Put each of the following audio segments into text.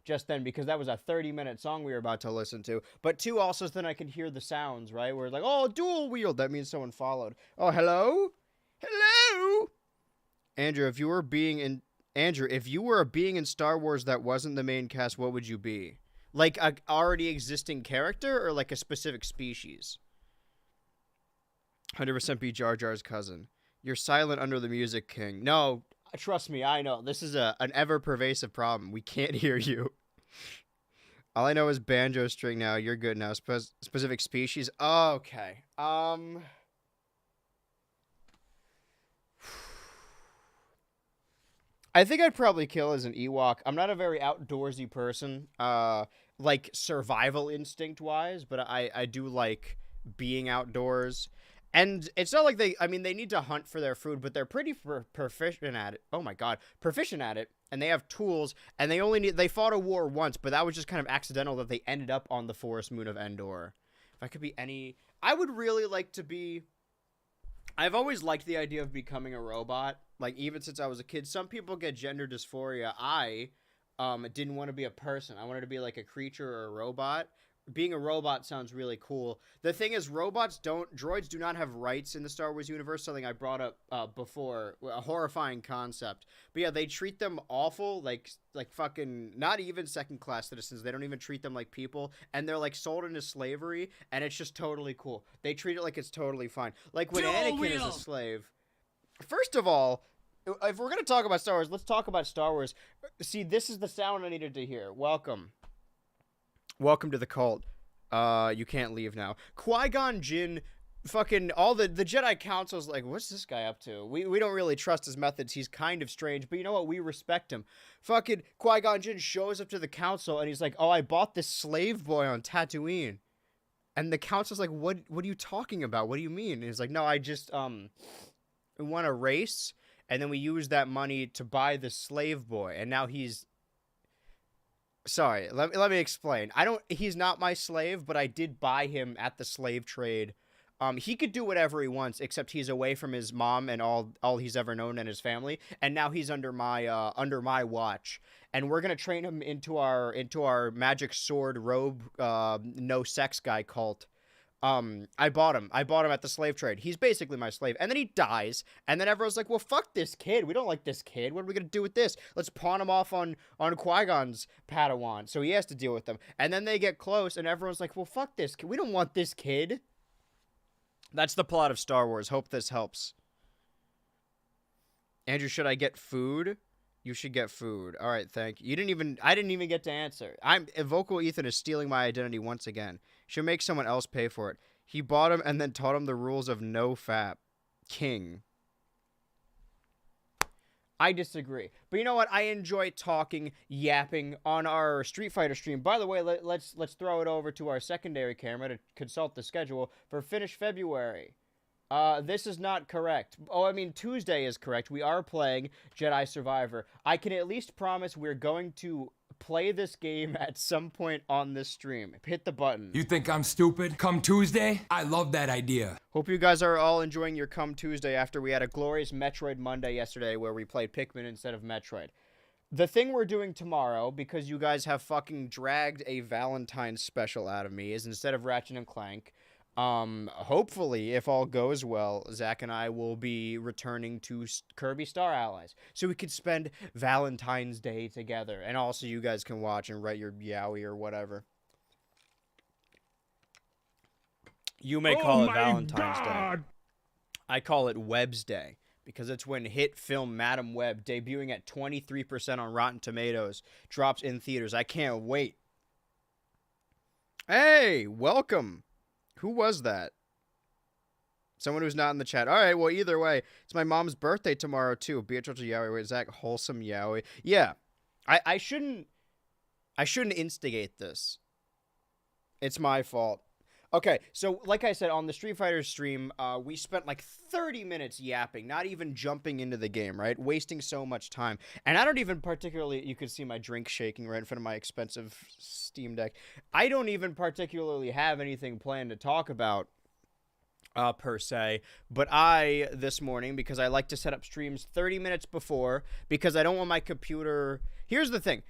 just then because that was a 30-minute song we were about to listen to. But 2, also, so then I could hear the sounds, right? Where it's like, oh, dual wield. That means someone followed. Oh, hello? Hello? Andrew, if you were a being in Star Wars that wasn't the main cast, what would you be? Like a already existing character or like a specific species? 100% be Jar Jar's cousin. You're silent under the music, King. No, trust me, I know. This is an ever-pervasive problem. We can't hear you. All I know is banjo string now. You're good now. Specific species? Oh, okay. I think I'd probably kill as an Ewok. I'm not a very outdoorsy person, like survival instinct-wise, but I do like being outdoors. And it's not like they need to hunt for their food, but they're pretty proficient at it. Oh my god, proficient at it. And they have tools, and they fought a war once, but that was just kind of accidental that they ended up on the forest moon of Endor. If I could be any, I would really like to be, I've always liked the idea of becoming a robot, like even since I was a kid. Some people get gender dysphoria. I didn't want to be a person. I wanted to be like a creature or a robot. Being a robot sounds really cool. The thing is, droids do not have rights in the Star Wars universe, something I brought up before, a horrifying concept. But yeah, they treat them awful, like fucking, not even second-class citizens. They don't even treat them like people, and they're like sold into slavery, and it's just totally cool. They treat it like it's totally fine. Like when Anakin is a slave. First of all, if we're going to talk about Star Wars, let's talk about Star Wars. See, this is the sound I needed to hear. Welcome to the cult. You can't leave now. Qui-Gon Jinn, fucking all the Jedi Council's like, what's this guy up to? We don't really trust his methods. He's kind of strange, but you know what? We respect him. Fucking Qui-Gon Jinn shows up to the council and he's like, oh, I bought this slave boy on Tatooine. And the council's like, what are you talking about? What do you mean? And he's like, no, I just won a race, and then we used that money to buy the slave boy, and now he's. Sorry, let me explain. He's not my slave, but I did buy him at the slave trade. He could do whatever he wants, except he's away from his mom and all he's ever known and his family, and now he's under my watch. And we're gonna train him into our magic sword robe, no sex guy cult. I bought him at the slave trade. He's basically my slave. And then he dies. And then everyone's like, well, fuck this kid. We don't like this kid. What are we going to do with this? Let's pawn him off on Qui-Gon's Padawan. So he has to deal with them. And then they get close and everyone's like, well, fuck this kid. We don't want this kid. That's the plot of Star Wars. Hope this helps. Andrew, should I get food? You should get food. All right, thank you. I didn't even get to answer. Vocal Ethan is stealing my identity once again. Should make someone else pay for it. He bought him and then taught him the rules of no fap. King. I disagree. But you know what? I enjoy talking, yapping on our Street Fighter stream. By the way, let's throw it over to our secondary camera to consult the schedule for Finish February. This is not correct. Oh, I mean, Tuesday is correct. We are playing Jedi Survivor. I can at least promise we're going to play this game at some point on this stream. Hit the button. You think I'm stupid? Come Tuesday? I love that idea. Hope you guys are all enjoying your Come Tuesday after we had a glorious Metroid Monday yesterday where we played Pikmin instead of Metroid. The thing we're doing tomorrow, because you guys have fucking dragged a Valentine's special out of me, is instead of Ratchet and Clank, hopefully, if all goes well, Zach and I will be returning to Kirby Star Allies. So we could spend Valentine's Day together. And also you guys can watch and write your yaoi or whatever. You may call it Valentine's Day. I call it Webb's Day. Because it's when hit film Madam Web, debuting at 23% on Rotten Tomatoes, drops in theaters. I can't wait. Hey, welcome. Who was that? Someone who's not in the chat. All right, well, either way, it's my mom's birthday tomorrow, too. Beatrice Yaoi. Wait, Zach, wholesome Yaoi. Yeah, I shouldn't instigate this. It's my fault. Okay, so like I said, on the Street Fighter stream, we spent like 30 minutes yapping, not even jumping into the game, right? Wasting so much time. And I don't even particularly, you could see my drink shaking right in front of my expensive Steam Deck. I don't even particularly have anything planned to talk about, per se. But this morning, because I like to set up streams 30 minutes before, because I don't want my computer... Here's the thing.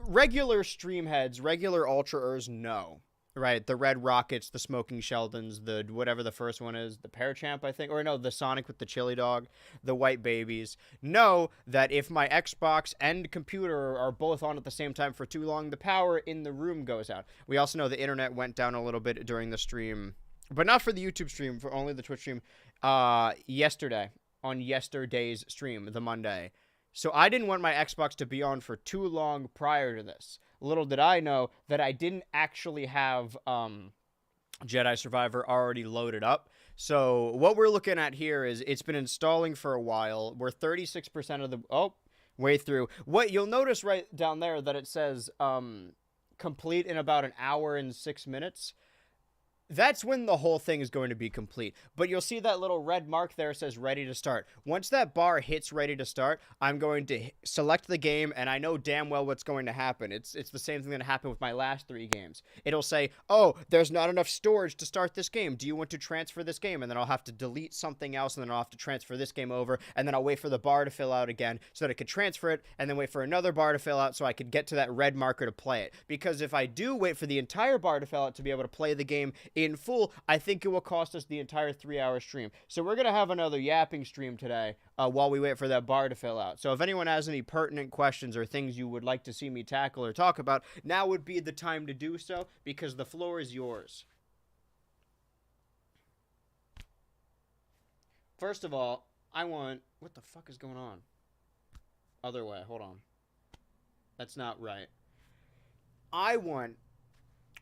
regular stream heads, regular ultraers know, right? The Red Rockets, the Smoking Sheldons, the whatever the first one is, the Parachamp, I think, or no, the Sonic with the chili dog, the White Babies, know that if my Xbox and computer are both on at the same time for too long, the power in the room goes out. We also know the internet went down a little bit during the stream, but not for the YouTube stream, for only the Twitch stream, yesterday, on yesterday's stream, the Monday. So I didn't want my Xbox to be on for too long prior to this. Little did I know that I didn't actually have Jedi Survivor already loaded up. So what we're looking at here is it's been installing for a while. We're 36% of the way through. What you'll notice right down there that it says complete in about an hour and 6 minutes. That's when the whole thing is going to be complete. But you'll see that little red mark there says ready to start. Once that bar hits ready to start, I'm going to select the game, and I know damn well what's going to happen. It's the same thing that happened with my last 3 games. It'll say, oh, there's not enough storage to start this game. Do you want to transfer this game? And then I'll have to delete something else, and then I'll have to transfer this game over, and then I'll wait for the bar to fill out again so that I could transfer it, and then wait for another bar to fill out so I could get to that red marker to play it. Because if I do wait for the entire bar to fill out to be able to play the game in full, I think it will cost us the entire 3-hour stream. So we're going to have another yapping stream today while we wait for that bar to fill out. So if anyone has any pertinent questions or things you would like to see me tackle or talk about, now would be the time to do so, because the floor is yours. First of all, I want... What the fuck is going on? Other way. Hold on. That's not right. I want...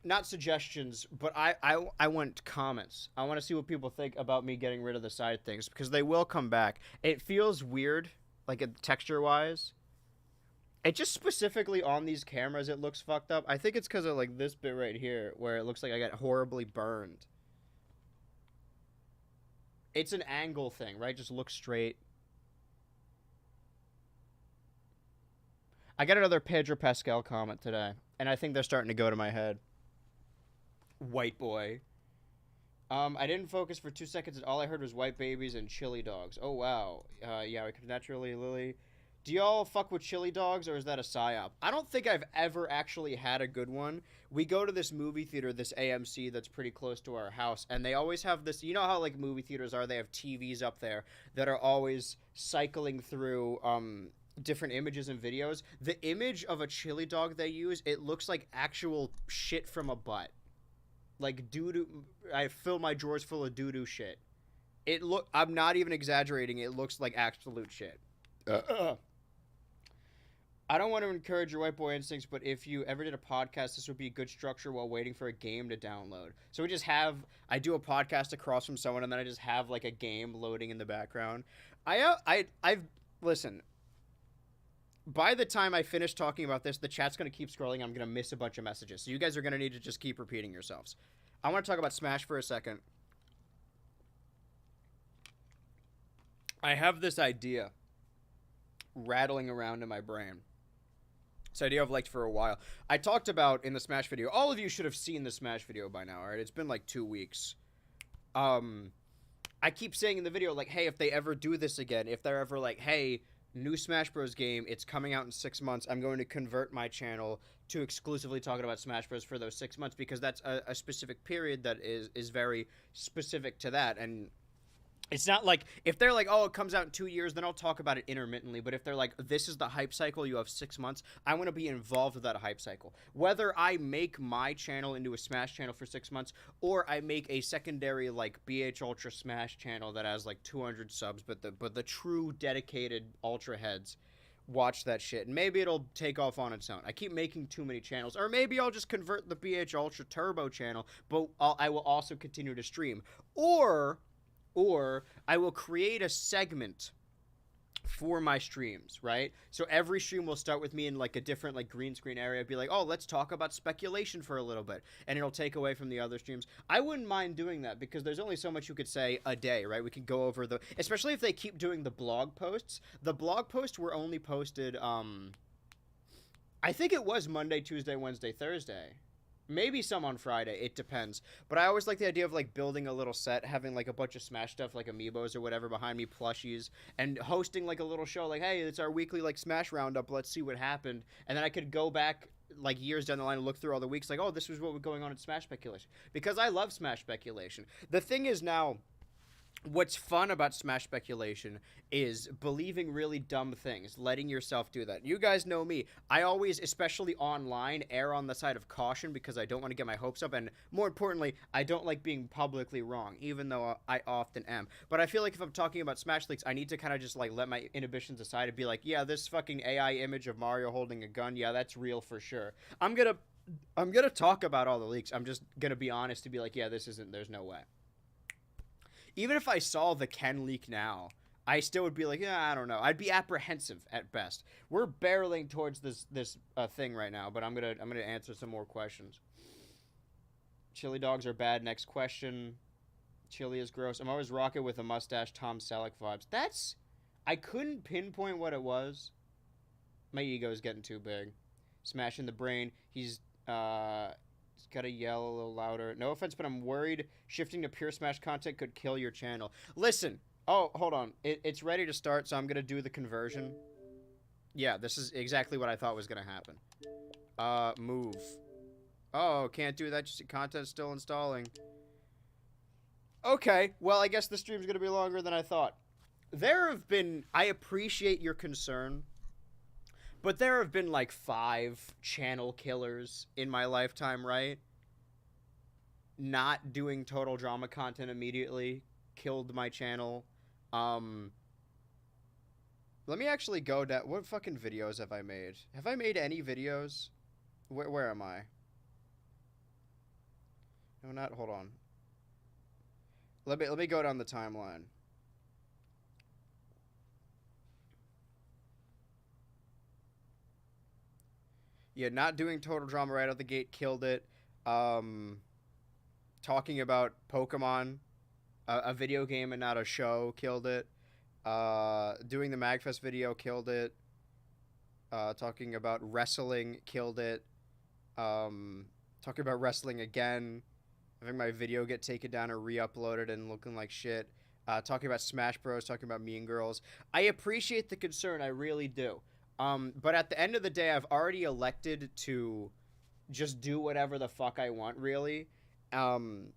Not suggestions, but I want comments. I want to see what people think about me getting rid of the side things, because they will come back. It feels weird, like texture-wise. It just specifically on these cameras, it looks fucked up. I think it's because of like this bit right here, where it looks like I got horribly burned. It's an angle thing, right? Just look straight. I got another Pedro Pascal comment today, and I think they're starting to go to my head. White boy. I didn't focus for 2 seconds, and all I heard was white babies and chili dogs. Oh, wow. Yeah, we could naturally, Lily. Do y'all fuck with chili dogs, or is that a psyop? I don't think I've ever actually had a good one. We go to this movie theater, this AMC that's pretty close to our house, and they always have this, you know how like movie theaters are, they have TVs up there that are always cycling through, different images and videos. The image of a chili dog they use, it looks like actual shit from a butt. Like doo-doo. I fill my drawers full of doo-doo shit. I'm not even exaggerating. It looks like absolute shit. I don't want to encourage your white boy instincts, but if you ever did a podcast, this would be a good structure while waiting for a game to download. So I do a podcast across from someone, and then I just have like a game loading in the background. Listen. By the time I finish talking about this, the chat's going to keep scrolling. I'm going to miss a bunch of messages. So you guys are going to need to just keep repeating yourselves. I want to talk about Smash for a second. I have this idea rattling around in my brain. This idea I've liked for a while. I talked about in the Smash video. All of you should have seen the Smash video by now, all right? It's been like 2 weeks. I keep saying in the video, like, hey, if they ever do this again, if they're ever like, hey... new Smash Bros. Game, it's coming out in 6 months. I'm going to convert my channel to exclusively talking about Smash Bros. For those 6 months, because that's a specific period that is very specific to that. And it's not like, if they're like, oh, it comes out in 2 years, then I'll talk about it intermittently. But if they're like, this is the hype cycle, you have 6 months, I want to be involved with that hype cycle. Whether I make my channel into a Smash channel for 6 months, or I make a secondary, like, BH Ultra Smash channel that has, like, 200 subs, but the true dedicated Ultra heads watch that shit. And maybe it'll take off on its own. I keep making too many channels. Or maybe I'll just convert the BH Ultra Turbo channel, but I will also continue to stream. Or I will create a segment for my streams, right? So every stream will start with me in like a different like green screen area. Be like, oh, let's talk about speculation for a little bit, and it'll take away from the other streams. I wouldn't mind doing that, because there's only so much you could say a day, right? We could go over especially if they keep doing the blog posts. The blog posts were only posted, I think it was Monday, Tuesday, Wednesday, Thursday. Maybe some on Friday. It depends. But I always like the idea of like building a little set, having like a bunch of Smash stuff, like amiibos or whatever behind me, plushies, and hosting like a little show. Like, hey, it's our weekly like Smash roundup. Let's see what happened, and then I could go back like years down the line and look through all the weeks. Like, oh, this was what was going on in Smash speculation because I love Smash speculation. The thing is now, what's fun about Smash speculation is believing really dumb things, letting yourself do that. You guys know me. I always, especially online, err on the side of caution because I don't want to get my hopes up, and more importantly, I don't like being publicly wrong, even though I often am. But I feel like if I'm talking about Smash leaks, I need to kind of just like let my inhibitions aside and be like, yeah, this fucking AI image of Mario holding a gun, yeah, that's real for sure. I'm gonna talk about all the leaks. I'm just gonna be honest to be like, yeah, this isn't. There's no way. Even if I saw the Ken leak now, I still would be like, yeah, I don't know. I'd be apprehensive at best. We're barreling towards this thing right now, but I'm gonna answer some more questions. Chili dogs are bad. Next question. Chili is gross. I'm always rocking with a mustache. Tom Selleck vibes. I couldn't pinpoint what it was. My ego's getting too big. Smashing the brain. He's gotta yell a little louder. No offense, but I'm worried shifting to pure Smash content could kill your channel. Listen. Oh, hold on. It's ready to start, so I'm gonna do the conversion. Yeah, this is exactly what I thought was gonna happen. Move. Oh, can't do that. Just content's still installing. Okay, well, I guess the stream's gonna be longer than I thought. I appreciate your concern, but there have been like 5 channel killers in my lifetime, right? Not doing total drama content immediately killed my channel. Let me actually go down. What fucking videos have I made? Have I made any videos? Where am I? No, not. Hold on. Let me go down the timeline. Yeah, not doing total drama right out the gate killed it. Talking about Pokemon, a video game and not a show, killed it. Doing the Magfest video killed it. Talking about wrestling killed it. Talking about wrestling again. Having my video get taken down or re-uploaded and looking like shit. Talking about Smash Bros. Talking about Mean Girls. I appreciate the concern, I really do. But at the end of the day, I've already elected to just do whatever the fuck I want, really. And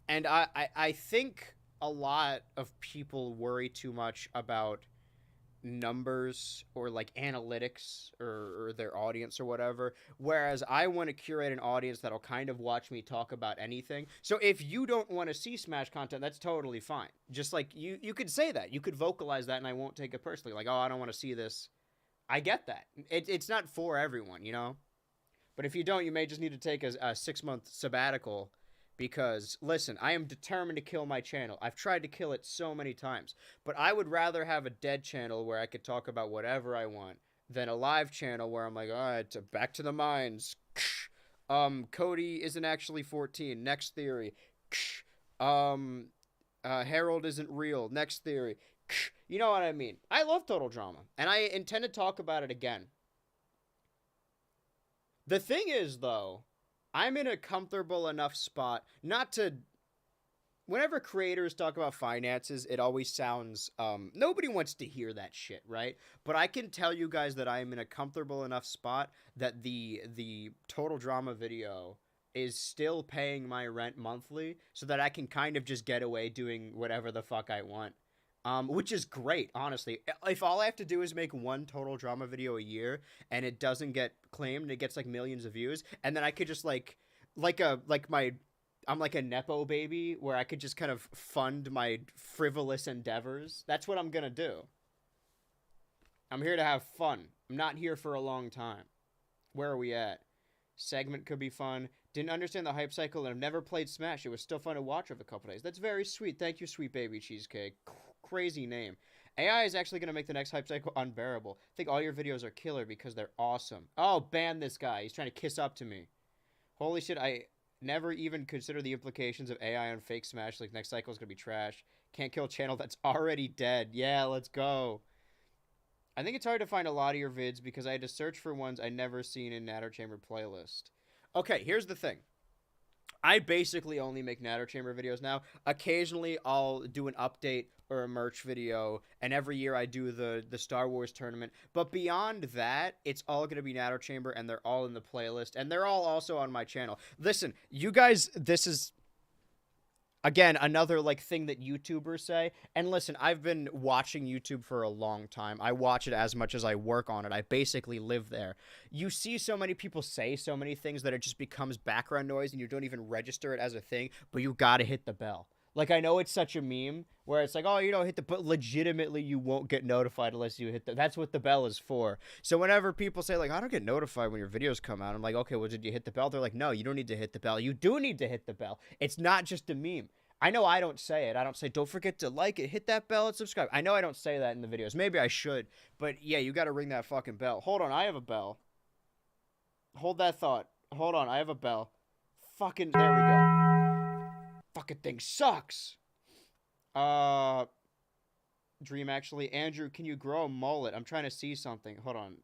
I think a lot of people worry too much about numbers or like analytics or their audience or whatever, whereas I want to curate an audience that'll kind of watch me talk about anything. So if you don't want to see Smash content, that's totally fine. Just like you could say that, you could vocalize that, and I won't take it personally, like, oh, I don't want to see this. I get that. It's not for everyone, you know? But if you don't, you may just need to take a 6-month sabbatical because, listen, I am determined to kill my channel. I've tried to kill it so many times. But I would rather have a dead channel where I could talk about whatever I want than a live channel where I'm like, all right, back to the mines. Cody isn't actually 14. Next theory. Harold isn't real. Next theory. You know what I mean? I love total drama, and I intend to talk about it again. The thing is, though, I'm in a comfortable enough spot not to... Whenever creators talk about finances, it always sounds... nobody wants to hear that shit, right? But I can tell you guys that I am in a comfortable enough spot that the total drama video is still paying my rent monthly so that I can kind of just get away doing whatever the fuck I want. Which is great, honestly. If all I have to do is make one total drama video a year and it doesn't get claimed, it gets like millions of views, and then I could just I'm like a Nepo baby where I could just kind of fund my frivolous endeavors. That's what I'm gonna do. I'm here to have fun. I'm not here for a long time. Where are we at? Segment could be fun. Didn't understand the hype cycle and I've never played Smash. It was still fun to watch over a couple days. That's very sweet. Thank you, sweet baby cheesecake. Crazy name. AI is actually going to make the next hype cycle unbearable. I think all your videos are killer because they're awesome. Oh, ban this guy. He's trying to kiss up to me. Holy shit, I never even consider the implications of AI on fake Smash. Like, next cycle is going to be trash. Can't kill a channel that's already dead. Yeah, let's go. I think it's hard to find a lot of your vids because I had to search for ones I never seen in Natter Chamber playlist. Okay, here's the thing. I basically only make Natter Chamber videos now. Occasionally, I'll do an update or a merch video, and every year I do the Star Wars tournament. But beyond that, it's all going to be Natter Chamber, and they're all in the playlist, and they're all also on my channel. Listen, you guys, this is... Again, another like thing that YouTubers say. And listen, I've been watching YouTube for a long time. I watch it as much as I work on it. I basically live there. You see so many people say so many things that it just becomes background noise and you don't even register it as a thing, but you gotta hit the bell. Like, I know it's such a meme where it's like, oh, you don't hit the... But legitimately, you won't get notified unless you hit the... That's what the bell is for. So whenever people say, like, I don't get notified when your videos come out, I'm like, okay, well, did you hit the bell? They're like, no, you don't need to hit the bell. You do need to hit the bell. It's not just a meme. I know I don't say it. I don't say, don't forget to like it, hit that bell, and subscribe. I know I don't say that in the videos. Maybe I should. But, yeah, you got to ring that fucking bell. Hold on, I have a bell. Hold that thought. Hold on, I have a bell. Fucking... There we go. Fucking thing sucks. Dream, actually. Andrew, can you grow a mullet? I'm trying to see something. Hold on.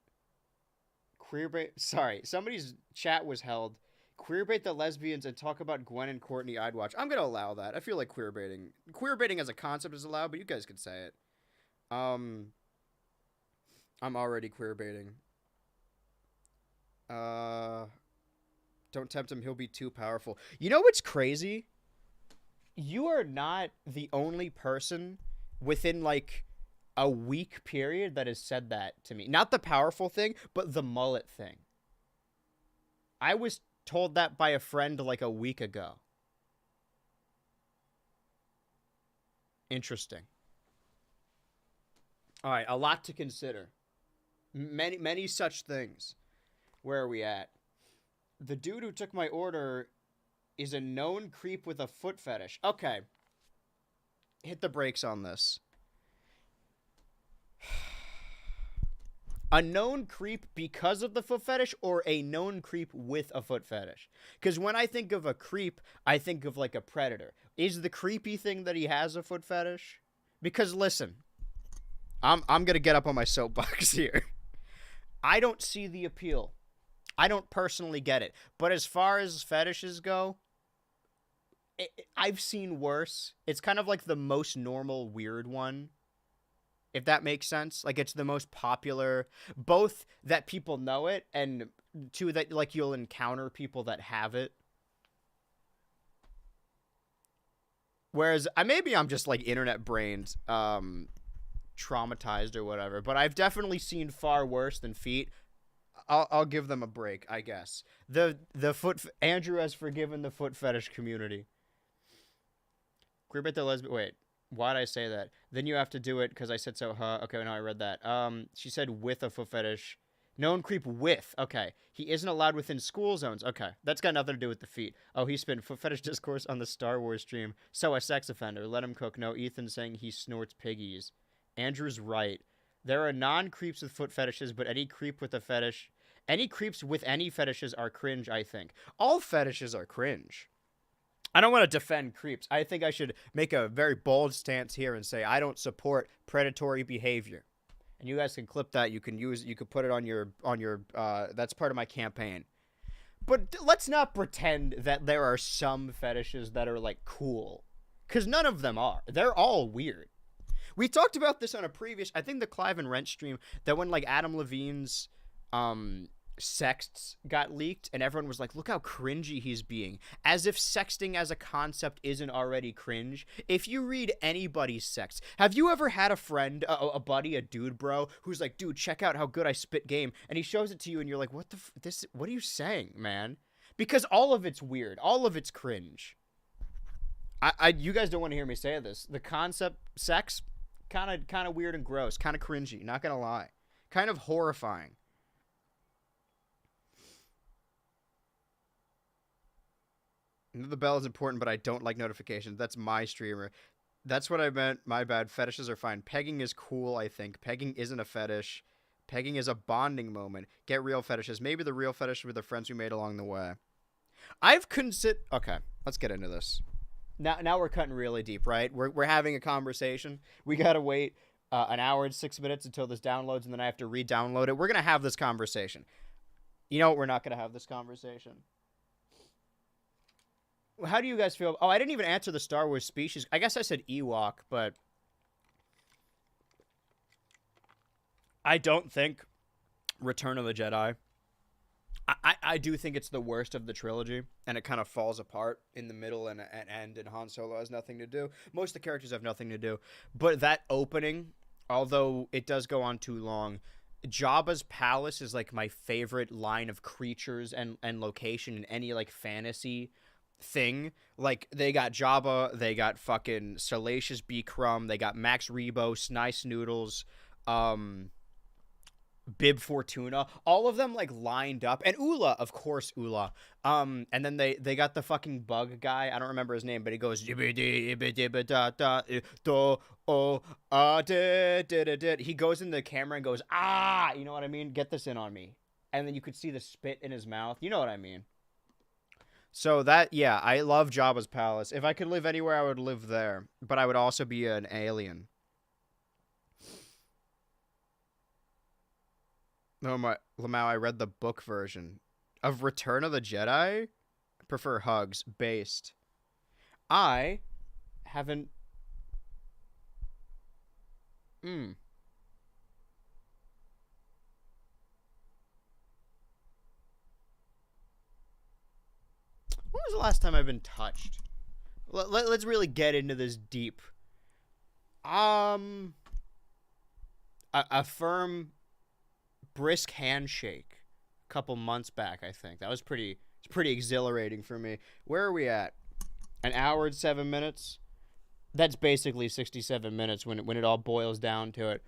Queerbait. Sorry. Somebody's chat was held. Queerbait the lesbians and talk about Gwen and Courtney I'd watch. I'm going to allow that. I feel like queerbaiting. Queerbaiting as a concept is allowed, but you guys can say it. I'm already queerbaiting. Don't tempt him. He'll be too powerful. You know what's crazy? You are not the only person within, like, a week period that has said that to me. Not the powerful thing, but the mullet thing. I was told that by a friend, like, a week ago. Interesting. All right, a lot to consider. Many such things. Where are we at? The dude who took my order... is a known creep with a foot fetish. Okay. Hit the brakes on this. A known creep because of the foot fetish or a known creep with a foot fetish? Because when I think of a creep, I think of like a predator. Is the creepy thing that he has a foot fetish? Because listen, I'm going to get up on my soapbox here. I don't see the appeal. I don't personally get it. But as far as fetishes go, I've seen worse. It's kind of like the most normal weird one, if that makes sense. Like, it's the most popular, both that people know it and two that, like, you'll encounter people that have it. Whereas maybe I'm just like internet brained, traumatized or whatever, but I've definitely seen far worse than feet. I'll give them a break, I guess. The foot... Andrew has forgiven the foot fetish community. Queerbait the lesbian... Wait, why'd I say that? Then you have to do it because I said so, huh? Okay, no, I read that. She said with a foot fetish. Known creep with. Okay. He isn't allowed within school zones. Okay. That's got nothing to do with the feet. Oh, he spent foot fetish discourse on the Star Wars stream. So a sex offender. Let him cook. No, Ethan saying he snorts piggies. Andrew's right. There are non-creeps with foot fetishes, but any creep with a fetish... Any creeps with any fetishes are cringe, I think. All fetishes are cringe. I don't want to defend creeps. I think I should make a very bold stance here and say I don't support predatory behavior. And you guys can clip that. You can put it on your that's part of my campaign. But let's not pretend that there are some fetishes that are like cool, cuz none of them are. They're all weird. We talked about this on a previous, I think the Clive and Rent stream, that when like Adam Levine's sexts got leaked and everyone was like, look how cringy he's being, as if sexting as a concept isn't already cringe. If you read anybody's sext, have you ever had a friend, a buddy, a dude bro who's like, dude, check out how good I spit game, and he shows it to you and you're like, what are you saying, man? Because all of it's weird, all of it's cringe. You guys don't want to hear me say this. The concept sex, kind of weird and gross, kind of cringy, not gonna lie, kind of horrifying. The bell is important, but I don't like notifications. That's my streamer. That's what I meant. My bad. Fetishes are fine. Pegging is cool, I think. Pegging isn't a fetish. Pegging is a bonding moment. Get real fetishes. Maybe the real fetish were the friends we made along the way. Okay, let's get into this. Now we're cutting really deep, right? We're having a conversation. We gotta wait an hour and 6 minutes until this downloads, and then I have to re-download it. We're gonna have this conversation. You know what? We're not gonna have this conversation. How do you guys feel? Oh, I didn't even answer the Star Wars species. I guess I said Ewok, but I don't think Return of the Jedi. I do think it's the worst of the trilogy, and it kind of falls apart in the middle and end, and Han Solo has nothing to do. Most of the characters have nothing to do. But that opening, although it does go on too long, Jabba's palace is like my favorite line of creatures and location in any like fantasy thing. Like they got Jabba, they got fucking Salacious B. Crumb, they got Max Rebo, Nice Noodles, Bib Fortuna, all of them like lined up, and Ula, of course, Ula. And then they got the fucking bug guy. I don't remember his name, but he goes he goes in the camera and goes, ah, you know what I mean? Get this in on me. And then you could see the spit in his mouth. You know what I mean? So that, yeah, I love Jabba's palace. If I could live anywhere, I would live there, but I would also be an alien. No, Lamau, I read the book version of Return of the Jedi. I prefer Hugs based. I haven't. When was the last time I've been touched? Let's really get into this deep. A firm, brisk handshake a couple months back, I think. That was pretty exhilarating for me. Where are we at? An hour and 7 minutes? That's basically 67 minutes when it all boils down to it.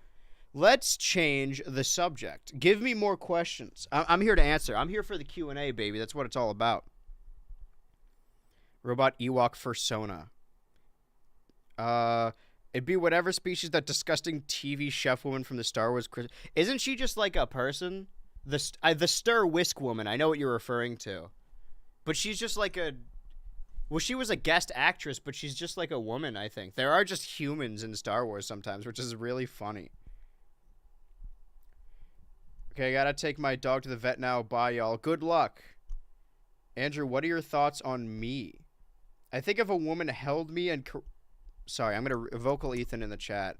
Let's change the subject. Give me more questions. I'm here to answer. I'm here for the Q&A, baby. That's what it's all about. Robot Ewok Fursona. It'd be whatever species that disgusting TV chef woman from the Star Wars. Isn't she just like a person? The Stir Whisk woman. I know what you're referring to, but she's just like a. Well, she was a guest actress, but she's just like a woman. I think there are just humans in Star Wars sometimes, which is really funny. Okay, I gotta take my dog to the vet now. Bye, y'all. Good luck. Andrew, what are your thoughts on me? I think if a woman held me and... Sorry, I'm going to vocal Ethan in the chat.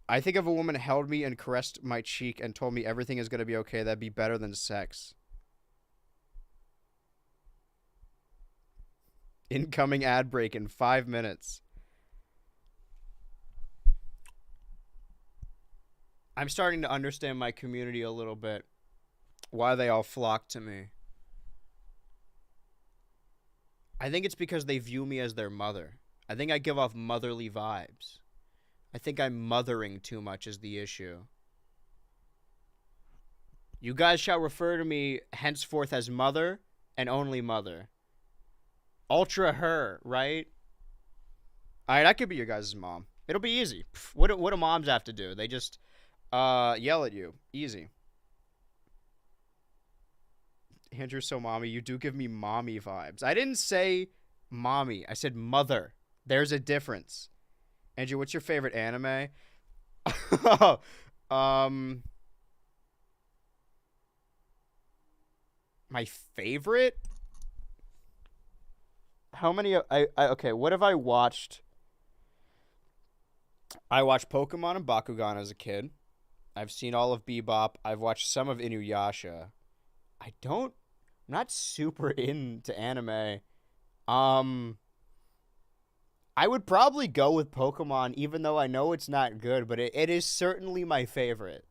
I think if a woman held me and caressed my cheek and told me everything is going to be okay, that'd be better than sex. Incoming ad break in 5 minutes. I'm starting to understand my community a little bit. Why they all flock to me. I think it's because they view me as their mother. I think I give off motherly vibes. I think I'm mothering too much is the issue. You guys shall refer to me henceforth as mother and only mother. Ultra her, right? Alright, I could be your guys' mom. It'll be easy. What do moms have to do? They just yell at you. Easy. Andrew, so mommy, you do give me mommy vibes. I didn't say mommy. I said mother. There's a difference. Andrew, what's your favorite anime? My favorite? How many? Okay, what have I watched? I watched Pokemon and Bakugan as a kid. I've seen all of Bebop. I've watched some of Inuyasha. I'm not super into anime. I would probably go with Pokemon, even though I know it's not good, but it is certainly my favorite.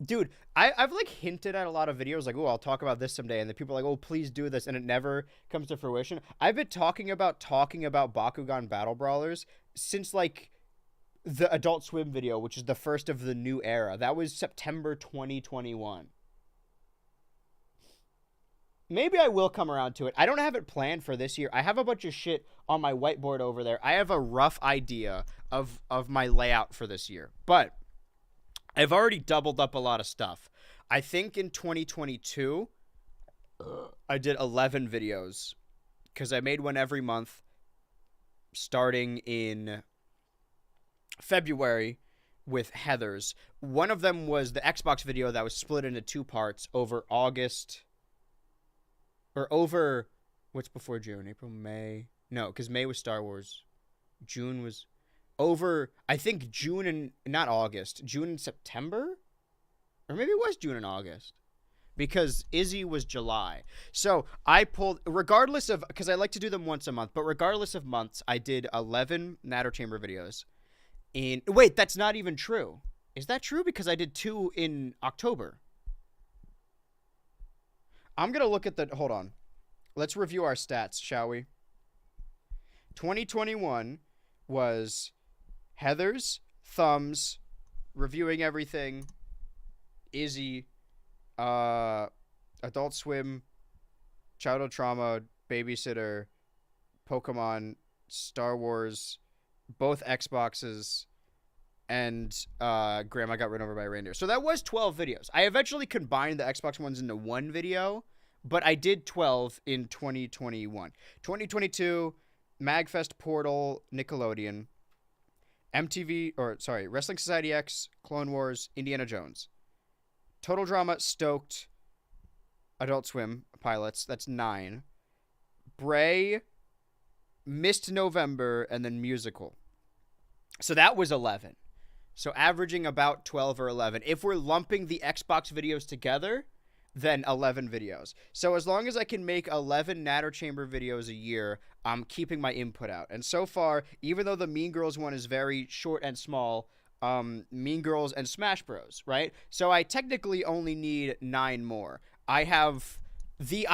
Dude, I've like hinted at a lot of videos, like, oh, I'll talk about this someday, and the people are like, oh, please do this, and it never comes to fruition. I've been talking about Bakugan Battle Brawlers since like the Adult Swim video, which is the first of the new era. That was September 2021. Maybe I will come around to it. I don't have it planned for this year. I have a bunch of shit on my whiteboard over there. I have a rough idea of my layout for this year. But I've already doubled up a lot of stuff. I think in 2022, I did 11 videos. Because I made one every month starting in February with Heather's. One of them was the Xbox video that was split into 2 parts over August... Or over, What's before June? April, May. No, because May was Star Wars. June was over. I think June and not August. June and September, or maybe it was June and August, because Izzy was July. So I pulled, regardless of, because I like to do them once a month, but regardless of months, I did 11 Natter Chamber videos. Wait, that's not even true. Is that true? Because I did 2 in October. I'm gonna look at the. Hold on. Let's review our stats, shall we? 2021 was Heather's, Thumbs, reviewing everything, Izzy, Adult Swim, Childhood Trauma, Babysitter, Pokemon, Star Wars, both Xboxes, and Grandma Got Run Over by a Reindeer. So that was 12 videos. I eventually combined the Xbox ones into one video, but I did 12 in 2021. 2022, MagFest, Portal, Nickelodeon, Wrestling Society X, Clone Wars, Indiana Jones. Total Drama, Stoked, Adult Swim, Pilots, that's 9. Bray, Missed November, and then Musical. So that was 11. So averaging about 12 or 11. If we're lumping the Xbox videos together, then 11 videos. So as long as I can make 11 Natter Chamber videos a year, I'm keeping my input out. And so far, even though the Mean Girls one is very short and small, Mean Girls and Smash Bros, right? So I technically only need 9 more. I have the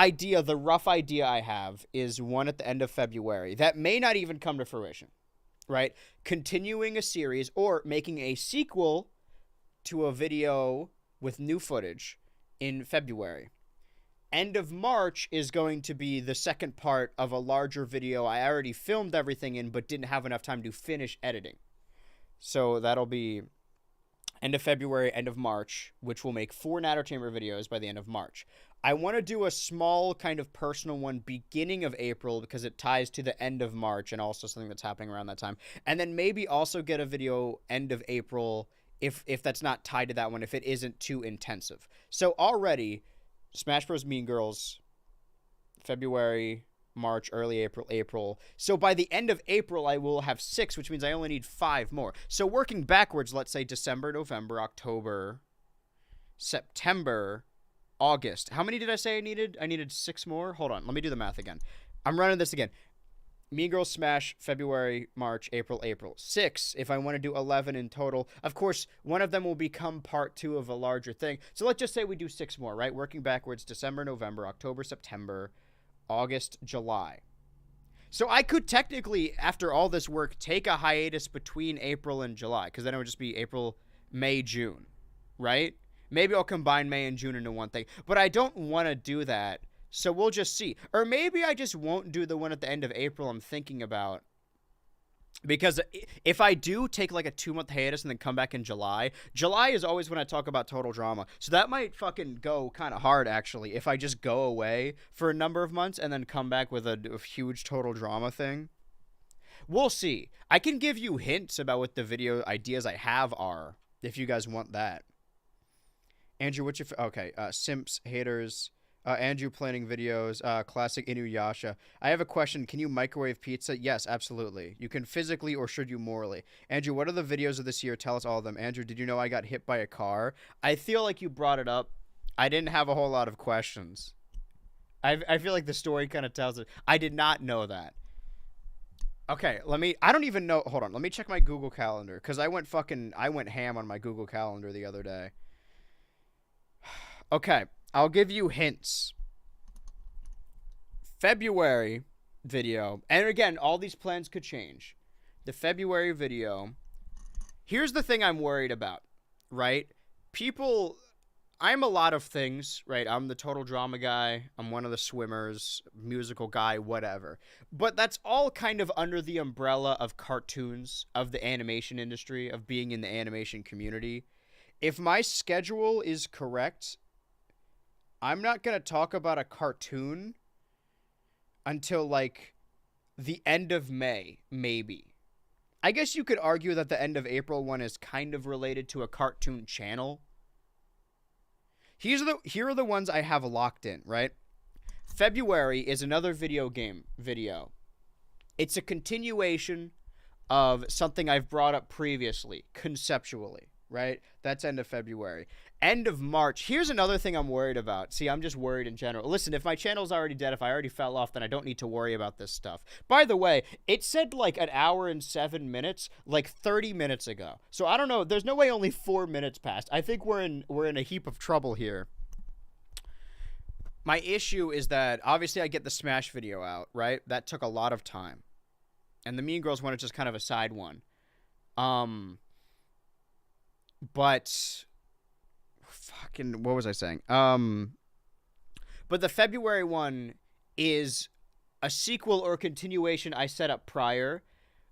rough idea I have is one at the end of February. That may not even come to fruition, right? Continuing a series or making a sequel to a video with new footage in February. End of March is going to be the second part of a larger video I already filmed everything in but didn't have enough time to finish editing. So that'll be end of February, end of March, which will make 4 Natter Chamber videos by the end of March. I want to do a small kind of personal one beginning of April because it ties to the end of March and also something that's happening around that time. And then maybe also get a video end of April if that's not tied to that one, if it isn't too intensive. So already, Smash Bros. Mean Girls, February, March, early April. So by the end of April, I will have 6, which means I only need 5 more. So working backwards, let's say December, November, October, September, August. How many did I say I needed? I needed 6 more? Hold on. Let me do the math again. I'm running this again. Mean Girls, Smash, February, March, April. 6 if I want to do 11 in total. Of course, one of them will become part 2 of a larger thing. So let's just say we do 6 more, right? Working backwards, December, November, October, September, August, July. So I could technically, after all this work, take a hiatus between April and July, because then it would just be April, May, June, right? Maybe I'll combine May and June into one thing, but I don't want to do that, so we'll just see. Or maybe I just won't do the one at the end of April I'm thinking about, because if I do take like a 2-month hiatus and then come back in July is always when I talk about Total Drama, so that might fucking go kind of hard, actually, if I just go away for a number of months and then come back with a huge Total Drama thing. We'll see. I can give you hints about what the video ideas I have are, if you guys want that. Andrew, what's your... Okay, Simps, Haters... Andrew planning videos, classic Inuyasha. I have a question. Can you microwave pizza? Yes, absolutely. You can physically or should you morally? Andrew, what are the videos of this year? Tell us all of them. Andrew, did you know I got hit by a car? I feel like you brought it up. I didn't have a whole lot of questions. I feel like the story kind of tells it. I did not know that. Okay, I don't even know. Hold on. Let me check my Google Calendar, because I went ham on my Google Calendar the other day. Okay. I'll give you hints. February video, and again, all these plans could change. The February video, here's the thing I'm worried about, right? I'm a lot of things, right? I'm the Total Drama guy. I'm one of the swimmers, musical guy, whatever. But that's all kind of under the umbrella of cartoons, of the animation industry, of being in the animation community. If my schedule is correct, I'm not going to talk about a cartoon until, like, the end of May, maybe. I guess you could argue that the end of April one is kind of related to a cartoon channel. Here are the ones I have locked in, right? February is another video game video. It's a continuation of something I've brought up previously, conceptually, right? That's end of February. End of March. Here's another thing I'm worried about. See, I'm just worried in general. Listen, if my channel's already dead, if I already fell off, then I don't need to worry about this stuff. By the way, it said like an hour and 7 minutes, like 30 minutes ago. So I don't know. There's no way only 4 minutes passed. I think we're in a heap of trouble here. My issue is that obviously I get the Smash video out, right? That took a lot of time. And the Mean Girls one is just kind of a side one. But fucking what was I saying? But the February one is a sequel or continuation I set up prior.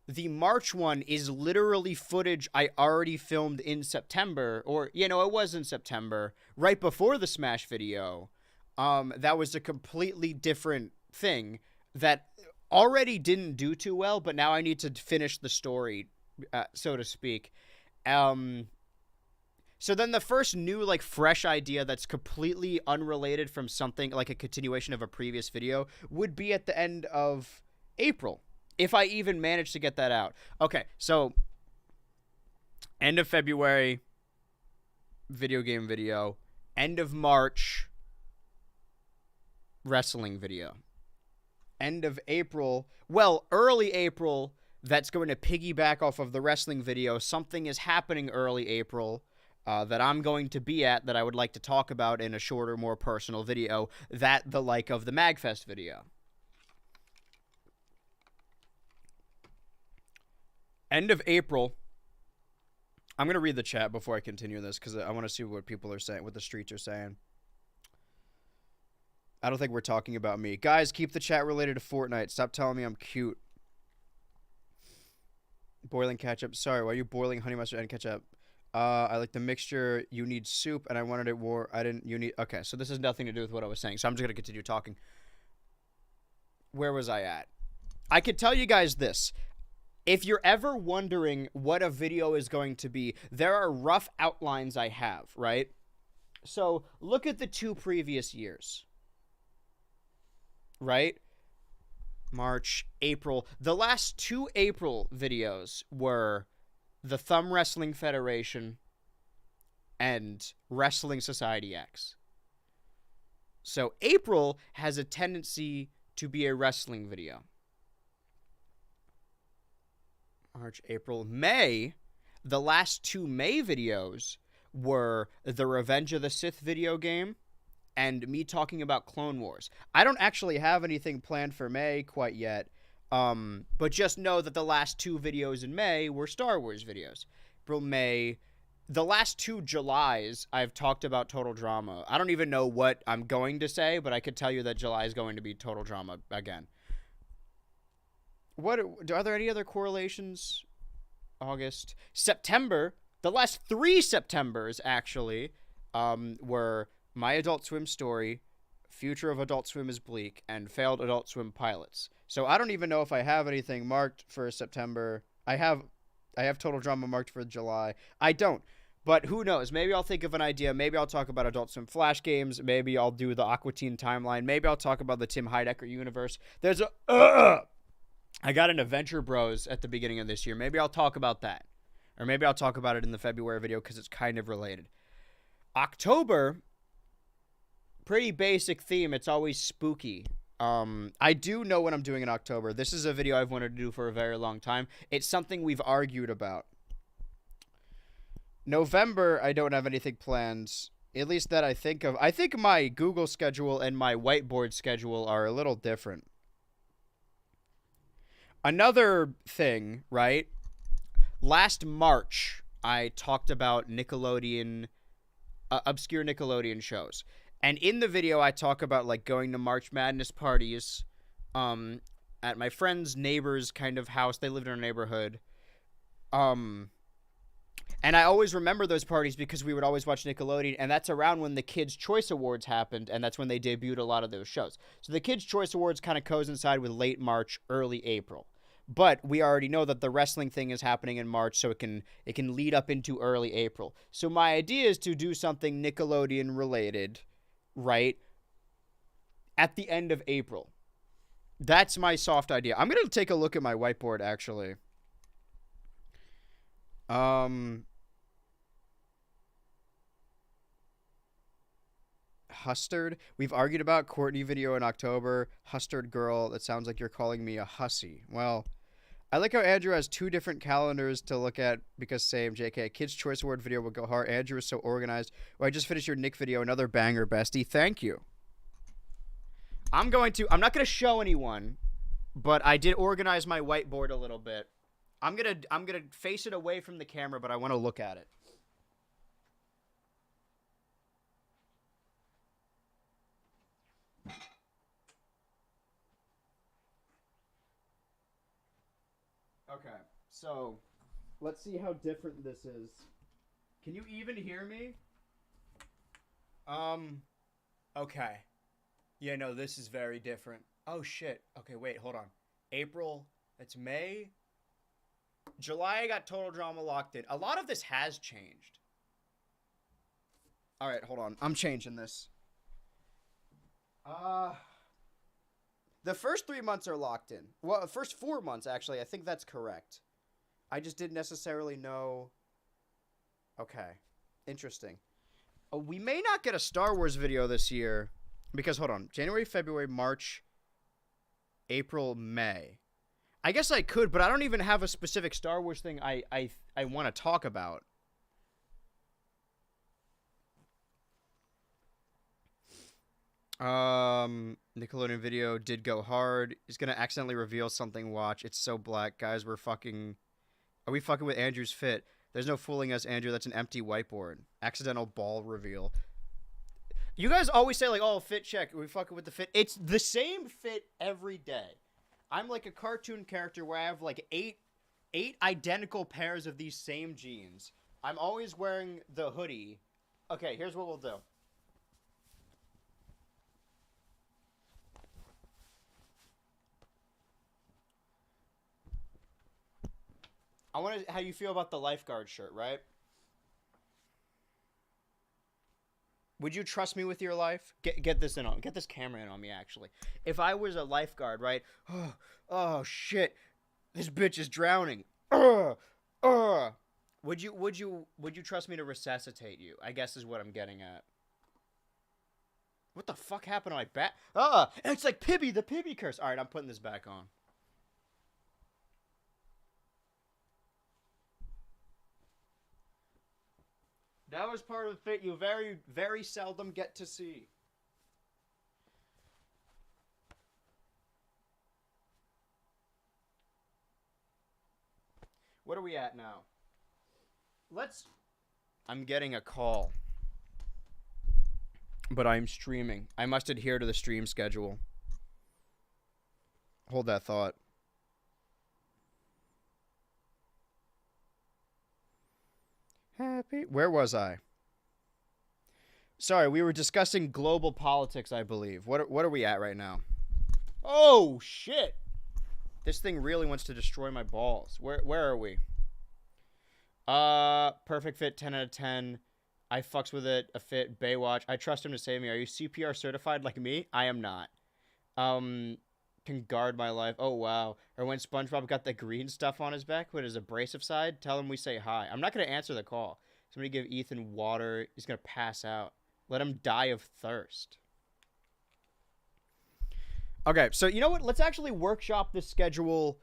The March one is literally footage I already filmed in September, or it was in September, right before the Smash video. That was a completely different thing that already didn't do too well, but now I need to finish the story, so to speak. So then the first new, like, fresh idea that's completely unrelated from something, like a continuation of a previous video, would be at the end of April, if I even manage to get that out. Okay, so end of February, video game video. End of March, wrestling video. End of April, well, early April, that's going to piggyback off of the wrestling video. Something is happening early April that I'm going to be at that I would like to talk about in a shorter, more personal video, that the like of the MagFest video. End of April, I'm going to read the chat before I continue this because I want to see what people are saying, what the streets are saying. I don't think we're talking about me. Guys, keep the chat related to Fortnite. Stop telling me I'm cute. Boiling ketchup. Sorry, why are you boiling honey mustard and ketchup? I like the mixture. You need soup, and I wanted it more. I didn't. You need. Okay, so this has nothing to do with what I was saying. So I'm just gonna continue talking. Where was I at? I could tell you guys this. If you're ever wondering what a video is going to be, there are rough outlines I have, right? So look at the 2 previous years. Right? March, April. The last 2 April videos were the Thumb Wrestling Federation and Wrestling Society X. So April has a tendency to be a wrestling video. March, April, May. The last 2 May videos were the Revenge of the Sith video game and me talking about Clone Wars. I don't actually have anything planned for May quite yet, but just know that the last 2 videos in May were Star Wars videos. April, May. The last 2 Julys, I've talked about Total Drama. I don't even know what I'm going to say, but I could tell you that July is going to be Total Drama again. Are there any other correlations? August. September. The last 3 Septembers, actually, were My Adult Swim Story, Future of Adult Swim is Bleak, and Failed Adult Swim Pilots. So I don't even know if I have anything marked for September. I have Total Drama marked for July. I don't. But who knows? Maybe I'll think of an idea. Maybe I'll talk about Adult Swim Flash games. Maybe I'll do the Aqua Teen timeline. Maybe I'll talk about the Tim Heidecker universe. There's I got an Adventure Bros at the beginning of this year. Maybe I'll talk about that. Or maybe I'll talk about it in the February video because it's kind of related. October, pretty basic theme. It's always spooky. I do know what I'm doing in October. This is a video I've wanted to do for a very long time. It's something we've argued about. November, I don't have anything planned. At least that I think of. I think my Google schedule and my whiteboard schedule are a little different. Another thing, right? Last March, I talked about Nickelodeon, obscure Nickelodeon shows. And in the video, I talk about, like, going to March Madness parties at my friend's neighbor's kind of house. They lived in our neighborhood. And I always remember those parties because we would always watch Nickelodeon, and that's around when the Kids' Choice Awards happened, and that's when they debuted a lot of those shows. So the Kids' Choice Awards kind of coincide with late March, early April. But we already know that the wrestling thing is happening in March, so it can lead up into early April. So my idea is to do something Nickelodeon related, right, at the end of April. That's my soft idea. I'm going to take a look at my whiteboard, actually. Hustard. We've argued about Courtney video in October. Hustard girl. That sounds like you're calling me a hussy. Well, I like how Andrew has 2 different calendars to look at because same JK. Kids Choice Award video will go hard. Andrew is so organized. Well, I just finished your Nick video. Another banger, bestie. Thank you. I'm not going to show anyone, but I did organize my whiteboard a little bit. I'm going to face it away from the camera, but I want to look at it. Okay, so let's see how different this is. Can you even hear me? Okay. Yeah, no, this is very different. Oh, shit. Okay, wait, hold on. April, that's May. July, I got Total Drama locked in. A lot of this has changed. All right, hold on. I'm changing this. The first 3 months are locked in. Well, the first 4 months, actually. I think that's correct. I just didn't necessarily know. Okay. Interesting. We may not get a Star Wars video this year. Because, hold on. January, February, March, April, May. I guess I could, but I don't even have a specific Star Wars thing I want to talk about. Nickelodeon video did go hard. He's gonna accidentally reveal something. Watch. It's so black. Guys, are we fucking with Andrew's fit? There's no fooling us, Andrew. That's an empty whiteboard. Accidental ball reveal. You guys always say, like, oh, fit check. Are we fucking with the fit? It's the same fit every day. I'm like a cartoon character where I have, like, eight identical pairs of these same jeans. I'm always wearing the hoodie. Okay, here's what we'll do. I want to how you feel about the lifeguard shirt, right? Would you trust me with your life? Get this camera in on me, actually. If I was a lifeguard, right? Oh shit, this bitch is drowning. Would you trust me to resuscitate you? I guess is what I'm getting at. What the fuck happened to my back? It's like Pibby, the Pibby curse. All right, I'm putting this back on. That was part of the fit you very, very seldom get to see. What are we at now? I'm getting a call. But I'm streaming. I must adhere to the stream schedule. Hold that thought. Happy. Where was I? Sorry, we were discussing global politics, I believe. What are we at right now? Oh, shit. This thing really wants to destroy my balls. Where are we? Perfect fit, 10 out of 10. I fucks with it. A fit, Baywatch. I trust him to save me. Are you CPR certified like me? I am not. Can guard my life. Oh, wow. Or when SpongeBob got the green stuff on his back with his abrasive side, tell him we say hi. I'm not going to answer the call. Somebody give Ethan water. He's going to pass out. Let him die of thirst. Okay, so you know what? Let's actually workshop this schedule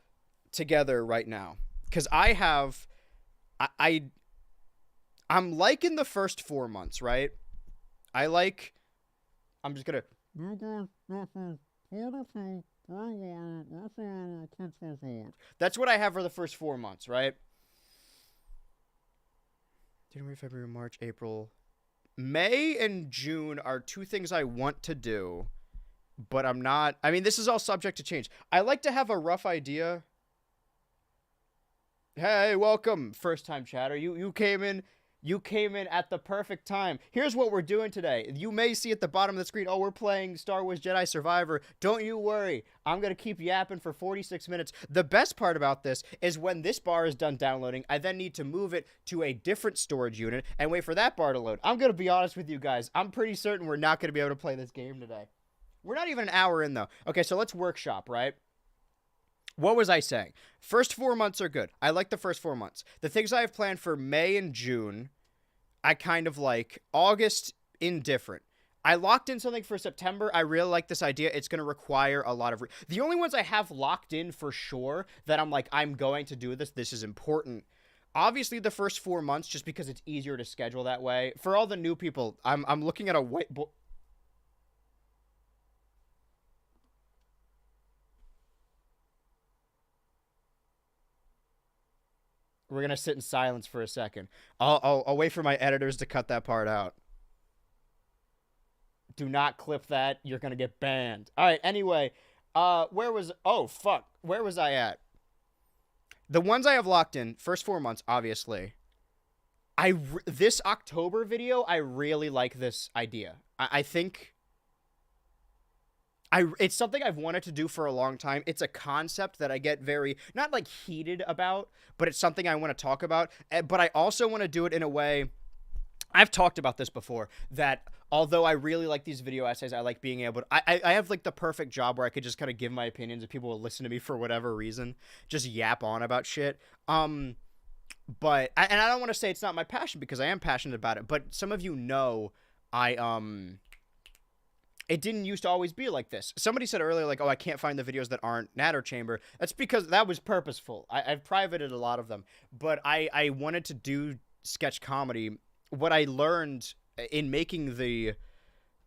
together right now. Because I'm liking the first 4 months, right? I'm just going to... That's what I have for the first 4 months, right? January, February, March, April. May and June are 2 things I want to do, but I'm not. I mean, this is all subject to change. I like to have a rough idea. Hey, welcome, first time chatter. You came in at the perfect time. Here's what we're doing today. You may see at the bottom of the screen, oh, we're playing Star Wars Jedi Survivor. Don't you worry. I'm going to keep yapping for 46 minutes. The best part about this is when this bar is done downloading, I then need to move it to a different storage unit and wait for that bar to load. I'm going to be honest with you guys. I'm pretty certain we're not going to be able to play this game today. We're not even an hour in, though. Okay, so let's workshop, right? What was I saying? First 4 months are good. I like the first 4 months. The things I have planned for May and June, I kind of like. August, indifferent. I locked in something for September. I really like this idea. It's going to require a lot of... The only ones I have locked in for sure that I'm like, I'm going to do this. This is important. Obviously, the first 4 months, just because it's easier to schedule that way. For all the new people, I'm looking at a whiteboard... We're going to sit in silence for a second. I'll wait for my editors to cut that part out. Do not clip that. You're going to get banned. All right, anyway. Where was... Oh, fuck. Where was I at? The ones I have locked in, first 4 months, obviously. This October video, I really like this idea. I think... it's something I've wanted to do for a long time. It's a concept that I get very, not like heated about, but it's something I want to talk about. But I also want to do it in a way, I've talked about this before, that although I really like these video essays, I like being able to, I have like the perfect job where I could just kind of give my opinions and people will listen to me for whatever reason, just yap on about shit. But, and I don't want to say it's not my passion because I am passionate about it, but some of you know, it didn't used to always be like this. Somebody said earlier, like, oh, I can't find the videos that aren't Natter Chamber. That's because that was purposeful. I've privated a lot of them. But I wanted to do sketch comedy. What I learned in making the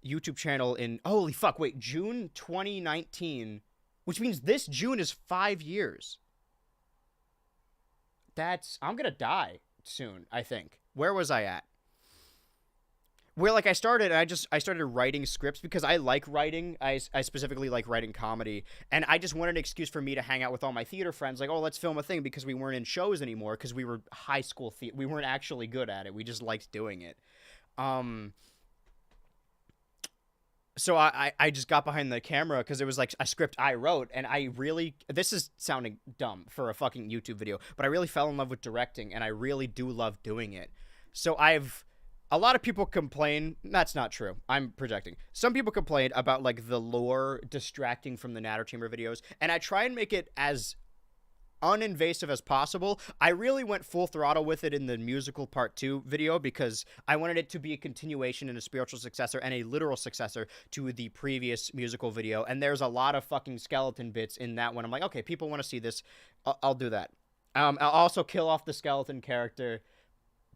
YouTube channel in, holy fuck, wait, June 2019, which means this June is 5 years. I'm going to die soon, I think. Where was I at? Where, like, I started writing scripts because I like writing. I specifically like writing comedy. And I just wanted an excuse for me to hang out with all my theater friends. Like, oh, let's film a thing because we weren't in shows anymore because we were high school theater. We weren't actually good at it. We just liked doing it. So I just got behind the camera because it was, like, a script I wrote. And I really... This is sounding dumb for a fucking YouTube video. But I really fell in love with directing. And I really do love doing it. So a lot of people complain. That's not true. I'm projecting. Some people complain about, like, the lore distracting from the Natter Chamber videos, and I try and make it as uninvasive as possible. I really went full throttle with it in the musical part 2 video because I wanted it to be a continuation and a spiritual successor and a literal successor to the previous musical video, and there's a lot of fucking skeleton bits in that one. I'm like, okay, people want to see this. I'll do that. I'll also kill off the skeleton character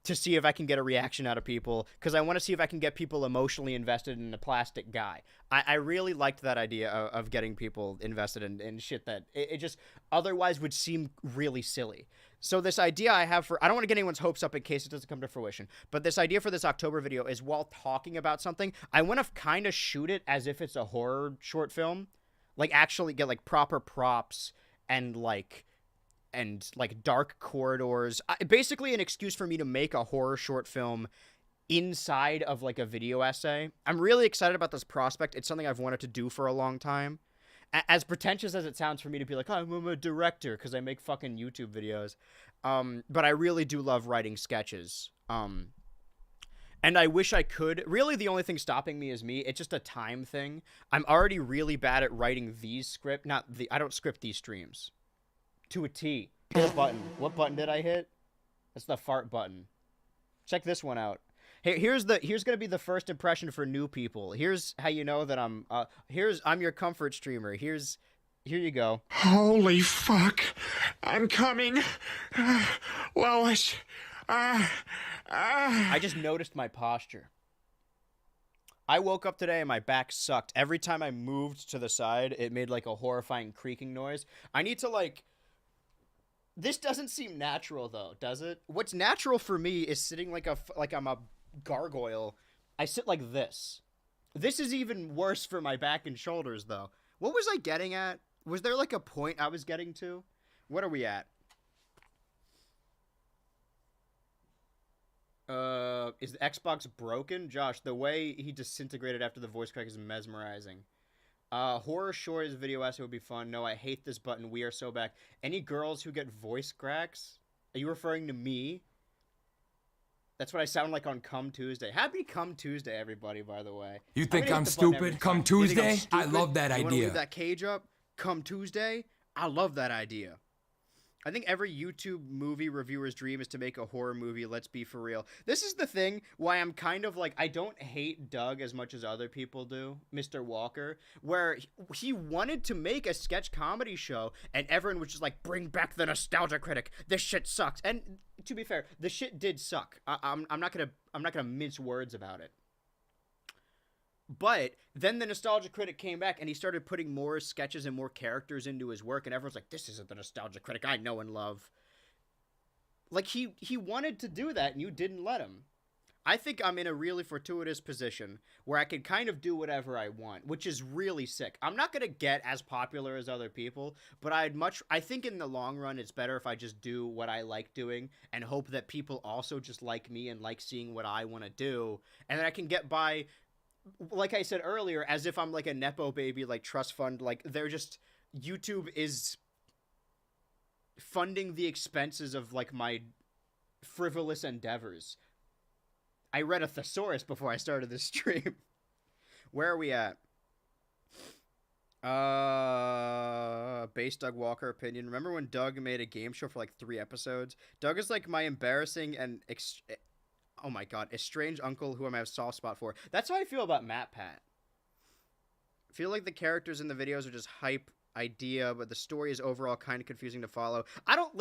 to see if I can get a reaction out of people, because I want to see if I can get people emotionally invested in a plastic guy. I really liked that idea of getting people invested in shit that it just otherwise would seem really silly. So this idea I have I don't want to get anyone's hopes up in case it doesn't come to fruition, but this idea for this October video is while talking about something, I want to kind of shoot it as if it's a horror short film. Like, actually get, like, proper props and, like, dark corridors. Basically an excuse for me to make a horror short film inside of, like, a video essay. I'm really excited about this prospect. It's something I've wanted to do for a long time. As pretentious as it sounds for me to be like, oh, I'm a director because I make fucking YouTube videos. But I really do love writing sketches. And I wish I could. Really, the only thing stopping me is me. It's just a time thing. I'm already really bad at writing these scripts. I don't script these streams. To a T. Hit a button. What button did I hit? That's the fart button. Check this one out. Hey, here's gonna be the first impression for new people. Here's how you know that I'm your comfort streamer. Here you go. Holy fuck! I'm coming, Lois. I just noticed my posture. I woke up today and my back sucked. Every time I moved to the side, it made, like, a horrifying creaking noise. I need to, like... This doesn't seem natural, though, does it? What's natural for me is sitting like I'm a gargoyle. I sit like this. This is even worse for my back and shoulders, though. What was I getting at? Was there, like, a point I was getting to? What are we at? Is the Xbox broken? Josh, the way he disintegrated after the voice crack is mesmerizing. Horror short is a video essay would be fun. No, I hate this button. We are so back. Any girls who get voice cracks? Are you referring to me? That's what I sound like on Come Tuesday. Happy Come Tuesday, everybody, by the way. You think gonna I'm hit the button every stupid? Come time. You think I'm Tuesday? I stupid? love that You wanna leave idea. that cage up? Come Tuesday? I love that idea. I think every YouTube movie reviewer's dream is to make a horror movie. Let's be for real. This is the thing why I'm kind of like, I don't hate Doug as much as other people do, Mr. Walker, where he wanted to make a sketch comedy show and everyone was just like, bring back the nostalgia critic. This shit sucks. And to be fair, the shit did suck. I'm not gonna mince words about it. But then the Nostalgia Critic came back and he started putting more sketches and more characters into his work, and everyone's like, this isn't the Nostalgia Critic I know and love. Like, he wanted to do that and you didn't let him. I think I'm in a really fortuitous position where I can kind of do whatever I want, which is really sick. I'm not going to get as popular as other people, but I think in the long run it's better if I just do what I like doing and hope that people also just like me and like seeing what I want to do, and then I can get by, like I said earlier, as if I'm like a Nepo baby, like trust fund, like they're just, YouTube is funding the expenses of like my frivolous endeavors. I read a thesaurus before I started this stream. Where are we at? Base Doug Walker opinion. Remember when Doug made a game show for like 3 episodes? Doug is like my embarrassing and oh my god, estranged uncle who I have a soft spot for. That's how I feel about Matt Pat. I feel like the characters in the videos are just hype idea, but the story is overall kind of confusing to follow. I don't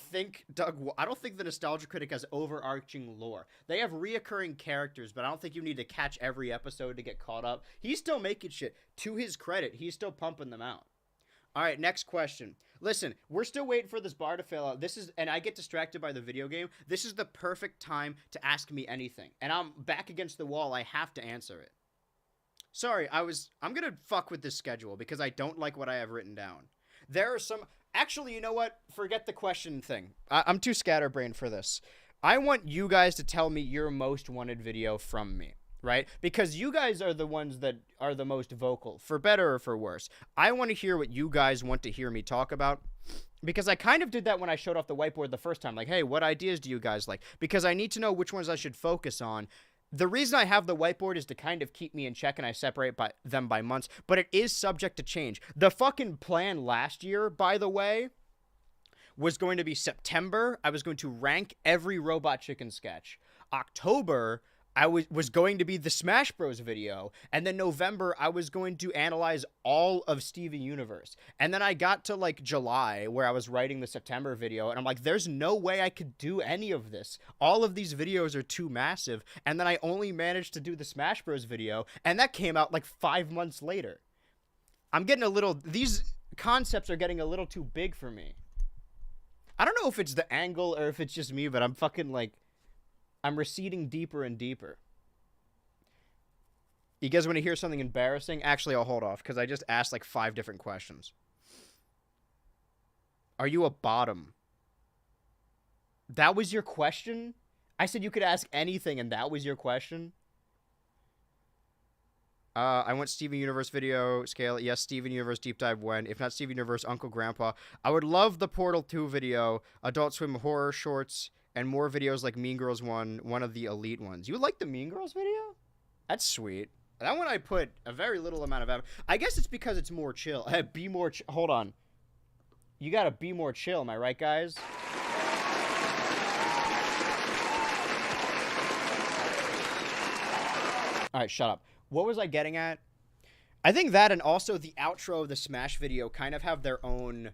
think the Nostalgia Critic has overarching lore. They have reoccurring characters, but I don't think you need to catch every episode to get caught up. He's still making shit. To his credit, he's still pumping them out. All right, next question. Listen, we're still waiting for this bar to fill out. And I get distracted by the video game. This is the perfect time to ask me anything. And I'm back against the wall. I have to answer it. Sorry, I'm going to fuck with this schedule because I don't like what I have written down. There are some, actually, you know what? Forget the question thing. I'm too scatterbrained for this. I want you guys to tell me your most wanted video from me. Right? Because you guys are the ones that are the most vocal, for better or for worse. I want to hear what you guys want to hear me talk about, because I kind of did that when I showed off the whiteboard the first time. Like, hey, what ideas do you guys like? Because I need to know which ones I should focus on. The reason I have the whiteboard is to kind of keep me in check, and I separate them by months, but it is subject to change. The fucking plan last year, by the way, was going to be September. I was going to rank every Robot Chicken sketch. October, I was going to be the Smash Bros video, and then November I was going to analyze all of Steven Universe. And then I got to like July where I was writing the September video, and I'm like, there's no way I could do any of this. All of these videos are too massive. And then I only managed to do the Smash Bros video, and that came out like 5 months later. These concepts are getting a little too big for me. I don't know if it's the angle or if it's just me, but I'm fucking like, I'm receding deeper and deeper. You guys want to hear something embarrassing? Actually, I'll hold off because I just asked like 5 different questions. Are you a bottom? That was your question? I said you could ask anything and that was your question? I want Steven Universe video scale. Yes, Steven Universe deep dive when. If not Steven Universe, Uncle Grandpa. I would love the Portal 2 video, Adult Swim horror shorts, and more videos like Mean Girls one of the elite ones. You like the Mean Girls video? That's sweet. That one I put a very little amount of effort. I guess it's because it's more chill. Be more hold on. You gotta be more chill, am I right, guys? Alright, shut up. What was I getting at? I think that and also the outro of the Smash video kind of have their own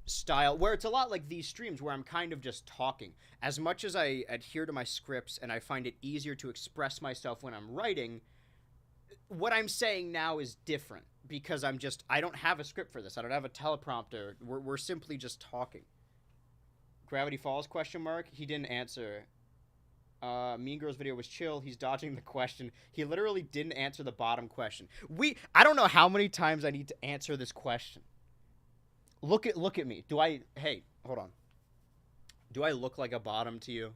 style, where it's a lot like these streams where I'm kind of just talking. As much as I adhere to my scripts and I find it easier to express myself when I'm writing, what I'm saying now is different because I don't have a script for this. I don't have a teleprompter. We're simply just talking. Gravity Falls ? He didn't answer. Mean Girls video was chill. He's dodging the question. He literally didn't answer the bottom question. I don't know how many times I need to answer this question. Look at me. Hey, hold on. Do I look like a bottom to you?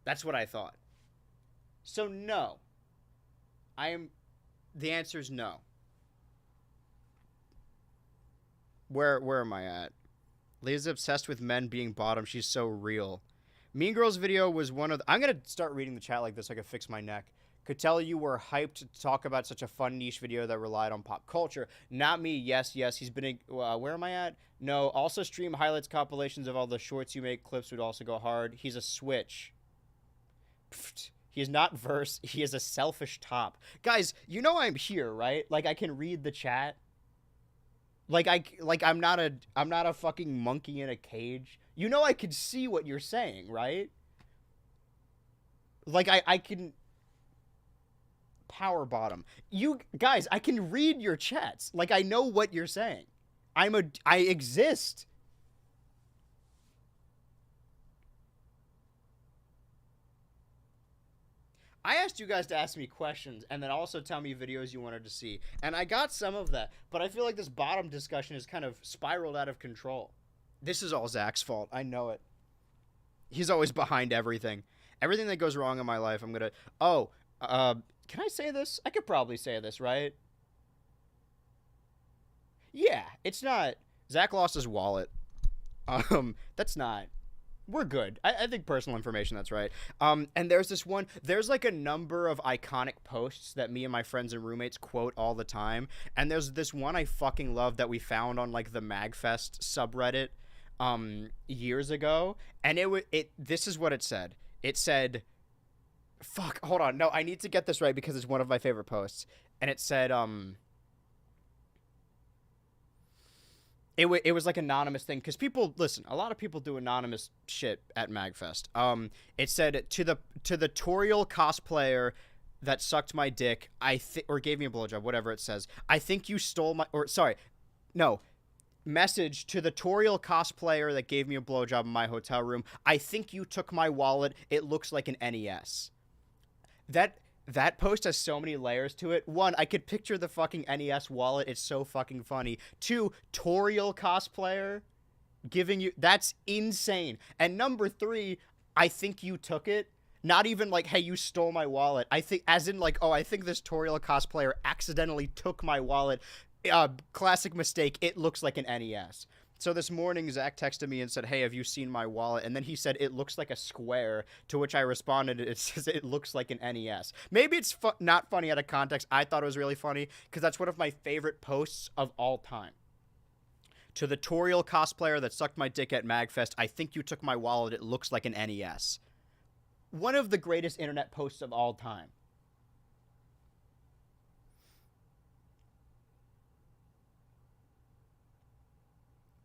That's what I thought. So no. The answer is no. Where am I at? Lisa's obsessed with men being bottom. She's so real. Mean Girls video was one of the, I'm going to start reading the chat like this so I can fix my neck. Could tell you were hyped to talk about such a fun niche video that relied on pop culture. Not me. Yes. He's been where am I at? No. Also stream highlights compilations of all the shorts you make. Clips would also go hard. He's a switch. Pfft. He is not verse. He is a selfish top. Guys, you know I'm here, right? Like I can read the chat. I'm not a fucking monkey in a cage. You know I can see what you're saying, right? Like I can power bottom. You guys, I can read your chats. Like I know what you're saying. I exist. I asked you guys to ask me questions and then also tell me videos you wanted to see. And I got some of that, but I feel like this bottom discussion is kind of spiraled out of control. This is all Zach's fault. I know it. He's always behind everything. Everything that goes wrong in my life, I'm gonna... Oh, can I say this? I could probably say this, right? Yeah, it's not... Zach lost his wallet. That's not... We're good. I think personal information, that's right. And there's this one, there's like a number of iconic posts that me and my friends and roommates quote all the time. And there's this one I fucking love that we found on like the MagFest subreddit years ago. And this is what it said. It said, fuck, hold on. No, I need to get this right because it's one of my favorite posts. And it said, It was like anonymous thing because people listen. A lot of people do anonymous shit at MagFest. It said to the Toriel cosplayer that sucked my dick, or gave me a blowjob, whatever it says. I think you stole my, or sorry, no. Message to the Toriel cosplayer that gave me a blowjob in my hotel room. I think you took my wallet. It looks like an NES. That post has so many layers to it. One, I could picture the fucking NES wallet. It's so fucking funny. Two, Toriel cosplayer giving you... That's insane. And number three, I think you took it. Not even like, hey, you stole my wallet. I think, as in like, oh, I think this Toriel cosplayer accidentally took my wallet. Classic mistake. It looks like an NES. So this morning, Zach texted me and said, hey, have you seen my wallet? And then he said, it looks like a square, to which I responded, it says it looks like an NES. Maybe it's not funny out of context. I thought it was really funny because that's one of my favorite posts of all time. To the Toriel cosplayer that sucked my dick at MagFest, I think you took my wallet. It looks like an NES. One of the greatest internet posts of all time.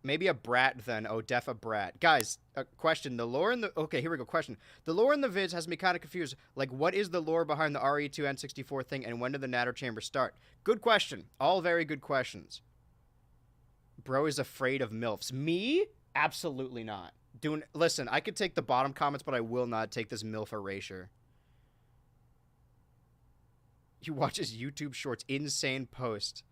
Maybe a brat then. Oh, def a brat. Guys, a question. The lore in the... Okay, here we go. Question. The lore in the vids has me kind of confused. Like, what is the lore behind the RE2 N64 thing, and when did the Natter Chamber start? Good question. All very good questions. Bro is afraid of MILFs. Me? Absolutely not. Listen, I could take the bottom comments, but I will not take this MILF erasure. He watches YouTube shorts. Insane post.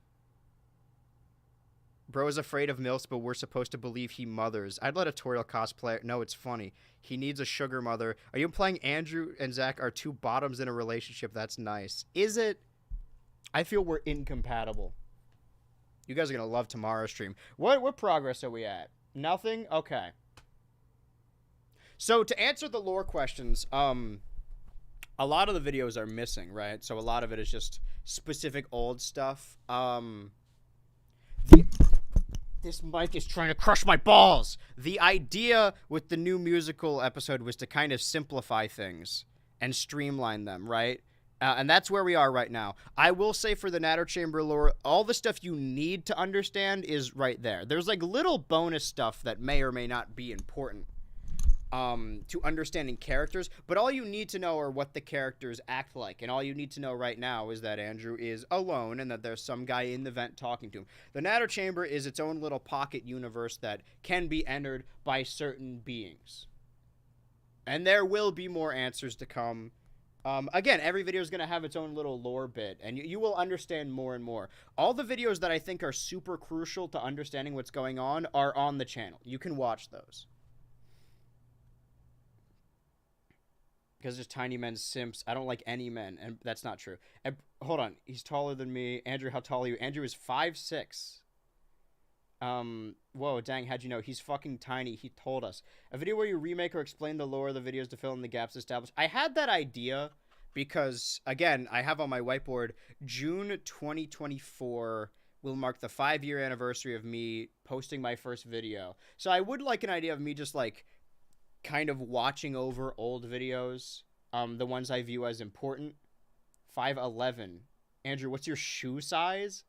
Bro is afraid of MILFs, but we're supposed to believe he mothers. I'd let a Toriel cosplayer... No, it's funny. He needs a sugar mother. Are you implying Andrew and Zach are two bottoms in a relationship? That's nice. Is it? I feel we're incompatible. You guys are going to love tomorrow's stream. What progress are we at? Nothing? Okay. So, to answer the lore questions, a lot of the videos are missing, right? So, a lot of it is just specific old stuff. This mic is trying to crush my balls. The idea with the new musical episode was to kind of simplify things and streamline them, right? And that's where we are right now. I will say for the Natter Chamber lore, all the stuff you need to understand is right there. There's like little bonus stuff that may or may not be important to understanding characters, but all you need to know are what the characters act like, and all you need to know right now is that Andrew is alone and that there's some guy in the vent talking to him. The Natter Chamber is its own little pocket universe that can be entered by certain beings. And there will be more answers to come. Again, every video is going to have its own little lore bit, and you will understand more and more. All the videos that I think are super crucial to understanding what's going on are on the channel. You can watch those. Because there's tiny men simps. I don't like any men, and that's not true. And, hold on. He's taller than me. Andrew, how tall are you? Andrew is 5'6". Whoa, dang, how'd you know? He's fucking tiny. He told us. A video where you remake or explain the lore of the videos to fill in the gaps established. I had that idea because, again, I have on my whiteboard, June 2024 will mark the 5-year anniversary of me posting my first video. So I would like an idea of me just, like, kind of watching over old videos, the ones I view as important. 5'11". Andrew, what's your shoe size?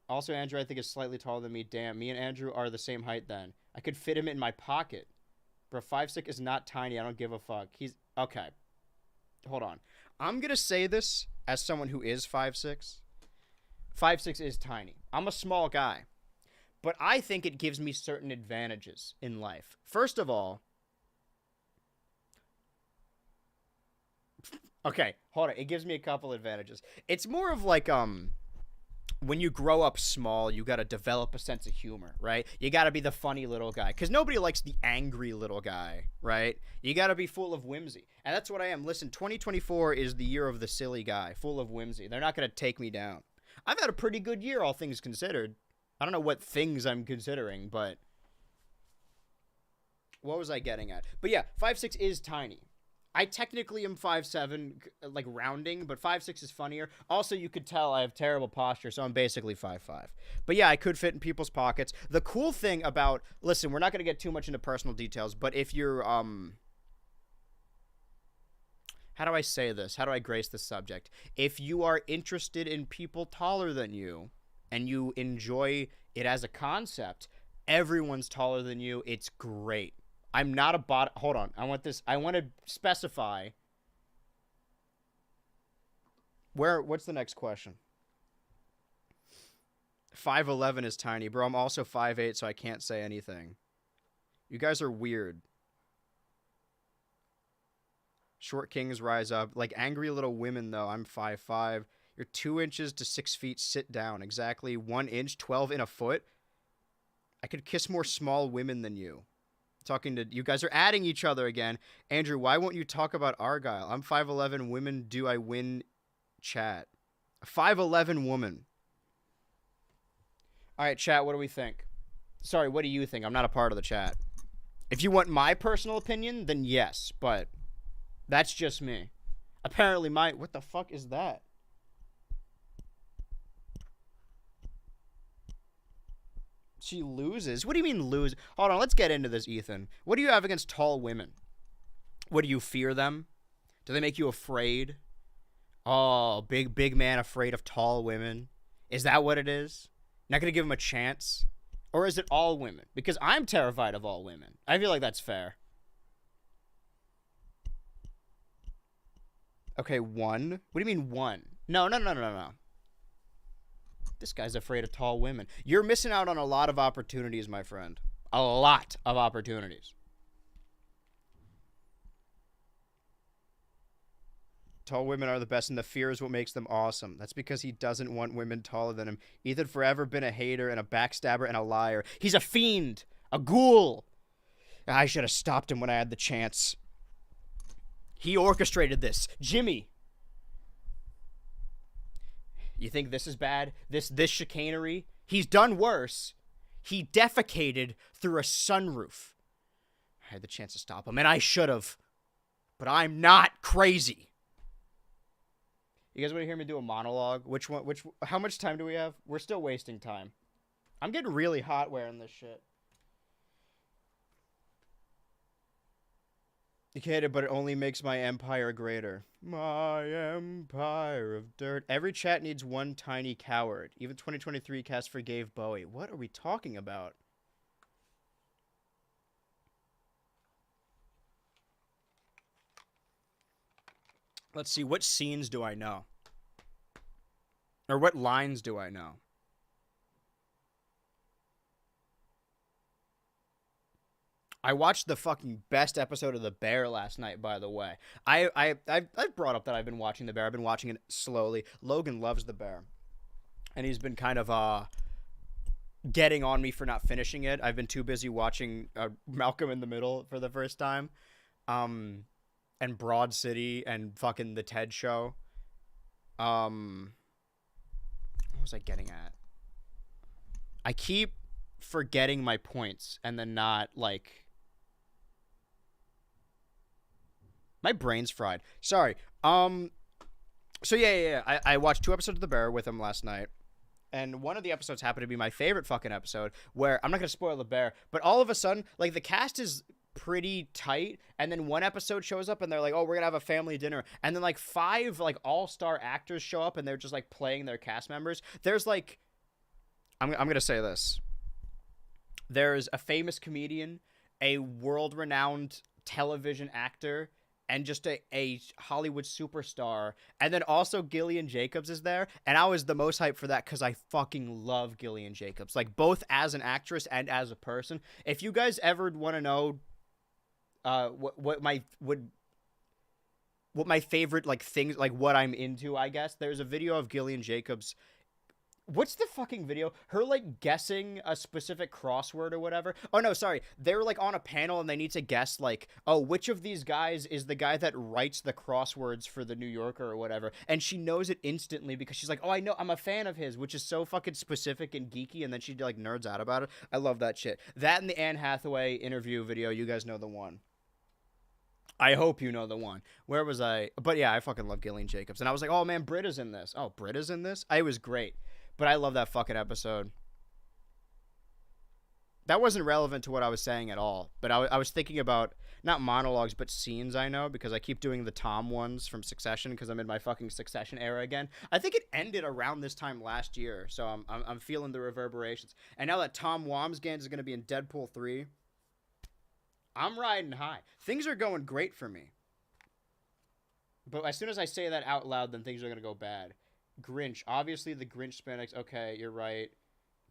Also, Andrew, I think, is slightly taller than me. Damn, me and Andrew are the same height then. I could fit him in my pocket. Bro, 5'6" is not tiny. I don't give a fuck. He's... Okay. Hold on. I'm going to say this as someone who is 5'6". 5'6" is tiny. I'm a small guy. But I think it gives me certain advantages in life. First of all... Okay, hold on. It gives me a couple advantages. It's more of like, when you grow up small, you gotta develop a sense of humor, right? You gotta be the funny little guy, because nobody likes the angry little guy, right? You gotta be full of whimsy, and that's what I am. Listen, 2024 is the year of the silly guy, full of whimsy. They're not gonna take me down. I've had a pretty good year, all things considered. I don't know what things I'm considering, but... What was I getting at? But yeah, 5'6" is tiny. I technically am 5'7", like rounding, but 5'6" is funnier. Also, you could tell I have terrible posture, so I'm basically 5'5". But yeah, I could fit in people's pockets. The cool thing about... Listen, we're not going to get too much into personal details, but if you're... How do I say this? How do I grace this subject? If you are interested in people taller than you, and you enjoy it as a concept, everyone's taller than you. It's great. I'm not a bot. Hold on. I want to specify. What's the next question? 5'11" is tiny. Bro, I'm also 5'8", so I can't say anything. You guys are weird. Short kings rise up. Like angry little women, though. I'm 5'5". You're 2 inches to 6 feet. Sit down. Exactly 1 inch, 12 in a foot. I could kiss more small women than you. Talking to you guys are adding each other again. Andrew, why won't you talk about Argyle? I'm 5'11". Women, do I win? Chat. 5'11" woman. All right, chat. What do we think? Sorry, what do you think? I'm not a part of the chat. If you want my personal opinion, then yes, but that's just me. Apparently, what the fuck is that? She loses? What do you mean lose? Hold on, let's get into this, Ethan. What do you have against tall women? What, do you fear them? Do they make you afraid? Oh, big man afraid of tall women. Is that what it is? Not gonna give him a chance? Or is it all women? Because I'm terrified of all women. I feel like that's fair. Okay, 1? What do you mean 1? No. This guy's afraid of tall women. You're missing out on a lot of opportunities, my friend. A lot of opportunities. Tall women are the best, and the fear is what makes them awesome. That's because he doesn't want women taller than him. Ethan forever been a hater and a backstabber and a liar. He's a fiend. A ghoul. I should have stopped him when I had the chance. He orchestrated this. Jimmy. You think this is bad? This chicanery? He's done worse. He defecated through a sunroof. I had the chance to stop him, and I should have. But I'm not crazy. You guys want to hear me do a monologue? How much time do we have? We're still wasting time. I'm getting really hot wearing this shit. You hate it, but it only makes my empire greater. My empire of dirt. Every chat needs one tiny coward. Even 2023 cast forgave Bowie. What are we talking about? Let's see, what scenes do I know? Or what lines do I know? I watched the fucking best episode of The Bear last night, by the way. I've brought up that I've been watching The Bear. I've been watching it slowly. Logan loves The Bear. And he's been kind of getting on me for not finishing it. I've been too busy watching Malcolm in the Middle for the first time. And Broad City and fucking The Ted Show. What was I getting at? I keep forgetting my points and then not like my brain's fried. Sorry. So yeah. I watched 2 episodes of The Bear with him last night. And one of the episodes happened to be my favorite fucking episode, where I'm not gonna spoil The Bear, but all of a sudden, like, the cast is pretty tight, and then one episode shows up and they're like, oh, we're gonna have a family dinner, and then like 5 like all-star actors show up and they're just like playing their cast members. There's like, I'm gonna say this. There's a famous comedian, a world-renowned television actor, and just a Hollywood superstar. And then also Gillian Jacobs is there. And I was the most hyped for that because I fucking love Gillian Jacobs. Like, both as an actress and as a person. If you guys ever want to know what my favorite, like, things, like, what I'm into, I guess, there's a video of Gillian Jacobs. What's the fucking video? Her, like, guessing a specific crossword or whatever. Oh, no, sorry. They're, like, on a panel and they need to guess, like, oh, which of these guys is the guy that writes the crosswords for the New Yorker or whatever. And she knows it instantly because she's like, oh, I know, I'm a fan of his, which is so fucking specific and geeky. And then she, like, nerds out about it. I love that shit. That and the Anne Hathaway interview video, you guys know the one. I hope you know the one. Where was I? But yeah, I fucking love Gillian Jacobs. And I was like, oh, man, Britta's in this. Oh, Britta's in this? It was great. But I love that fucking episode. That wasn't relevant to what I was saying at all. But I was thinking about, not monologues, but scenes I know. Because I keep doing the Tom ones from Succession. Because I'm in my fucking Succession era again. I think it ended around this time last year. So I'm feeling the reverberations. And now that Tom Wamsgans is going to be in Deadpool 3. I'm riding high. Things are going great for me. But as soon as I say that out loud, then things are going to go bad. Grinch. Obviously, the Grinch spandex. Okay, you're right.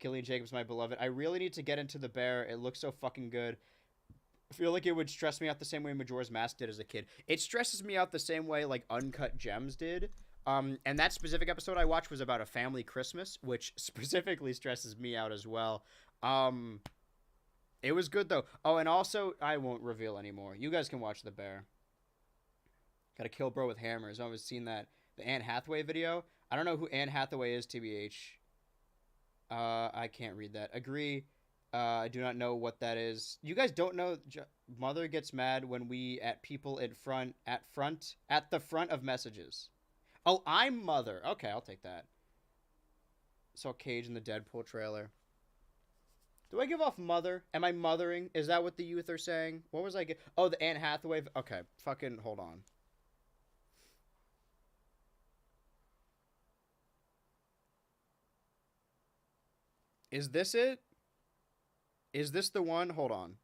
Gillian Jacobs, my beloved. I really need to get into The Bear. It looks so fucking good. I feel like it would stress me out the same way Majora's Mask did as a kid. It stresses me out the same way, like, Uncut Gems did. And that specific episode I watched was about a family Christmas, which specifically stresses me out as well. It was good, though. Oh, and also, I won't reveal anymore. You guys can watch The Bear. Gotta kill bro with hammers. I've always seen that. The Anne Hathaway video. I don't know who Anne Hathaway is, TBH. I can't read that. Agree. I do not know what that is. You guys don't know. Mother gets mad when we at people at the front of messages. Oh, I'm Mother. Okay, I'll take that. Saw Cage in the Deadpool trailer. Do I give off Mother? Am I mothering? Is that what the youth are saying? What was I get? Oh, the Anne Hathaway. Okay, fucking hold on. Is this it? Is this the one? Hold on.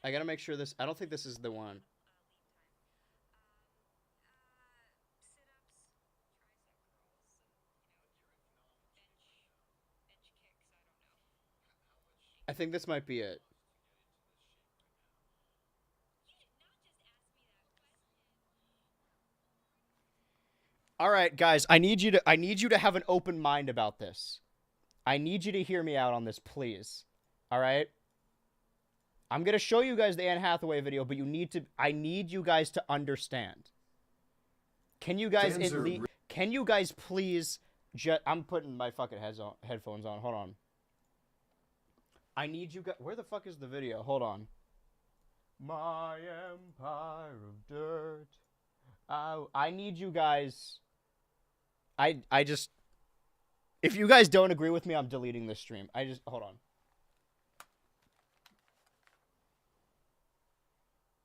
I gotta make sure this... I don't think this is the one. I think this might be it. All right, guys, I need you to have an open mind about this. I need you to hear me out on this, please. All right? I'm going to show you guys the Anne Hathaway video, but I need you guys to understand. Can you guys please I'm putting my fucking headphones on. Hold on. I need you guys... Where the fuck is the video? Hold on. My empire of dirt. I need you guys... I just... If you guys don't agree with me, I'm deleting this stream. Hold on.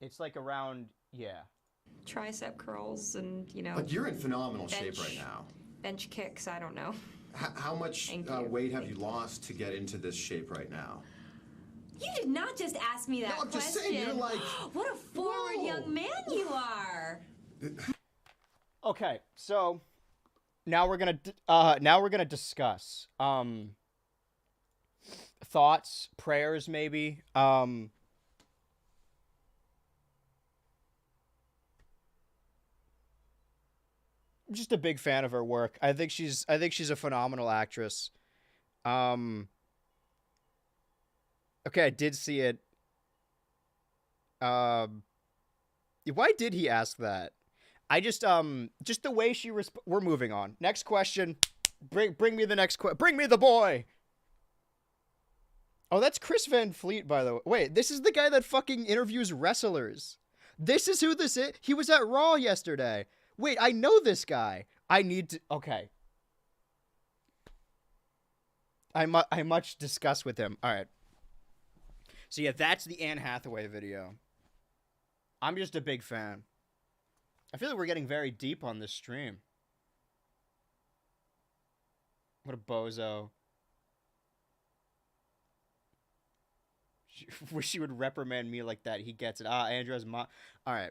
It's like around... Yeah. Tricep curls and, But you're in phenomenal shape right now. Bench kicks, I don't know. How much weight have you lost to get into this shape right now? You did not just ask me that No, I'm question. just saying, you're like... What a forward young man you are. Okay, so now we're gonna discuss thoughts, prayers, maybe. I'm just a big fan of her work. I think she's a phenomenal actress. Okay, I did see it. Why did he ask that? I just the way she we're moving on. Next question. Bring me the next bring me the boy. Oh, that's Chris Van Fleet, by the way. Wait, this is the guy that fucking interviews wrestlers. This is who this is. He was at Raw yesterday. Wait, I know this guy. I need to. Okay. I much discuss with him. All right. So yeah, that's the Anne Hathaway video. I'm just a big fan. I feel like we're getting very deep on this stream. What a bozo. Wish he would reprimand me like that. He gets it. Andrew has All right.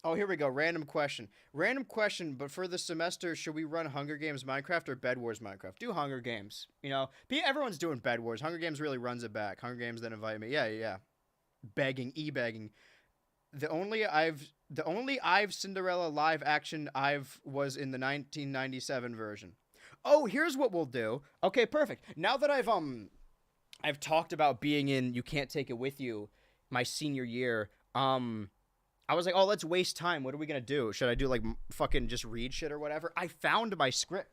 Oh, here we go. Random question. Random question, but for the semester, should we run Hunger Games Minecraft or Bed Wars Minecraft? Do Hunger Games. You know, everyone's doing Bed Wars. Hunger Games really runs it back. Hunger Games then invite me. Yeah. Begging, e-begging. The only I've Cinderella live action was in the 1997 version. Oh, here's what we'll do. Okay, perfect. Now that I've talked about being in You Can't Take It With You my senior year, I was like, oh, let's waste time. What are we going to do? Should I do, like, fucking just read shit or whatever? I found my script.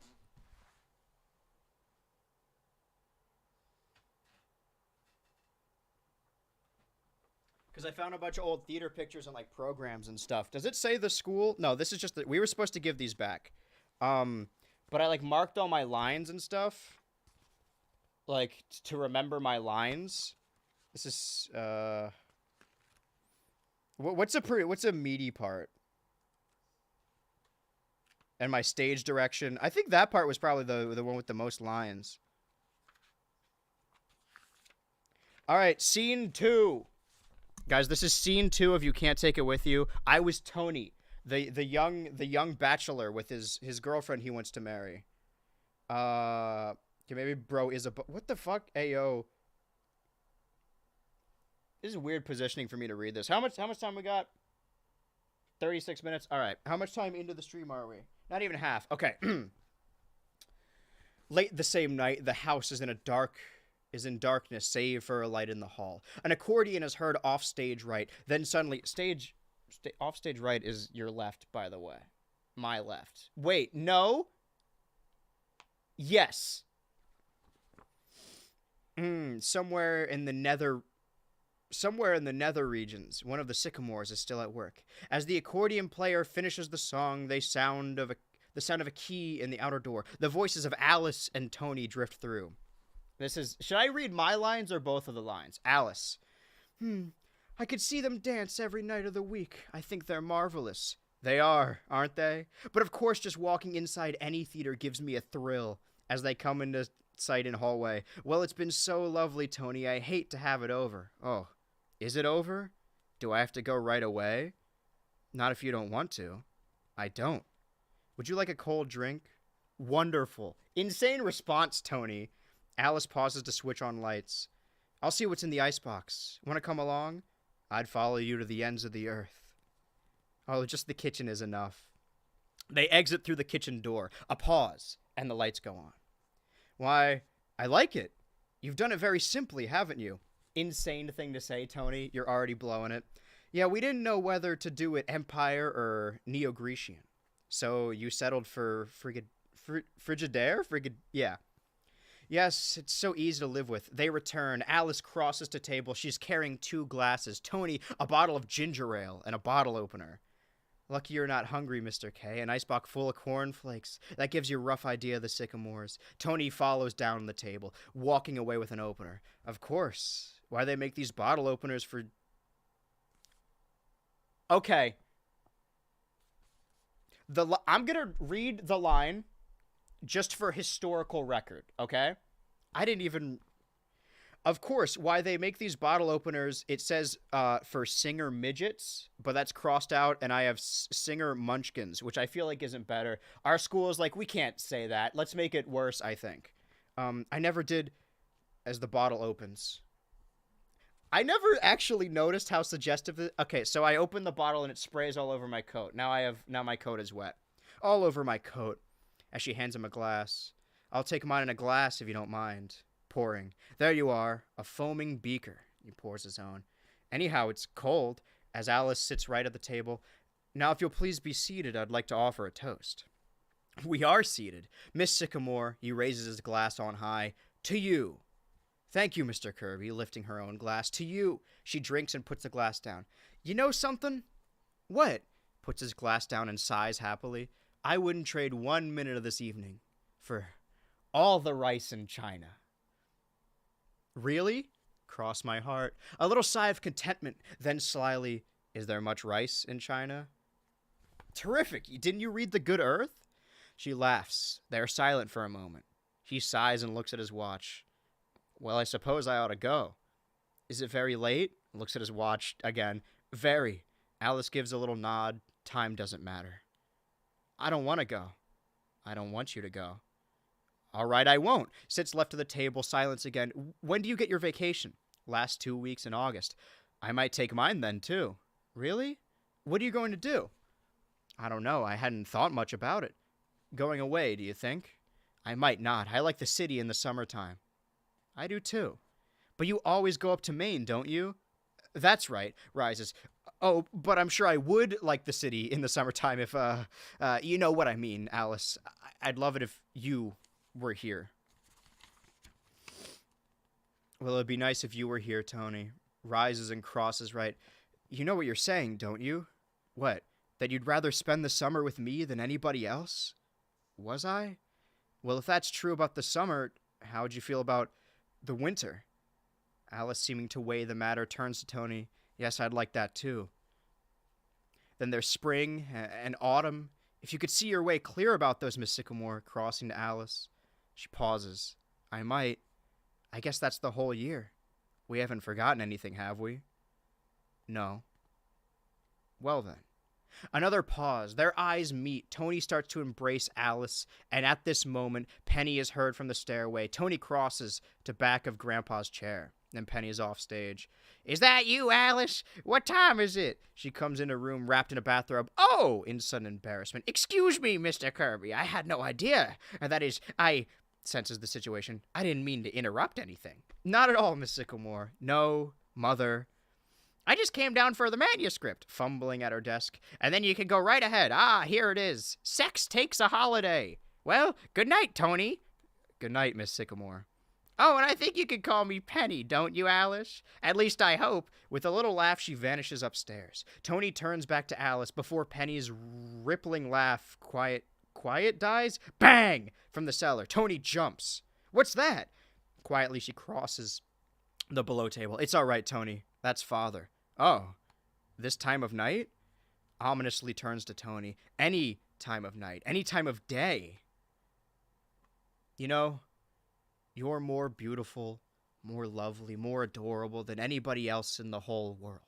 Because I found a bunch of old theater pictures and, like, programs and stuff. Does it say the school? No, this is just that we were supposed to give these back. But I, like, marked all my lines and stuff. Like, to remember my lines. This is, What's a meaty part? And my stage direction. I think that part was probably the one with the most lines. All right, scene 2. Guys, this is scene 2 of You Can't Take It With You. I was Tony, the young bachelor with his girlfriend he wants to marry. Okay, maybe bro is what the fuck? Ayo. This is weird positioning for me to read this. How much time we got? 36 minutes. All right. How much time into the stream are we? Not even half. Okay. Late the same night, the house is in darkness, save for a light in the hall. An accordion is heard off stage right. Then suddenly, off stage right is your left, by the way. My left. Wait, no. Yes. Somewhere in the nether regions, one of the sycamores is still at work. As the accordion player finishes the song, the sound of a key in the outer door. The voices of Alice and Tony drift through. Should I read my lines or both of the lines? Alice. I could see them dance every night of the week. I think they're marvelous. They are, aren't they? But of course, just walking inside any theater gives me a thrill as they come into sight in hallway. Well, it's been so lovely, Tony. I hate to have it over. Oh. Is it over? Do I have to go right away? Not if you don't want to. I don't. Would you like a cold drink? Wonderful. Insane response, Tony. Alice pauses to switch on lights. I'll see what's in the icebox. Want to come along? I'd follow you to the ends of the earth. Oh, just the kitchen is enough. They exit through the kitchen door. A pause, and the lights go on. Why, I like it. You've done it very simply, haven't you? Insane thing to say, Tony. You're already blowing it. Yeah, we didn't know whether to do it Empire or Neo-Grecian. So you settled for Frigidaire? Yeah. Yes, it's so easy to live with. They return. Alice crosses to table. She's carrying 2 glasses. Tony, a bottle of ginger ale and a bottle opener. Lucky you're not hungry, Mr. K. An icebox full of cornflakes. That gives you a rough idea of the sycamores. Tony follows down the table, walking away with an opener. Of course. Why they make these bottle openers for... Okay. I'm going to read the line just for historical record, okay? I didn't even... Of course, why they make these bottle openers, it says for singer midgets, but that's crossed out, and I have singer munchkins, which I feel like isn't better. Our school is like, we can't say that. Let's make it worse, I think. I never did as the bottle opens. I never actually noticed how suggestive it... Okay, so I open the bottle and it sprays all over my coat. Now my coat is wet. All over my coat. as she hands him a glass. I'll take mine in a glass if you don't mind. Pouring. There you are, a foaming beaker. He pours his own. Anyhow, it's cold, as Alice sits right at the table. Now, if you'll please be seated, I'd like to offer a toast. We are seated. Miss Sycamore, he raises his glass on high. To you. Thank you, Mr. Kirby, lifting her own glass. To you. She drinks and puts the glass down. You know something? What? Puts his glass down and sighs happily. I wouldn't trade 1 minute of this evening for all the rice in China. Really? Cross my heart. A little sigh of contentment, then slyly, is there much rice in China? Terrific. Didn't you read The Good Earth? She laughs. They are silent for a moment. He sighs and looks at his watch. Well, I suppose I ought to go. Is it very late? Looks at his watch again. Very. Alice gives a little nod. Time doesn't matter. I don't want to go. I don't want you to go. All right, I won't. Sits left of the table, silence again. When do you get your vacation? Last 2 weeks in August. I might take mine then, too. Really? What are you going to do? I don't know. I hadn't thought much about it. Going away, do you think? I might not. I like the city in the summertime. I do, too. But you always go up to Maine, don't you? That's right. Rises. Oh, but I'm sure I would like the city in the summertime if, you know what I mean, Alice. I'd love it if you were here. Well, it'd be nice if you were here, Tony. Rises and crosses right. You know what you're saying, don't you? What? That you'd rather spend the summer with me than anybody else? Was I? Well, if that's true about the summer, how'd you feel about the winter? Alice, seeming to weigh the matter, turns to Tony. Yes, I'd like that too. Then there's spring and autumn. If you could see your way clear about those, Miss Sycamore, crossing to Alice. She pauses. I might. I guess that's the whole year. We haven't forgotten anything, have we? No. Well then. Another pause. Their eyes meet. Tony starts to embrace Alice, and at this moment, Penny is heard from the stairway. Tony crosses to back of Grandpa's chair. Then Penny is off stage. Is that you, Alice? What time is it? She comes in a room wrapped in a bathrobe. Oh, in sudden embarrassment. Excuse me, Mr. Kirby. I had no idea. That is, I senses the situation. I didn't mean to interrupt anything. Not at all, Miss Sycamore. No, Mother. I just came down for the manuscript, fumbling at her desk. And then you can go right ahead. Ah, here it is. Sex takes a holiday. Well, good night, Tony. Good night, Miss Sycamore. Oh, and I think you could call me Penny, don't you, Alice? At least I hope. With a little laugh, she vanishes upstairs. Tony turns back to Alice before Penny's rippling laugh quiet dies. Bang! From the cellar. Tony jumps. What's that? Quietly, she crosses the below table. It's all right, Tony. That's Father. Oh, this time of night? Ominously turns to Tony. Any time of night. Any time of day. You know, you're more beautiful, more lovely, more adorable than anybody else in the whole world.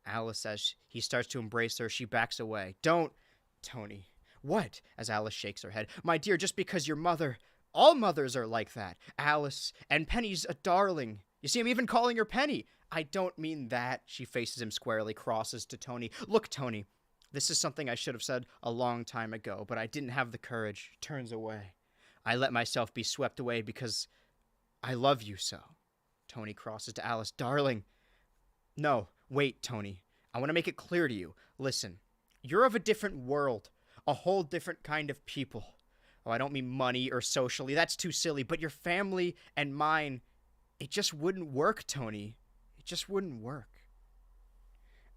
Alice, as he starts to embrace her, she backs away. Don't, Tony. What? As Alice shakes her head. My dear, just because your mother... All mothers are like that. Alice, and Penny's a darling. You see, I'm even calling her Penny. I don't mean that. She faces him squarely, crosses to Tony. Look, Tony, this is something I should have said a long time ago, but I didn't have the courage. Turns away. I let myself be swept away because I love you so. Tony crosses to Alice. Darling. No, wait, Tony. I want to make it clear to you. Listen, you're of a different world, a whole different kind of people. Oh, I don't mean money or socially. That's too silly. But your family and mine, it just wouldn't work, Tony. It just wouldn't work.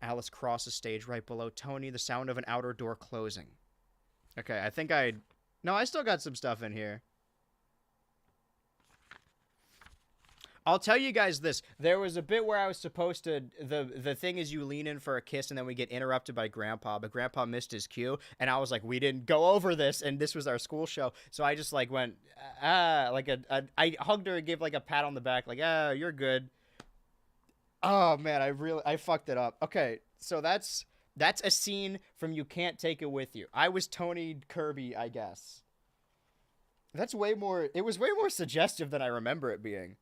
Alice crosses stage right below Tony, the sound of an outer door closing. Okay, I think No, I still got some stuff in here. I'll tell you guys this. There was a bit where I was supposed to... The thing is you lean in for a kiss and then we get interrupted by Grandpa. But Grandpa missed his cue. And I was like, we didn't go over this. And this was our school show. So I just like went... I hugged her and gave like a pat on the back. Like, you're good. Oh, man. I fucked it up. Okay. So that's a scene from You Can't Take It With You. I was Tony Kirby, I guess. That's way more... It was way more suggestive than I remember it being.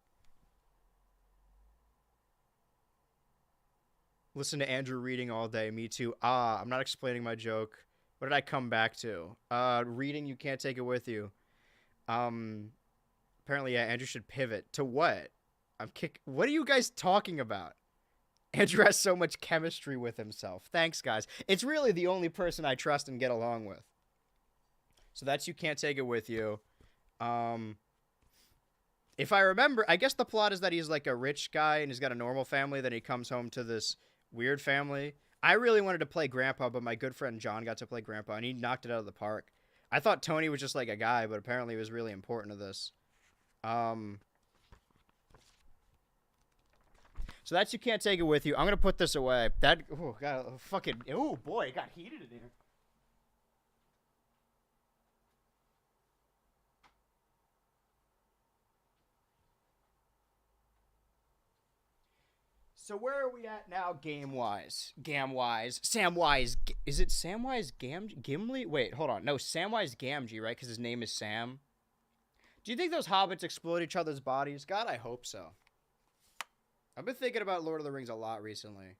Listen to Andrew reading all day. Me too. I'm not explaining my joke. What did I come back to? Reading, you can't take it with you. Apparently, yeah, Andrew should pivot. To what? What are you guys talking about? Andrew has so much chemistry with himself. Thanks, guys. It's really the only person I trust and get along with. So that's You Can't Take It With You. If I remember, I guess the plot is that he's like a rich guy and he's got a normal family. Then he comes home to this weird family. I really wanted to play Grandpa, but my good friend John got to play Grandpa, and he knocked it out of the park. I thought Tony was just like a guy, but apparently he was really important to this. So that's You Can't Take It With You. I'm gonna put this away. That oh boy, it got heated in here. So where are we at now, game-wise? Gam-wise. Samwise. Is it Samwise Gimli? Wait, hold on. No, Samwise Gamgee, right? Because his name is Sam. Do you think those hobbits exploit each other's bodies? God, I hope so. I've been thinking about Lord of the Rings a lot recently.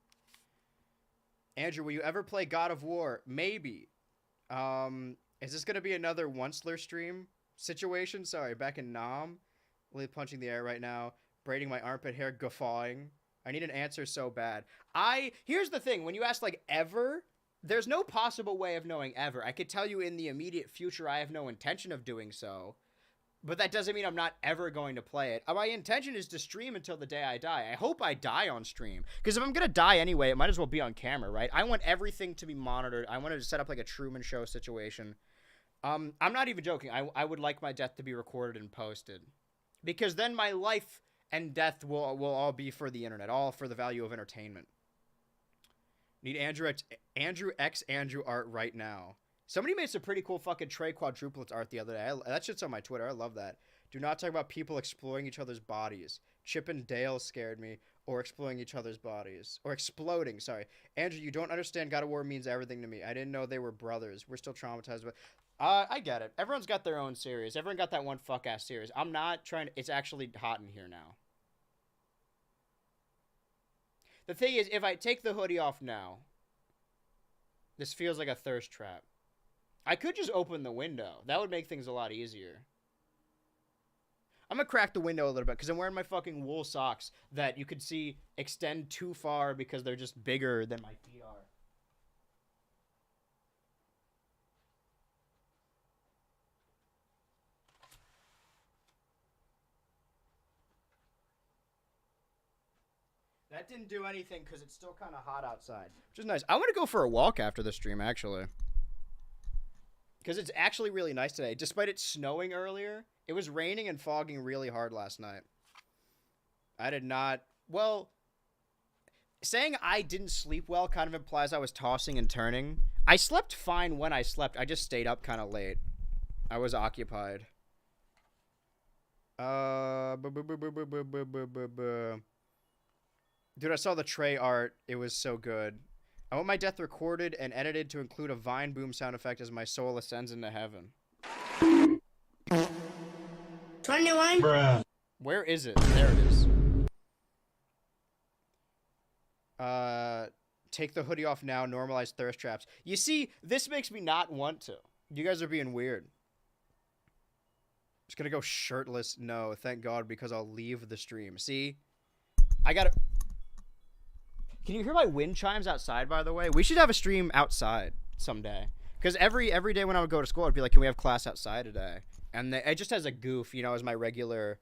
Andrew, will you ever play God of War? Maybe. Is this going to be another Onceler stream situation? Sorry, back in Nam. Really punching the air right now. Braiding my armpit hair, guffawing. I need an answer so bad. Here's the thing. When you ask, like, ever, there's no possible way of knowing ever. I could tell you in the immediate future I have no intention of doing so. But that doesn't mean I'm not ever going to play it. My intention is to stream until the day I die. I hope I die on stream. Because if I'm going to die anyway, it might as well be on camera, right? I want everything to be monitored. I wanted to set up like a Truman Show situation. I'm not even joking. I would like my death to be recorded and posted. Because then my life and death will all be for the internet. All for the value of entertainment. Need Andrew X Andrew art right now. Somebody made some pretty cool fucking Trey quadruplets art the other day. That shit's on my Twitter. I love that. Do not talk about people exploring each other's bodies. Chip and Dale scared me. Or exploring each other's bodies. Or exploding, sorry. Andrew, you don't understand God of War means everything to me. I didn't know they were brothers. We're still traumatized. But I get it. Everyone's got their own series. Everyone got that one fuck-ass series. I'm not trying to... It's actually hot in here now. The thing is, if I take the hoodie off now... This feels like a thirst trap. I could just open the window. That would make things a lot easier. I'm going to crack the window a little bit because I'm wearing my fucking wool socks that you could see extend too far because they're just bigger than my feet are. That didn't do anything because it's still kind of hot outside, which is nice. I want to go for a walk after the stream, actually. Because it's actually really nice today. Despite it snowing earlier, it was raining and fogging really hard last night. I did not... Well, saying I didn't sleep well kind of implies I was tossing and turning. I slept fine when I slept. I just stayed up kind of late. I was occupied. Dude, I saw the Trey art. It was so good. I want my death recorded and edited to include a Vine boom sound effect as my soul ascends into heaven. 21? Bruh. Where is it? There it is. Take the hoodie off now, normalize thirst traps. You see, this makes me not want to. You guys are being weird. Just gonna go shirtless. No, thank God, because I'll leave the stream. See? I gotta... Can you hear my wind chimes outside, by the way? We should have a stream outside someday. Because every day when I would go to school, I'd be like, can we have class outside today? And it just has a goof, you know, as my regular...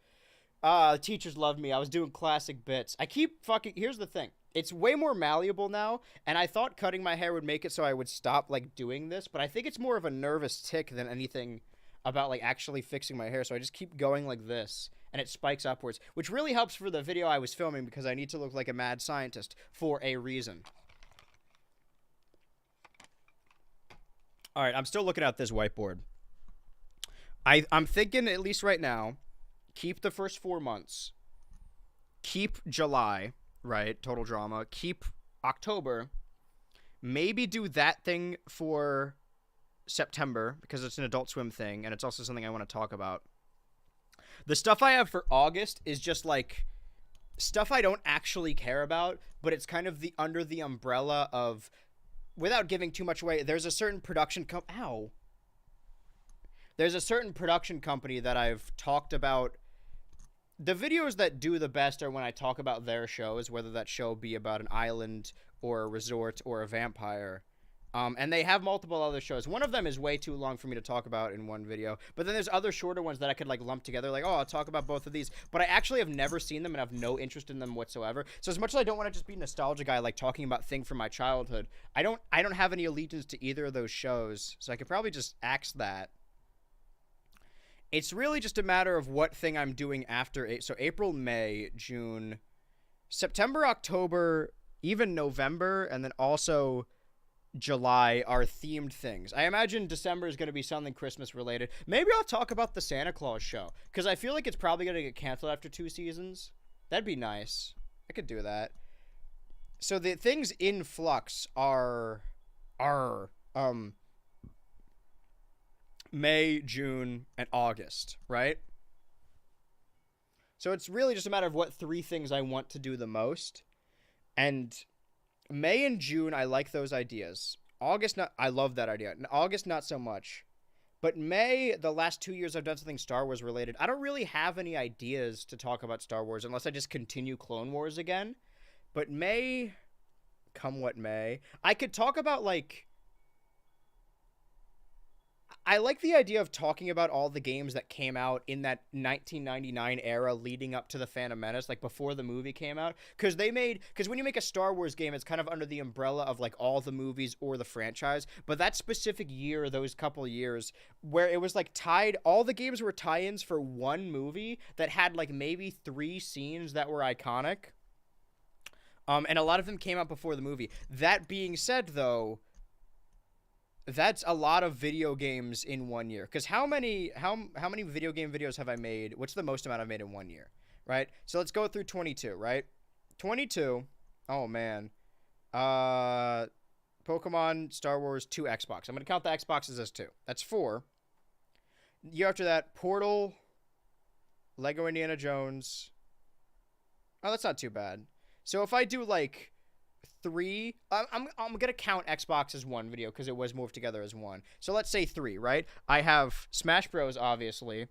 the teachers loved me. I was doing classic bits. I keep fucking... Here's the thing. It's way more malleable now, and I thought cutting my hair would make it so I would stop, like, doing this, but I think it's more of a nervous tick than anything about, like, actually fixing my hair, so I just keep going like this. And it spikes upwards, which really helps for the video I was filming because I need to look like a mad scientist for a reason. All right, I'm still looking at this whiteboard. I'm thinking, at least right now, keep the first 4 months. Keep July, right? Total drama. Keep October. Maybe do that thing for September because it's an Adult Swim thing, and it's also something I want to talk about. The stuff I have for August is just, like, stuff I don't actually care about, but it's kind of under the umbrella of without giving too much away, there's a certain production There's a certain production company that I've talked about. The videos that do the best are when I talk about their shows, whether that show be about an island or a resort or a vampire. And they have multiple other shows. One of them is way too long for me to talk about in one video. But then there's other shorter ones that I could like lump together. Like, oh, I'll talk about both of these. But I actually have never seen them and have no interest in them whatsoever. So as much as I don't want to just be a nostalgia guy, like talking about thing from my childhood, I don't have any allegiance to either of those shows. So I could probably just axe that. It's really just a matter of what thing I'm doing after. So April, May, June, September, October, even November, and then also July are themed things. I imagine December is going to be something Christmas related. Maybe I'll talk about the Santa Claus show, because I feel like it's probably going to get canceled after 2 seasons. That'd be nice. I could do that. So the things in flux are May, June, and August, right? So it's really just a matter of what 3 things I want to do the most. And May and June, I like those ideas. August, I love that idea. August, not so much. But May, the last 2 years I've done something Star Wars related. I don't really have any ideas to talk about Star Wars unless I just continue Clone Wars again. But May, come what may, I could talk about, like... I like the idea of talking about all the games that came out in that 1999 era leading up to the Phantom Menace, like before the movie came out. Because when you make a Star Wars game, it's kind of under the umbrella of like all the movies or the franchise. But that specific year, those couple years, where it was like tied, all the games were tie-ins for one movie that had like maybe 3 scenes that were iconic. And a lot of them came out before the movie. That being said, though, that's a lot of video games in 1 year. Because how many video game videos have I made? What's the most amount I've made in 1 year, right? So let's go through 22, right? 22. Oh man. Pokemon, Star Wars, 2 Xbox. I'm gonna count the Xboxes as 2. That's 4. Year after that, Portal, Lego Indiana Jones. Oh, that's not too bad. So if I do like 3, I'm gonna count Xbox as 1 video because it was moved together as 1. So let's say 3, right? I have Smash Bros, obviously,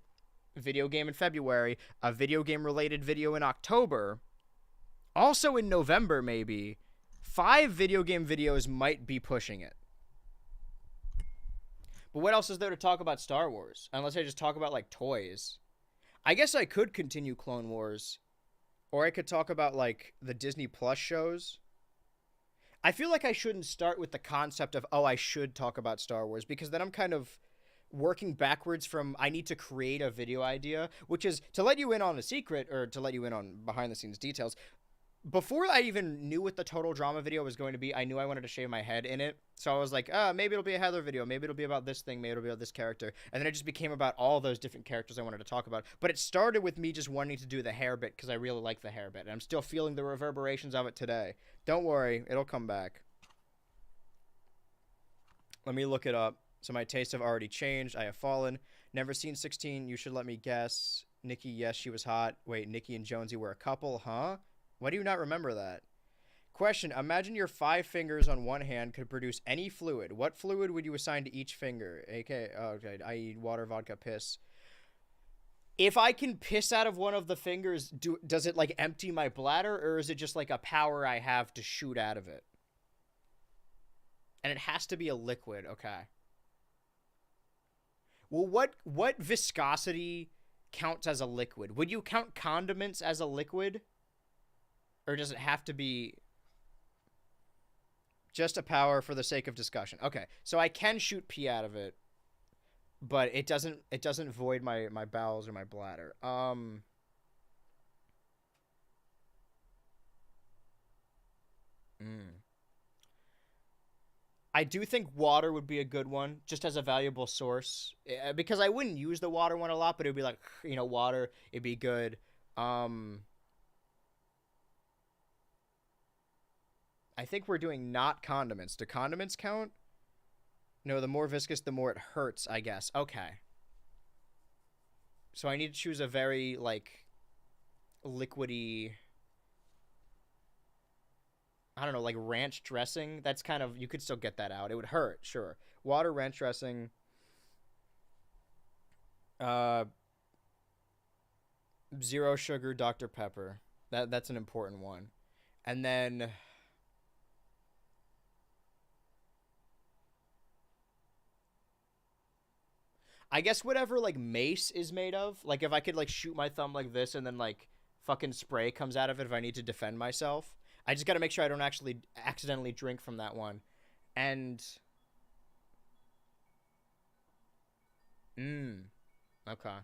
video game in February, a video game related video in October, also in November maybe. 5 video game videos might be pushing it. But what else is there to talk about Star Wars? Unless I just talk about like toys. I guess I could continue Clone Wars, or I could talk about like the Disney Plus shows. I feel like I shouldn't start with the concept of, oh, I should talk about Star Wars, because then I'm kind of working backwards from I need to create a video idea, which is to let you in on a secret, or to let you in on behind-the-scenes details. Before I even knew what the total drama video was going to be, I knew I wanted to shave my head in it. So I was like, maybe it'll be a Heather video. Maybe it'll be about this thing. Maybe it'll be about this character. And then it just became about all those different characters I wanted to talk about. But it started with me just wanting to do the hair bit because I really like the hair bit. And I'm still feeling the reverberations of it today. Don't worry. It'll come back. Let me look it up. So my tastes have already changed. I have fallen. Never seen 16. You should let me guess. Nikki, yes, she was hot. Wait, Nikki and Jonesy were a couple, huh? Why do you not remember that? Question, imagine your 5 fingers on one hand could produce any fluid. What fluid would you assign to each finger? Okay, i.e. water, vodka, piss. If I can piss out of one of the fingers, does it like empty my bladder, or is it just like a power I have to shoot out of it? And it has to be a liquid, okay. Well, what viscosity counts as a liquid? Would you count condiments as a liquid? Or does it have to be just a power for the sake of discussion? Okay, so I can shoot pee out of it, but it doesn't void my bowels or my bladder. I do think water would be a good one, just as a valuable source, because I wouldn't use the water one a lot, but it'd be like, water, it'd be good. I think we're doing not condiments. Do condiments count? No, the more viscous, the more it hurts, I guess. Okay. So I need to choose a very, like, liquidy... I don't know, like ranch dressing. That's kind of, you could still get that out. It would hurt, sure. Water, ranch dressing. Zero sugar, Dr. Pepper. That's an important one. And then I guess whatever like mace is made of. Like if I could like shoot my thumb like this and then like fucking spray comes out of it if I need to defend myself. I just got to make sure I don't actually accidentally drink from that one. And okay.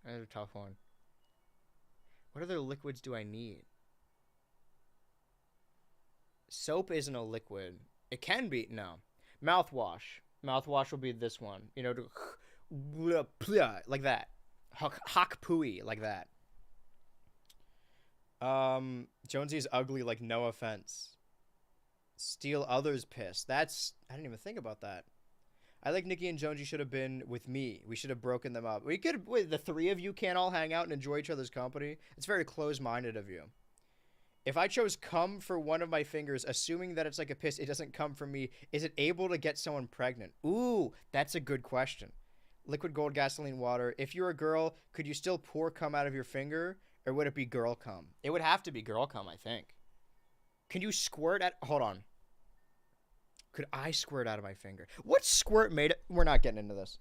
That's a tough one. What other liquids do I need? Soap isn't a liquid. It can be. No. Mouthwash. Mouthwash will be this one. You know, like that. Hawk pooey, like that. Jonesy's ugly, like no offense. Steal others' piss. That's, I didn't even think about that. I think Nikki and Jonesy should have been with me. We should have broken them up. We could, wait, the three of you can't all hang out and enjoy each other's company. It's very close-minded of you. If I chose cum for one of my fingers, assuming that it's like a piss, it doesn't come from me, is it able to get someone pregnant? Ooh, that's a good question. Liquid gold, gasoline, water. If you're a girl, could you still pour cum out of your finger? Or would it be girl cum? It would have to be girl cum, I think. Can you squirt at... Hold on. Could I squirt out of my finger? What squirt made it? We're not getting into this.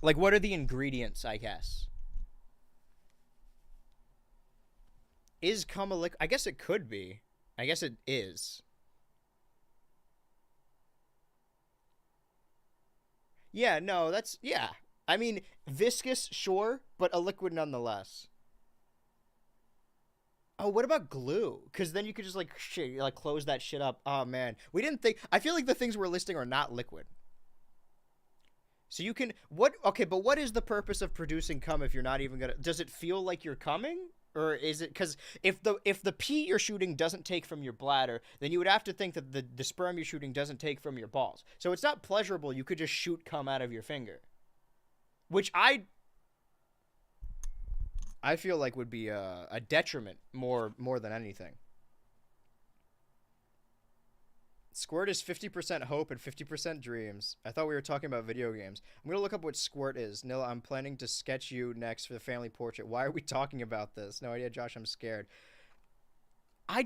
Like, what are the ingredients, I guess? Is cum a liquid? I guess it could be. I guess it is. Yeah, no, that's... Yeah. I mean, viscous, sure, but a liquid nonetheless. Oh, what about glue? Because then you could just, like, close that shit up. Oh, man. We didn't think... I feel like the things we're listing are not liquid. So you can... What? Okay, but what is the purpose of producing cum if you're not even gonna... Does it feel like you're coming? Or is it... Because if the pee you're shooting doesn't take from your bladder, then you would have to think that the sperm you're shooting doesn't take from your balls. So it's not pleasurable. You could just shoot cum out of your finger. Which I feel like would be a detriment more than anything. Squirt is 50% hope and 50% dreams. I thought we were talking about video games. I'm going to look up what squirt is. Nilla, I'm planning to sketch you next for the family portrait. Why are we talking about this? No idea, Josh. I'm scared. I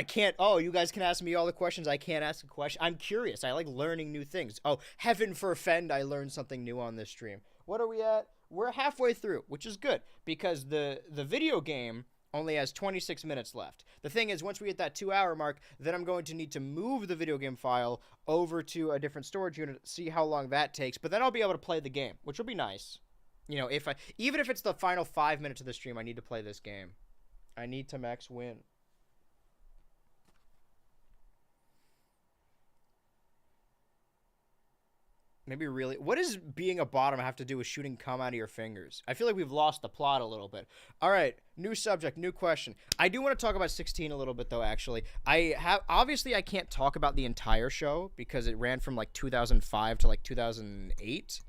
can't... Oh, you guys can ask me all the questions. I can't ask a question. I'm curious. I like learning new things. Oh, heaven forfend I learned something new on this stream. What are we at? We're halfway through, which is good because the video game only has 26 minutes left. The thing is, once we hit that 2-hour mark, then I'm going to need to move the video game file over to a different storage unit, see how long that takes, but then I'll be able to play the game, which will be nice. You know, even if it's the final 5 minutes of the stream, I need to play this game. I need to max win. Maybe really... What does being a bottom have to do with shooting cum out of your fingers? I feel like we've lost the plot a little bit. All right, new subject, new question. I do want to talk about 16 a little bit, though, actually. Obviously, I can't talk about the entire show because it ran from, like, 2005 to, like, 2008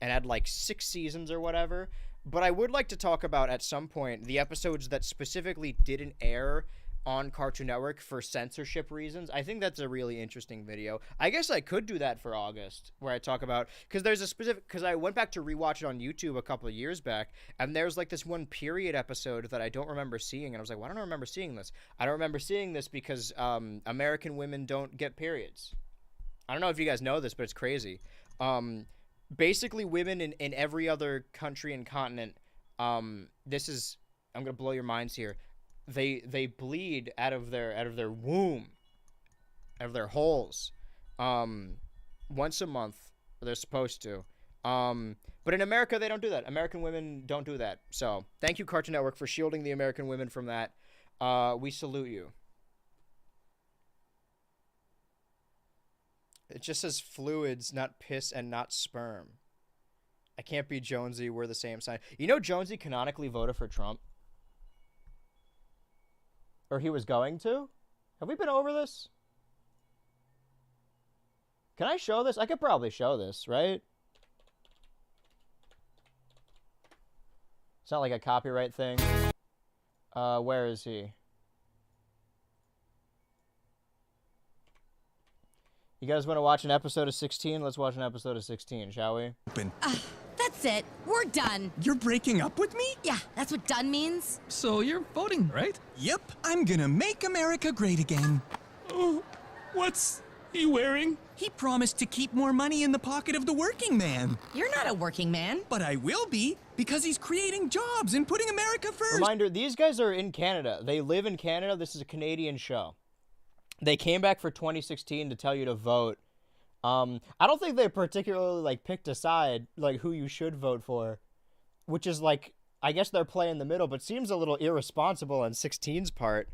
and had, like, 6 seasons or whatever. But I would like to talk about, at some point, the episodes that specifically didn't air on Cartoon Network for censorship reasons. I think that's a really interesting video. I guess I could do that for August, where I talk about... Because there's a specific... Because I went back to rewatch it on YouTube a couple of years back, and there's, like, this one period episode that I don't remember seeing, and I was like, why don't I remember seeing this? I don't remember seeing this because American women don't get periods. I don't know if you guys know this, but it's crazy. Basically, women in every other country and continent, this is... I'm going to blow your minds here. They bleed out of their womb, out of their holes, once a month. They're supposed to. But in America, they don't do that. American women don't do that. So thank you, Cartoon Network, for shielding the American women from that. We salute you. It just says fluids, not piss and not sperm. I can't be Jonesy. We're the same side. You know, Jonesy canonically voted for Trump. Or he was going to? Have we been over this? Can I show this? I could probably show this, right? It's not like a copyright thing. Where is he? You guys want to watch an episode of 16? Let's watch an episode of 16, shall we? That's it. We're done. You're breaking up with me? Yeah, that's what done means. So you're voting, right? Yep, I'm gonna make America great again. Oh, what's he wearing? He promised to keep more money in the pocket of the working man. You're not a working man. But I will be, because he's creating jobs and putting America first. Reminder, these guys are in Canada. They live in Canada. This is a Canadian show. They came back for 2016 to tell you to vote. I don't think they particularly, like, picked a side, like, who you should vote for. Which is, like, I guess they're playing the middle, but seems a little irresponsible on 16's part.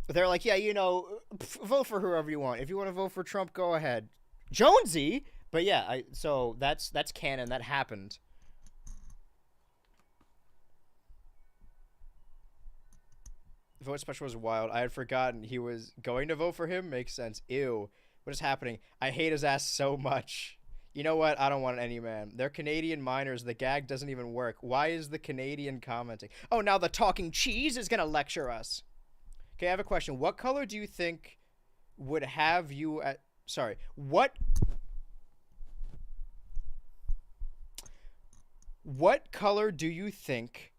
They're like, yeah, you know, vote for whoever you want. If you want to vote for Trump, go ahead. Jonesy? But yeah, so that's canon. That happened. Vote special was wild. I had forgotten he was going to vote for him. Makes sense. Ew. What is happening? I hate his ass so much. You know what? I don't want any man. They're Canadian minors. The gag doesn't even work. Why is the Canadian commenting? Oh, now the talking cheese is going to lecture us. Okay, I have a question. What color do you think would have you at... Sorry. What color do you think...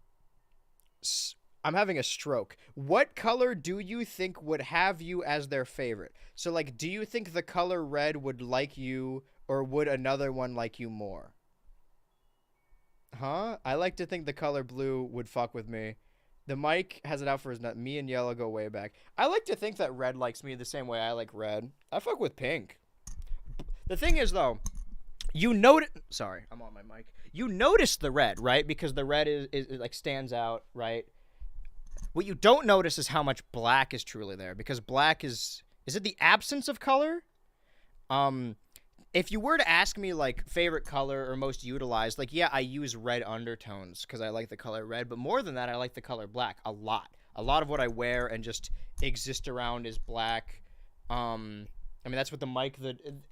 I'm having a stroke. What color do you think would have you as their favorite? So, like, do you think the color red would like you, or would another one like you more? Huh? I like to think the color blue would fuck with me. The mic has it out for his nut. Me and yellow go way back. I like to think that red likes me the same way I like red. I fuck with pink. The thing is, though, you notice... Sorry, I'm on my mic. You notice the red, right? Because the red is like, stands out, right? What you don't notice is how much black is truly there, because black is it the absence of color? If you were to ask me, like, favorite color or most utilized, like, yeah, I use red undertones because I like the color red, but more than that, I like the color black a lot. A lot of what I wear and just exist around is black. I mean, that's what the mic,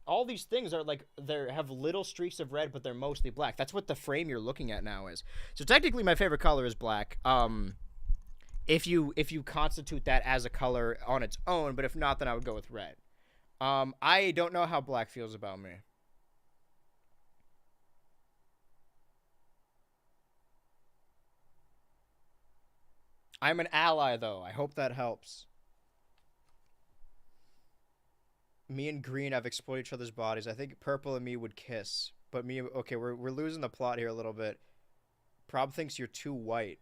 all these things are, like, they have little streaks of red, but they're mostly black. That's what the frame you're looking at now is. So technically my favorite color is black. If you constitute that as a color on its own, but if not, then I would go with red. I don't know how black feels about me. I'm an ally, though. I hope that helps. Me and green have exploited each other's bodies. I think purple and me would kiss. But me... Okay, we're losing the plot here a little bit. Prob thinks you're too white.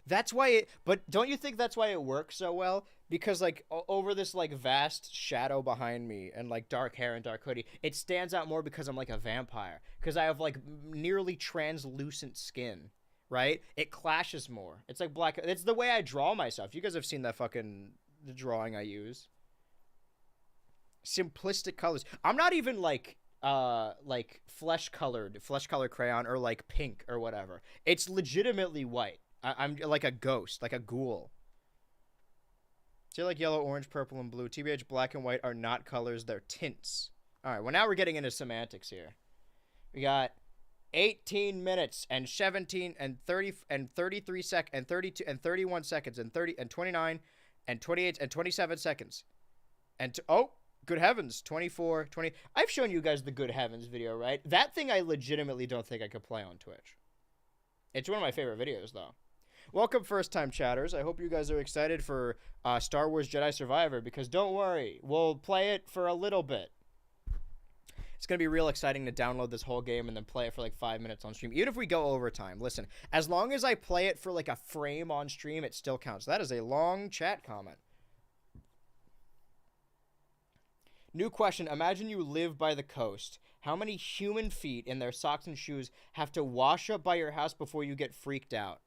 That's why it... But don't you think that's why it works so well? Because, like, over this, like, vast shadow behind me and, like, dark hair and dark hoodie, it stands out more because I'm, like, a vampire. Because I have, like, nearly translucent skin, right? It clashes more. It's like black... It's the way I draw myself. You guys have seen that fucking... the drawing I use. Simplistic colors. I'm not even, like flesh color crayon or, like, pink or whatever. It's legitimately white. I'm like a ghost, like a ghoul. So like yellow, orange, purple, and blue. TBH, black and white are not colors, they're tints. All right, well, now we're getting into semantics here. We got 18 minutes and 17 and 30 and 33 seconds and 32 and 31 seconds and 30 and 29 and 28 and 27 seconds. And oh, good heavens, 24, 20. I've shown you guys the good heavens video, right? That thing I legitimately don't think I could play on Twitch. It's one of my favorite videos, though. Welcome, first-time chatters. I hope you guys are excited for Star Wars Jedi Survivor, because don't worry, we'll play it for a little bit. It's going to be real exciting to download this whole game and then play it for like 5 minutes on stream. Even if we go overtime, listen, as long as I play it for like a frame on stream, it still counts. That is a long chat comment. New question. Imagine you live by the coast. How many human feet in their socks and shoes have to wash up by your house before you get freaked out?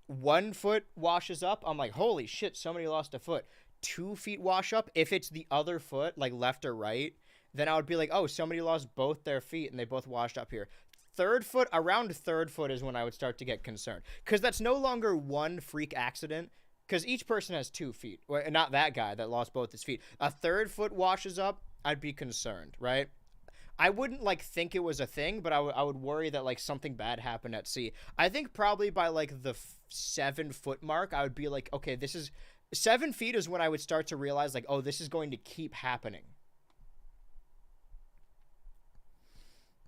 1 foot washes up. I'm like, holy shit, somebody lost a foot. 2 feet wash up. If it's the other foot, like left or right, then I would be like, oh, somebody lost both their feet and they both washed up here. 3rd foot, around 3rd foot is when I would start to get concerned. Because that's no longer one freak accident. Because each person has 2 feet. Well, not that guy that lost both his feet. A 3rd foot washes up, I'd be concerned, right? I wouldn't, like, think it was a thing, but I would worry that, like, something bad happened at sea. I think probably by, like, the 7 foot mark, I would be like, okay, this is 7 feet is when I would start to realize, like, oh, this is going to keep happening.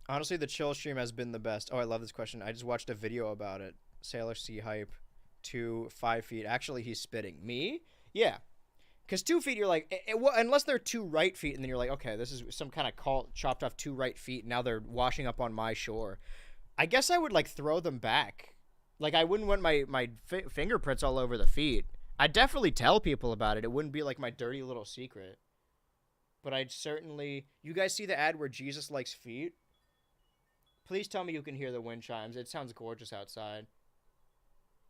Honestly, the chill stream has been the best. Oh, I love this question. I just watched a video about it. Sailor Sea hype to 5 feet. Actually, he's spitting. Me? Yeah. Because 2 feet, you're like, well, unless they're 2 right feet, and then you're like, okay, this is some kind of chopped off 2 right feet. Now they're washing up on my shore. I guess I would, like, throw them back. Like, I wouldn't want my fingerprints all over the feet. I'd definitely tell people about it. It wouldn't be, like, my dirty little secret. But I'd certainly... You guys see the ad where Jesus likes feet? Please tell me you can hear the wind chimes. It sounds gorgeous outside.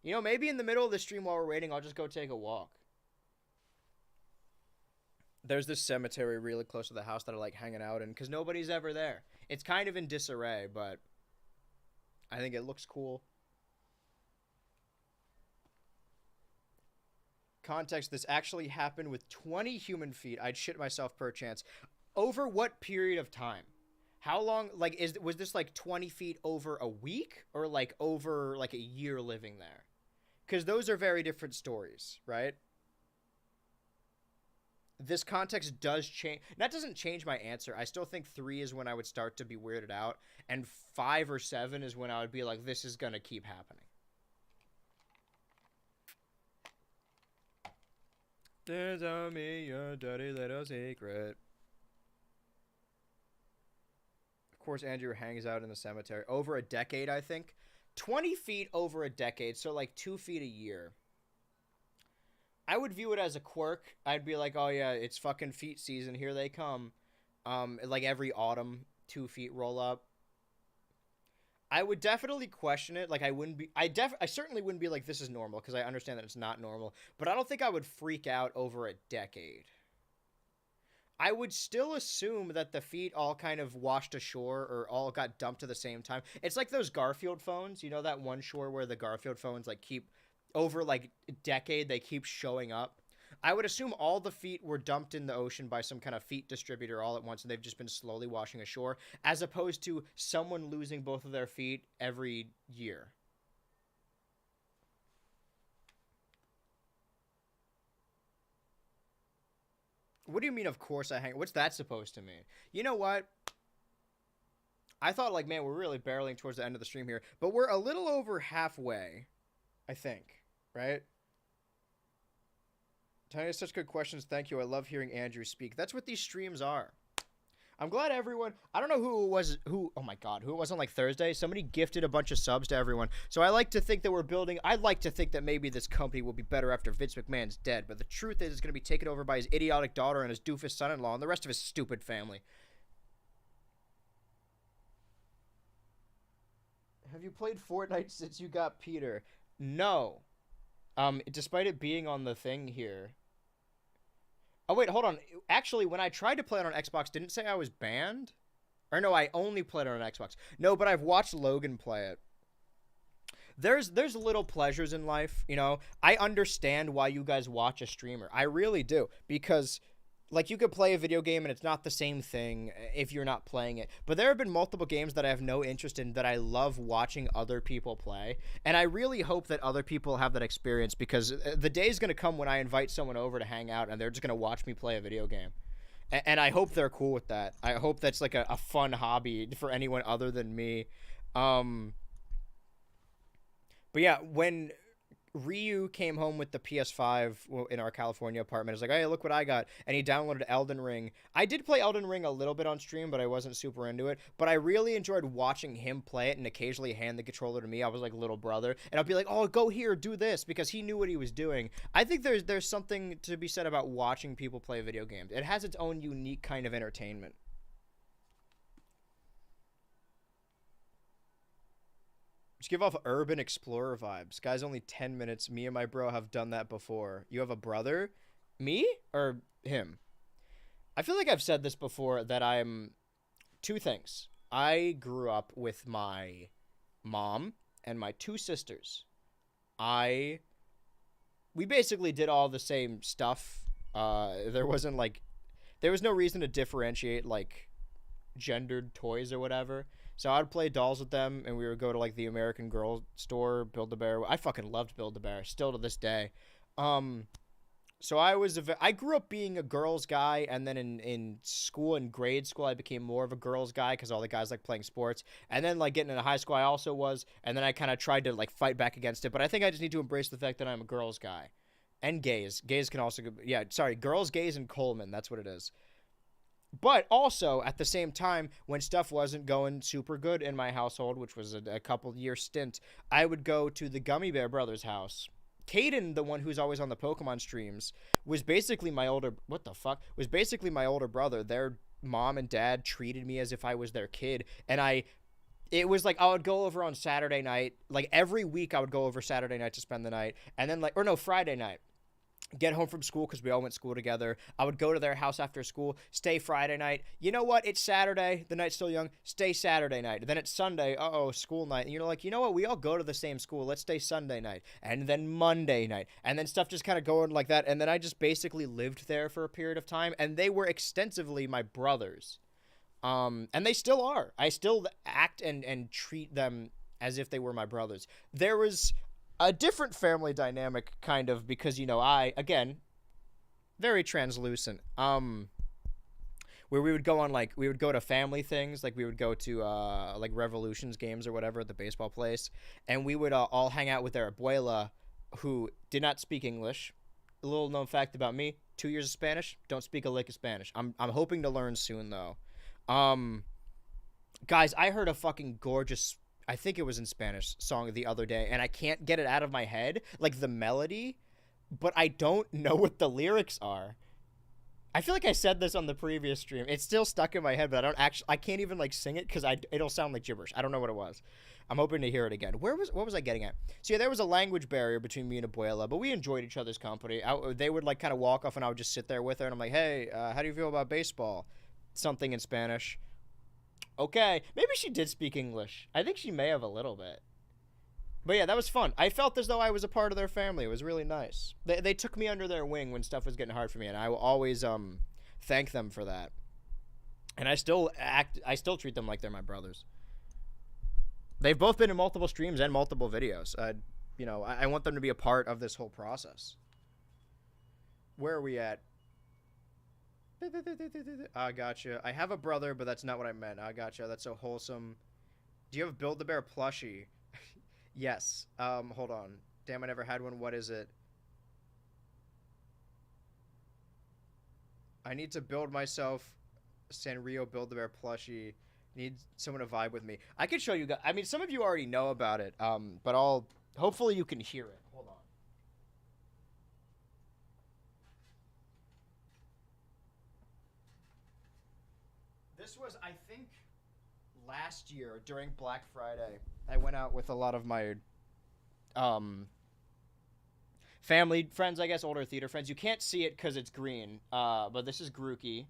You know, maybe in the middle of the stream while we're waiting, I'll just go take a walk. There's this cemetery really close to the house that I like hanging out in because nobody's ever there. It's kind of in disarray, but I think it looks cool. Context, this actually happened with 20 human feet. I'd shit myself per chance. Over what period of time? How long, like, was this, like, 20 feet over a week? Or, like, over, like, a year living there? Because those are very different stories, right? This context does change. That doesn't change my answer. I still think 3 is when I would start to be weirded out. And 5 or 7 is when I would be like, this is going to keep happening. There's only a dirty little secret. Of course, Andrew hangs out in the cemetery. Over a decade, I think. 20 feet over a decade, so like 2 feet a year. I would view it as a quirk. I'd be like, oh yeah, it's fucking feet season. Here they come. Like every autumn, 2 feet roll up. I would definitely question it. Like I wouldn't be, I certainly wouldn't be like, this is normal, because I understand that it's not normal. But I don't think I would freak out over a decade. I would still assume that the feet all kind of washed ashore or all got dumped at the same time. It's like those Garfield phones. You know that one shore where the Garfield phones like keep, over like a decade, they keep showing up? I would assume all the feet were dumped in the ocean by some kind of feet distributor all at once, and they've just been slowly washing ashore, as opposed to someone losing both of their feet every year. What do you mean, of course I hang? What's that supposed to mean? You know what? I thought, like, man, we're really barreling towards the end of the stream here, but we're a little over halfway, I think, right? Tanya, such good questions. Thank you. I love hearing Andrew speak. That's what these streams are. I'm glad everyone, I don't know who it was, oh my God, who it was on like Thursday. Somebody gifted a bunch of subs to everyone. So I like to think that we're building, I'd like to think that maybe this company will be better after Vince McMahon's dead. But the truth is it's going to be taken over by his idiotic daughter and his doofus son-in-law and the rest of his stupid family. Have you played Fortnite since you got Peter? No. Despite it being on the thing here. Oh, wait, hold on. Actually, when I tried to play it on Xbox, didn't it say I was banned? Or no, I only played it on Xbox. No, but I've watched Logan play it. There's little pleasures in life, you know? I understand why you guys watch a streamer. I really do. Because, like, you could play a video game and it's not the same thing if you're not playing it. But there have been multiple games that I have no interest in that I love watching other people play. And I really hope that other people have that experience, because the day is going to come when I invite someone over to hang out and they're just going to watch me play a video game. And I hope they're cool with that. I hope that's like a fun hobby for anyone other than me. But yeah, when Ryu came home with the PS5 in our California apartment, I was like, hey, look what I got. And he downloaded Elden Ring. I did play Elden Ring a little bit on stream, but I wasn't super into it. But I really enjoyed watching him play it and occasionally hand the controller to me. I was like little brother. And I'd be like, oh, go here, do this, because he knew what he was doing. I think there's something to be said about watching people play video games. It has its own unique kind of entertainment. Just give off urban explorer vibes. Guys, only 10 minutes. Me and my bro have done that before. You have a brother? Me? Or him? I feel like I've said this before, that I'm... Two things. I grew up with my mom and my 2 sisters. We basically did all the same stuff. There was no reason to differentiate, like, gendered toys or whatever. So I'd play dolls with them, and we would go to, like, the American Girl store, Build-A-Bear. I fucking loved Build-A-Bear, still to this day. So I grew up being a girls guy, and then in school, in grade school, I became more of a girls guy because all the guys like playing sports. And then like getting into high school, I also was, and then I kind of tried to like fight back against it. But I think I just need to embrace the fact that I'm a girls guy, and gays. Gays can also, yeah, sorry, girls, gays, and Coleman. That's what it is. But also at the same time, when stuff wasn't going super good in my household, which was a couple year stint, I would go to the Gummy Bear Brothers' house. Kadin, the one who's always on the Pokemon streams, was basically my older was basically my older brother. Their mom and dad treated me as if I was their kid, and it was like I would go over on Saturday night, like every week I would go over Saturday night to spend the night, and then Friday night. Get home from school because we all went to school together. I would go to their house after school, stay Friday night. You know what? It's Saturday. The night's still young. Stay Saturday night. Then it's Sunday. School night. And you're like, you know what? We all go to the same school. Let's stay Sunday night. And then Monday night. And then stuff just kind of going like that. And then I just basically lived there for a period of time. And they were extensively my brothers. And they still are. I still act and treat them as if they were my brothers. There was a different family dynamic, kind of, because, you know, again, very translucent, where we would go to family things, like we would go to, like, Revolutions games or whatever at the baseball place, and we would all hang out with their abuela, who did not speak English. A little known fact about me, 2 years of Spanish, don't speak a lick of Spanish. I'm hoping to learn soon, though. Guys, I heard a fucking gorgeous, I think it was in Spanish, song the other day, and I can't get it out of my head, like the melody, but I don't know what the lyrics are. I feel like I said this on the previous stream. It's still stuck in my head, but I can't even like sing it because it'll sound like gibberish. I don't know what it was. I'm hoping to hear it again. What was I getting at? So yeah, there was a language barrier between me and Abuela, but we enjoyed each other's company. They would like kind of walk off, and I would just sit there with her, and I'm like, hey, how do you feel about baseball? Something in Spanish. Okay, maybe she did speak English. I think she may have a little bit. But yeah, that was fun. I felt as though I was a part of their family. It was really nice. They took me under their wing when stuff was getting hard for me, and I will always thank them for that. And I still treat them like they're my brothers. They've both been in multiple streams and multiple videos. You know, I want them to be a part of this whole process. Where are we at? I gotcha. I have a brother, but that's not what I meant. I gotcha. That's so wholesome. Do you have Build-A-Bear plushie? Yes. Hold on. Damn, I never had one. What is it? I need to build myself Sanrio Build-A-Bear plushie. Need someone to vibe with me. I could show you guys. I mean, some of you already know about it, but hopefully you can hear it. Hold on. This was, I think, last year during Black Friday. I went out with a lot of my family friends, I guess, older theater friends. You can't see it because it's green, but this is Grookey.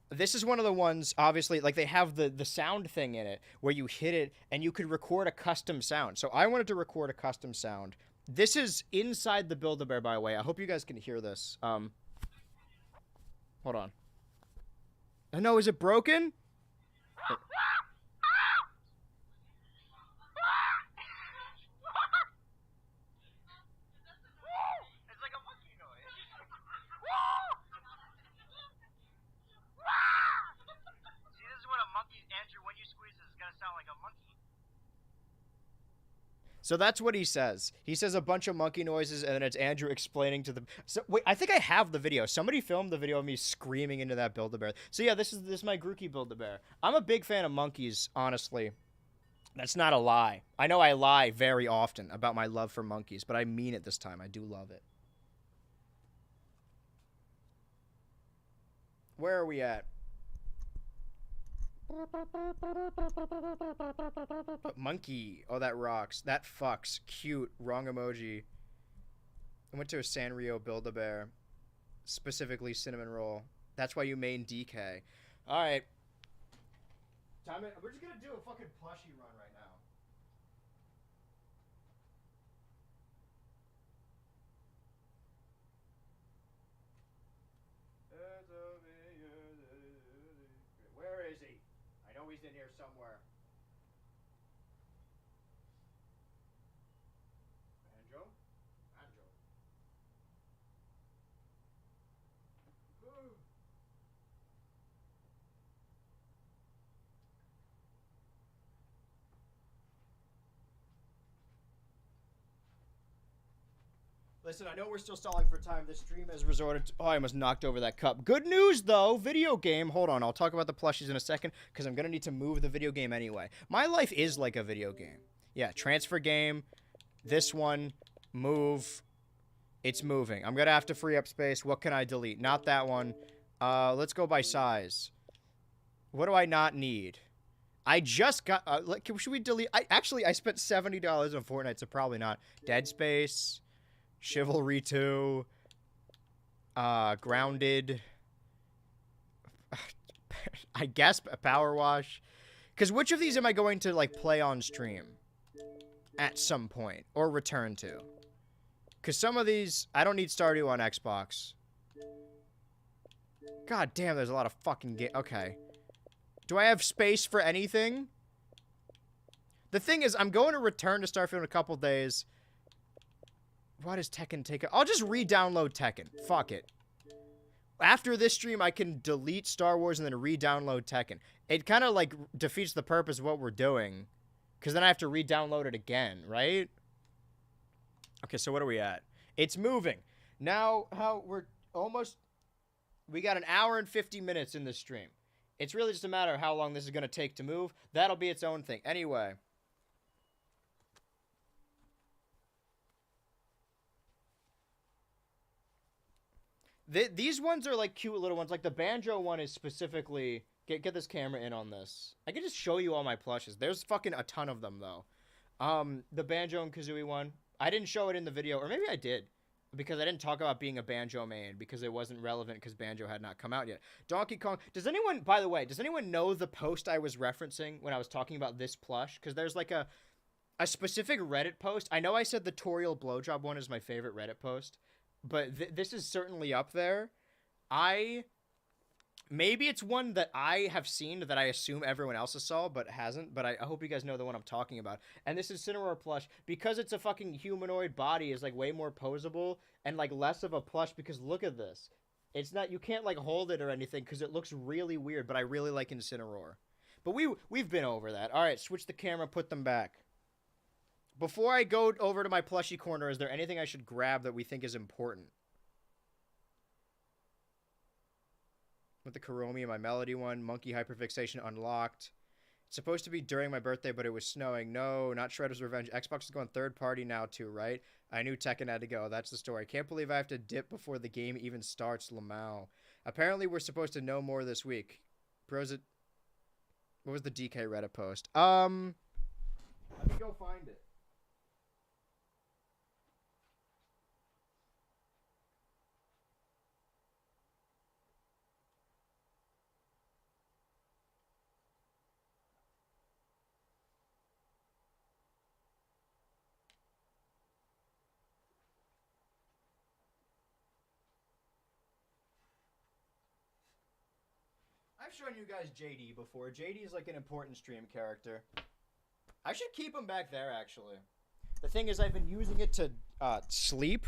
This is one of the ones, obviously, like they have the sound thing in it where you hit it and you could record a custom sound. So I wanted to record a custom sound. This is inside the Build-A-Bear, by the way. I hope you guys can hear this. Hold on. Oh, no, is it broken? It's like a monkey noise. See, this is what a monkey, Andrew, when you squeeze this, it's gonna sound like a monkey. So that's what he says. He says a bunch of monkey noises, and then it's Andrew explaining to the... So, wait, I think I have the video. Somebody filmed the video of me screaming into that Build-A-Bear. So yeah, this is my Grookey Build-A-Bear. I'm a big fan of monkeys, honestly. That's not a lie. I know I lie very often about my love for monkeys, but I mean it this time. I do love it. Where are we at? Monkey. Oh, that rocks. That fucks. Cute. Wrong emoji. I went to a Sanrio Build-A-Bear. Specifically cinnamon roll. That's why you main DK. Alright. We're just gonna do a fucking plushie run right now. Where is he? I know he's in here somewhere. Banjo? Banjo. Listen, I know we're still stalling for time. This stream has resorted to... Oh, I almost knocked over that cup. Good news, though. Video game. Hold on. I'll talk about the plushies in a second because I'm going to need to move the video game anyway. My life is like a video game. Yeah, transfer game. This one. Move. It's moving. I'm going to have to free up space. What can I delete? Not that one. Let's go by size. What do I not need? I just got... should we delete... I spent $70 on Fortnite, so probably not. Dead Space... Chivalry 2, Grounded, I guess Power Wash. Because which of these am I going to, like, play on stream at some point or return to? Because some of these, I don't need Stardew on Xbox. God damn, there's a lot of fucking Okay. Do I have space for anything? The thing is, I'm going to return to Starfield in a couple days. Why does Tekken take it? I'll just re-download Tekken. Fuck it. After this stream, I can delete Star Wars and then re-download Tekken. It kind of, like, defeats the purpose of what we're doing. Because then I have to re-download it again, right? Okay, so what are we at? It's moving. Now, we're almost... We got an hour and 50 minutes in this stream. It's really just a matter of how long this is going to take to move. That'll be its own thing. Anyway... These ones are, like, cute little ones. Like, the Banjo one is specifically... Get this camera in on this. I can just show you all my plushes. There's fucking a ton of them, though. The Banjo and Kazooie one. I didn't show it in the video. Or maybe I did. Because I didn't talk about being a Banjo main. Because it wasn't relevant because Banjo had not come out yet. Donkey Kong... Does anyone... By the way, does anyone know the post I was referencing when I was talking about this plush? Because there's, like, a specific Reddit post. I know I said the Toriel Blowjob one is my favorite Reddit post. But this is certainly up there. Maybe it's one that I have seen that I assume everyone else has saw, but hasn't. But I hope you guys know the one I'm talking about. And this is Cinnamoroar plush. Because it's a fucking humanoid body, is, like, way more posable. And, like, less of a plush, because look at this. It's not... You can't, like, hold it or anything, because it looks really weird. But I really like Incineroar. But we've been over that. Alright, switch the camera, put them back. Before I go over to my plushie corner, is there anything I should grab that we think is important? With the Kuromi, my Melody one. Monkey Hyperfixation unlocked. It's supposed to be during my birthday, but it was snowing. No, not Shredder's Revenge. Xbox is going third party now, too, right? I knew Tekken had to go. That's the story. Can't believe I have to dip before the game even starts, Lamau. Apparently, we're supposed to know more this week. What was the DK Reddit post? Let me go find it. I've shown you guys JD before. JD is like an important stream character. I should keep him back there, actually. The thing is, I've been using it to sleep.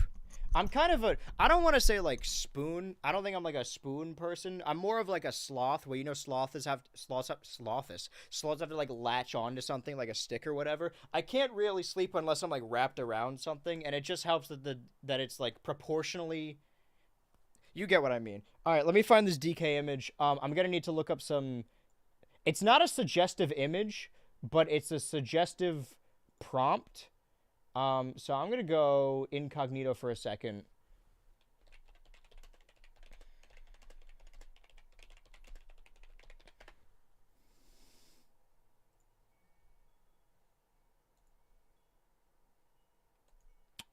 I'm kind of a... I don't want to say, like, spoon. I don't think I'm, like, a spoon person. I'm more of, like, a sloth, where, you know, sloths have to, like, latch on to something, like a stick or whatever. I can't really sleep unless I'm, like, wrapped around something, and it just helps that it's, like, proportionally... You get what I mean. All right, let me find this DK image. I'm going to need to look up some... It's not a suggestive image, but it's a suggestive prompt. So I'm going to go incognito for a second.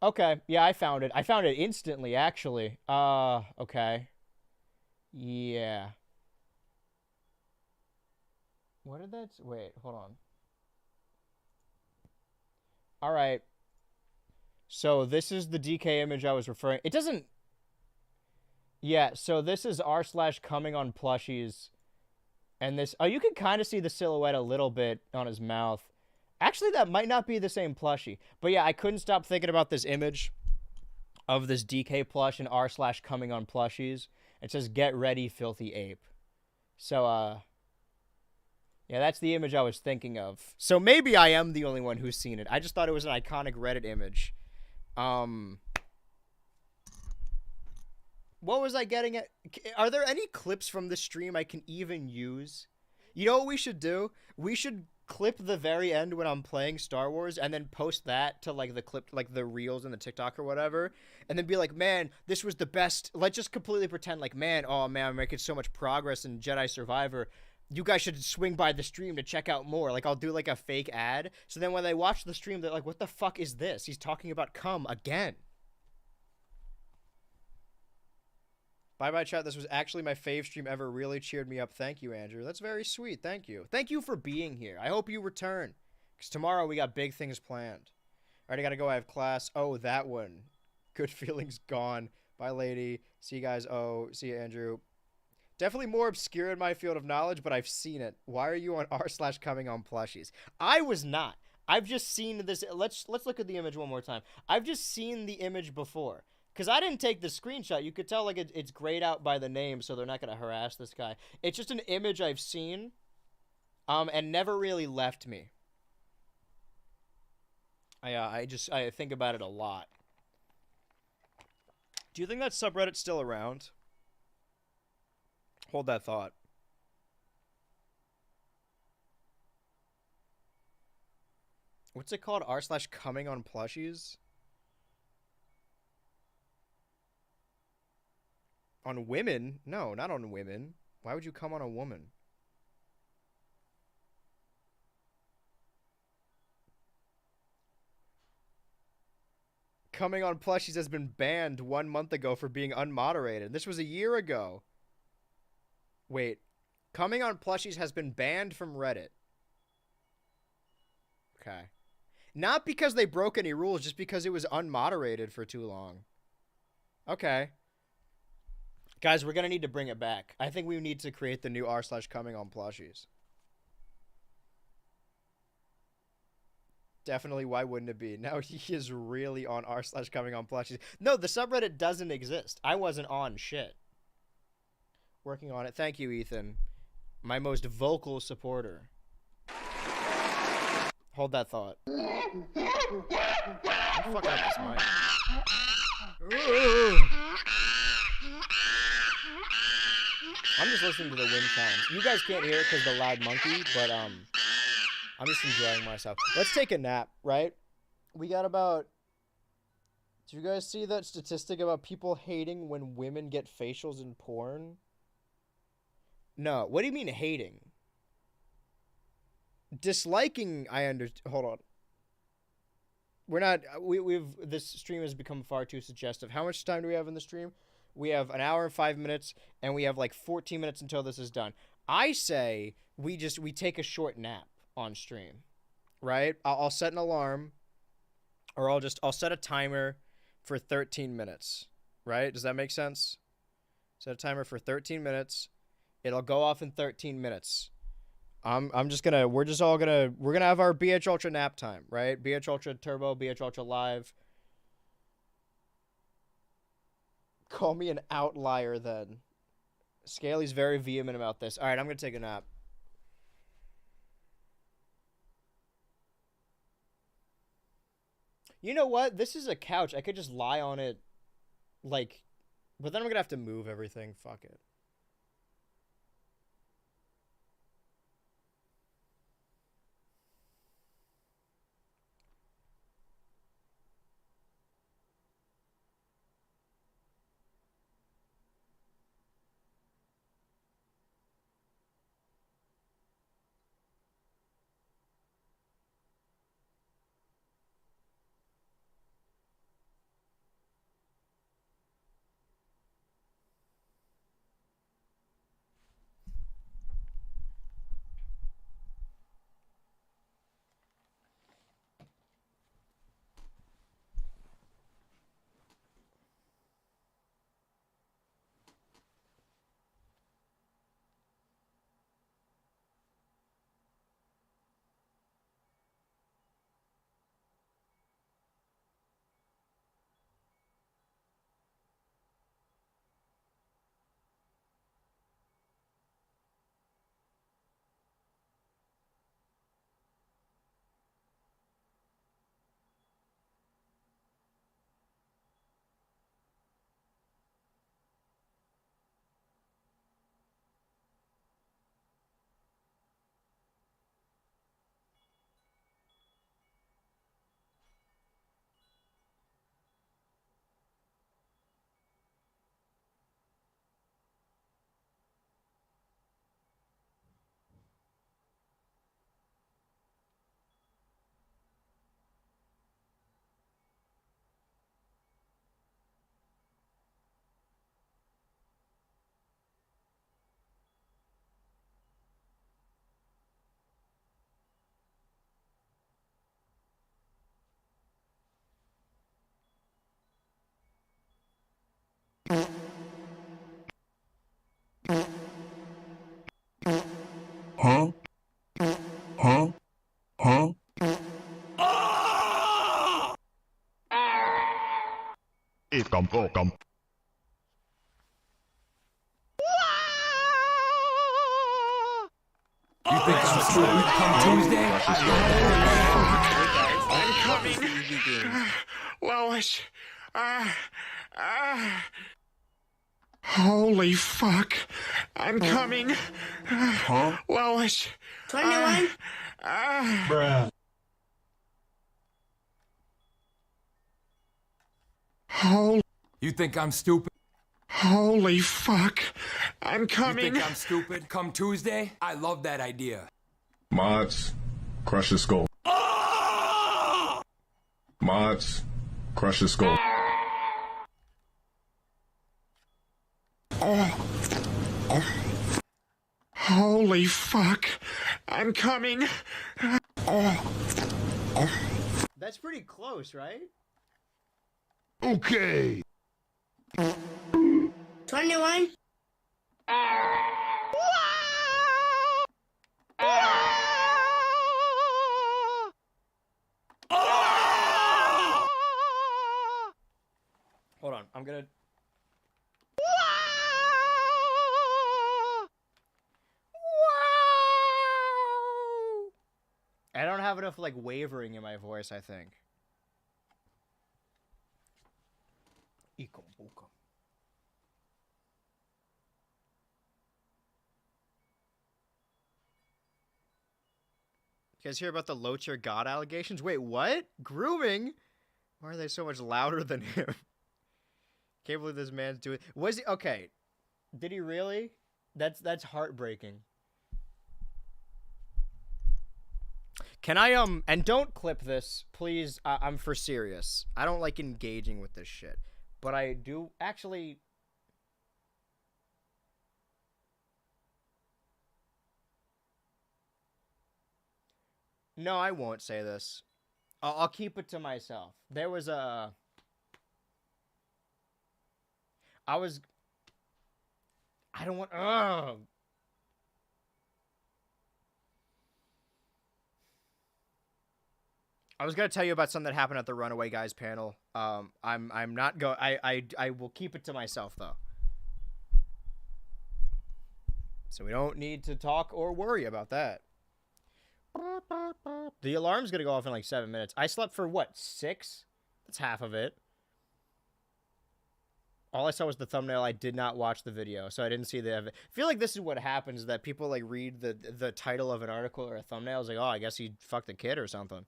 Okay, yeah, I found it. I found it instantly, actually. Okay. Yeah. What did that... Wait, hold on. Alright. So, this is the DK image I was referring... It doesn't... Yeah, so this is r/coming on plushies. And this... Oh, you can kind of see the silhouette a little bit on his mouth. Actually, that might not be the same plushie. But yeah, I couldn't stop thinking about this image of this DK plush and r/coming on plushies. It says, "Get ready, filthy ape." So, yeah, that's the image I was thinking of. So maybe I am the only one who's seen it. I just thought it was an iconic Reddit image. What was I getting at? Are there any clips from the stream I can even use? You know what we should do? We should clip the very end when I'm playing Star Wars and then post that to like the clip, like the reels and the TikTok or whatever, and then be like, man, this was the best. Let's just completely pretend like, man, oh man, I'm making so much progress in Jedi Survivor. You guys should swing by the stream to check out more. Like, I'll do like a fake ad. So then when they watch the stream, they're like, what the fuck is this? He's talking about cum again. Bye-bye, chat. This was actually my fave stream ever. Really cheered me up. Thank you, Andrew. That's very sweet. Thank you. Thank you for being here. I hope you return. Because tomorrow we got big things planned. All right, I got to go. I have class. Oh, that one. Good feelings gone. Bye, lady. See you guys. Oh, see you, Andrew. Definitely more obscure in my field of knowledge, but I've seen it. Why are you on r/coming on plushies? I was not. I've just seen this. Let's look at the image one more time. I've just seen the image before. Because I didn't take the screenshot. You could tell like it's grayed out by the name, so they're not going to harass this guy. It's just an image I've seen and never really left me. I think about it a lot. Do you think that subreddit's still around? Hold that thought. What's it called? r/coming on plushies? On women? No, not on women. Why would you come on a woman? Coming on plushies has been banned 1 month ago for being unmoderated. This was a year ago. Wait. Coming on plushies has been banned from Reddit. Okay. Not because they broke any rules, just because it was unmoderated for too long. Okay. Guys, we're going to need to bring it back. I think we need to create the new r/coming on plushies. Definitely, why wouldn't it be? Now he is really on r/coming on plushies. No, the subreddit doesn't exist. I wasn't on shit. Working on it. Thank you, Ethan. My most vocal supporter. Hold that thought. I'm fucking up this mic. Ooh. I'm just listening to the wind chimes. You guys can't hear it because the loud monkey, but I'm just enjoying myself. Let's take a nap, right? We got about... Did you guys see that statistic about people hating when women get facials in porn? No. What do you mean hating? Disliking, I understand. Hold on. We're not... This stream has become far too suggestive. How much time do we have in the stream? We have an hour and 5 minutes, and we have like 14 minutes until this is done. I say we take a short nap on stream, right? I'll set an alarm, or I'll set a timer for 13 minutes, right? Does that make sense? Set a timer for 13 minutes. It'll go off in 13 minutes. We're gonna have our BH Ultra nap time, right? BH Ultra Turbo, BH Ultra Live. Call me an outlier then. Scaly's very vehement about this. All right, I'm gonna take a nap. You know what? This is a couch. I could just lie on it, like, but then I'm gonna have to move everything. Fuck it. You think I'm stupid come Tuesday? I'm coming. Lois. Holy fuck. I'm coming. Huh? Lois. 21. Bruh. You think I'm stupid? Holy fuck. I'm You coming. think I'm stupid come Tuesday? I love that idea. Mods, crush his skull. Mods, crush his skull. Holy fuck. I'm coming. That's pretty close, right? Okay. 21. Hold on, I'm gonna. I don't have enough like wavering in my voice, I think. Ikom bukom. You guys hear about the low tier god allegations? Wait, what? Grooming? Why are they so much louder than him? Can't believe this man's doing. Was he okay? Did he really? That's heartbreaking. Can I and don't clip this, please. I'm for serious. I don't like engaging with this shit, but I do actually. No, I won't say this. I'll keep it to myself. There was a. I don't want. I was gonna tell you about something that happened at the Runaway Guys panel. I'm not go. I will keep it to myself though. So we don't need to talk or worry about that. The alarm's gonna go off in like 7 minutes. I slept for what, 6? That's half of it. All I saw was the thumbnail. I did not watch the video, so I didn't see the. I feel like this is what happens: is that people like read the title of an article or a thumbnail, is like, oh, I guess he fucked a kid or something.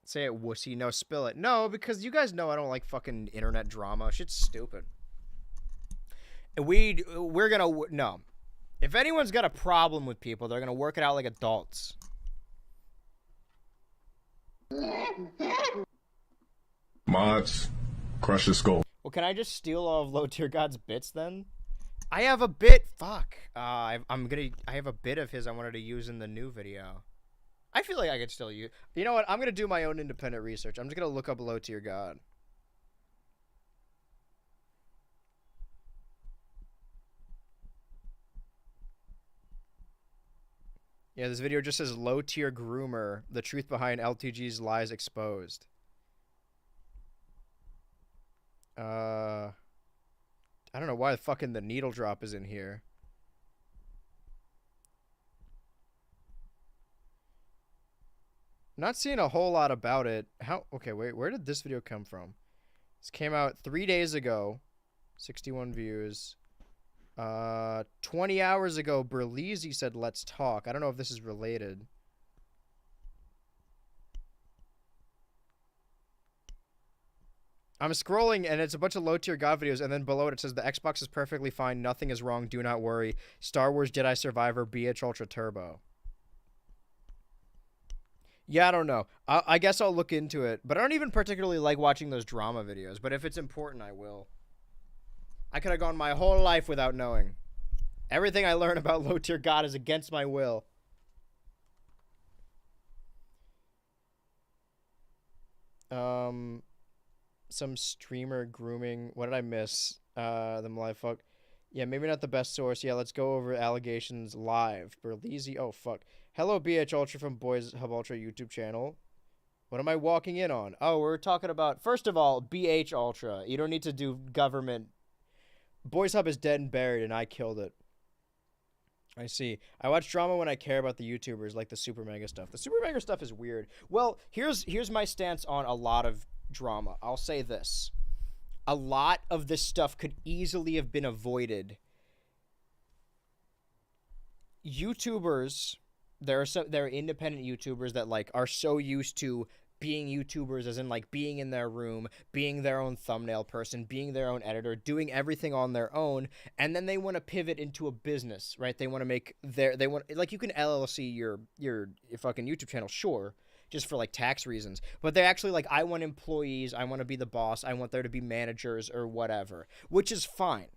Say it, wussy. No, spill it. No, because you guys know I don't like fucking internet drama. Shit's stupid. We're gonna no. If anyone's got a problem with people, they're gonna work it out like adults. Mods, crush his skull. Well, can I just steal all of Low Tier God's bits then? I have a bit. Fuck. I have a bit of his I wanted to use in the new video. I feel like I could still use. You know what? I'm gonna do my own independent research. I'm just gonna look up Low Tier God. Yeah, this video just says Low Tier Groomer, the truth behind LTG's lies exposed. I don't know why fucking the needle drop is in here. Not seeing a whole lot about it. Okay, wait, where did this video come from? This came out 3 days ago. 61 views. 20 hours ago, Berlizzi said, let's talk. I don't know if this is related. I'm scrolling, and it's a bunch of low-tier God videos, and then below it says, the Xbox is perfectly fine, nothing is wrong, do not worry. Star Wars Jedi Survivor BH Ultra Turbo. Yeah, I don't know. I guess I'll look into it, but I don't even particularly like watching those drama videos, but if it's important, I will. I could have gone my whole life without knowing. Everything I learn about low-tier God is against my will. Some streamer grooming. What did I miss? The live fuck. Yeah, maybe not the best source. Yeah, let's go over allegations live. Berlizzi. Oh, fuck. Hello, BH Ultra from Boys Hub Ultra YouTube channel. What am I walking in on? Oh, we're talking about, first of all, BH Ultra. You don't need to do government. Boys Hub is dead and buried, and I killed it. I see. I watch drama when I care about the YouTubers, like the Super Mega stuff. The Super Mega stuff is weird. Well, here's my stance on a lot of drama. I'll say this. A lot of this stuff could easily have been avoided. YouTubers, there are independent YouTubers that like are so used to being YouTubers, as in like being in their room, being their own thumbnail person, being their own editor, doing everything on their own, and then they want to pivot into a business, right? They want to make like you can LLC your fucking YouTube channel, sure, just for like tax reasons, but they're actually like, I want employees, I want to be the boss, I want there to be managers or whatever, which is fine,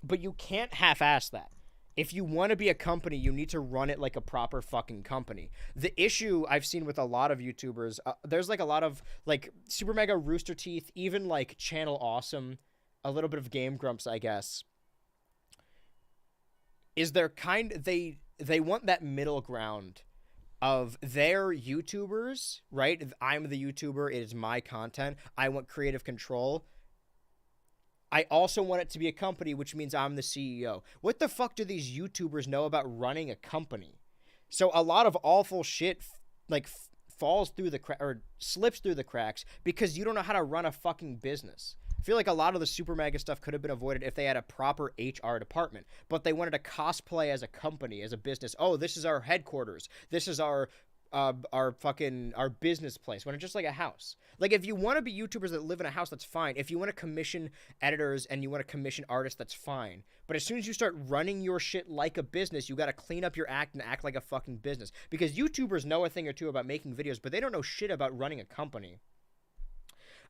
but you can't half-ass that. If you want to be a company, you need to run it like a proper fucking company. The issue I've seen with a lot of YouTubers, there's like a lot of like Super Mega, Rooster Teeth, even like Channel Awesome, a little bit of Game Grumps, I guess, is they want that middle ground of their YouTubers, right? I'm the YouTuber, it is my content, I want creative control. I also want it to be a company, which means I'm the CEO. What the fuck do these YouTubers know about running a company? So a lot of awful shit falls through the or slips through the cracks because you don't know how to run a fucking business. I feel like a lot of the Super Mega stuff could have been avoided if they had a proper HR department, but they wanted to cosplay as a company, as a business. Oh, this is our headquarters. This is our business place, when it's just like a house. Like, if you want to be YouTubers that live in a house, that's fine. If you want to commission editors and you want to commission artists, that's fine. But as soon as you start running your shit like a business, you got to clean up your act and act like a fucking business. Because YouTubers know a thing or two about making videos, but they don't know shit about running a company.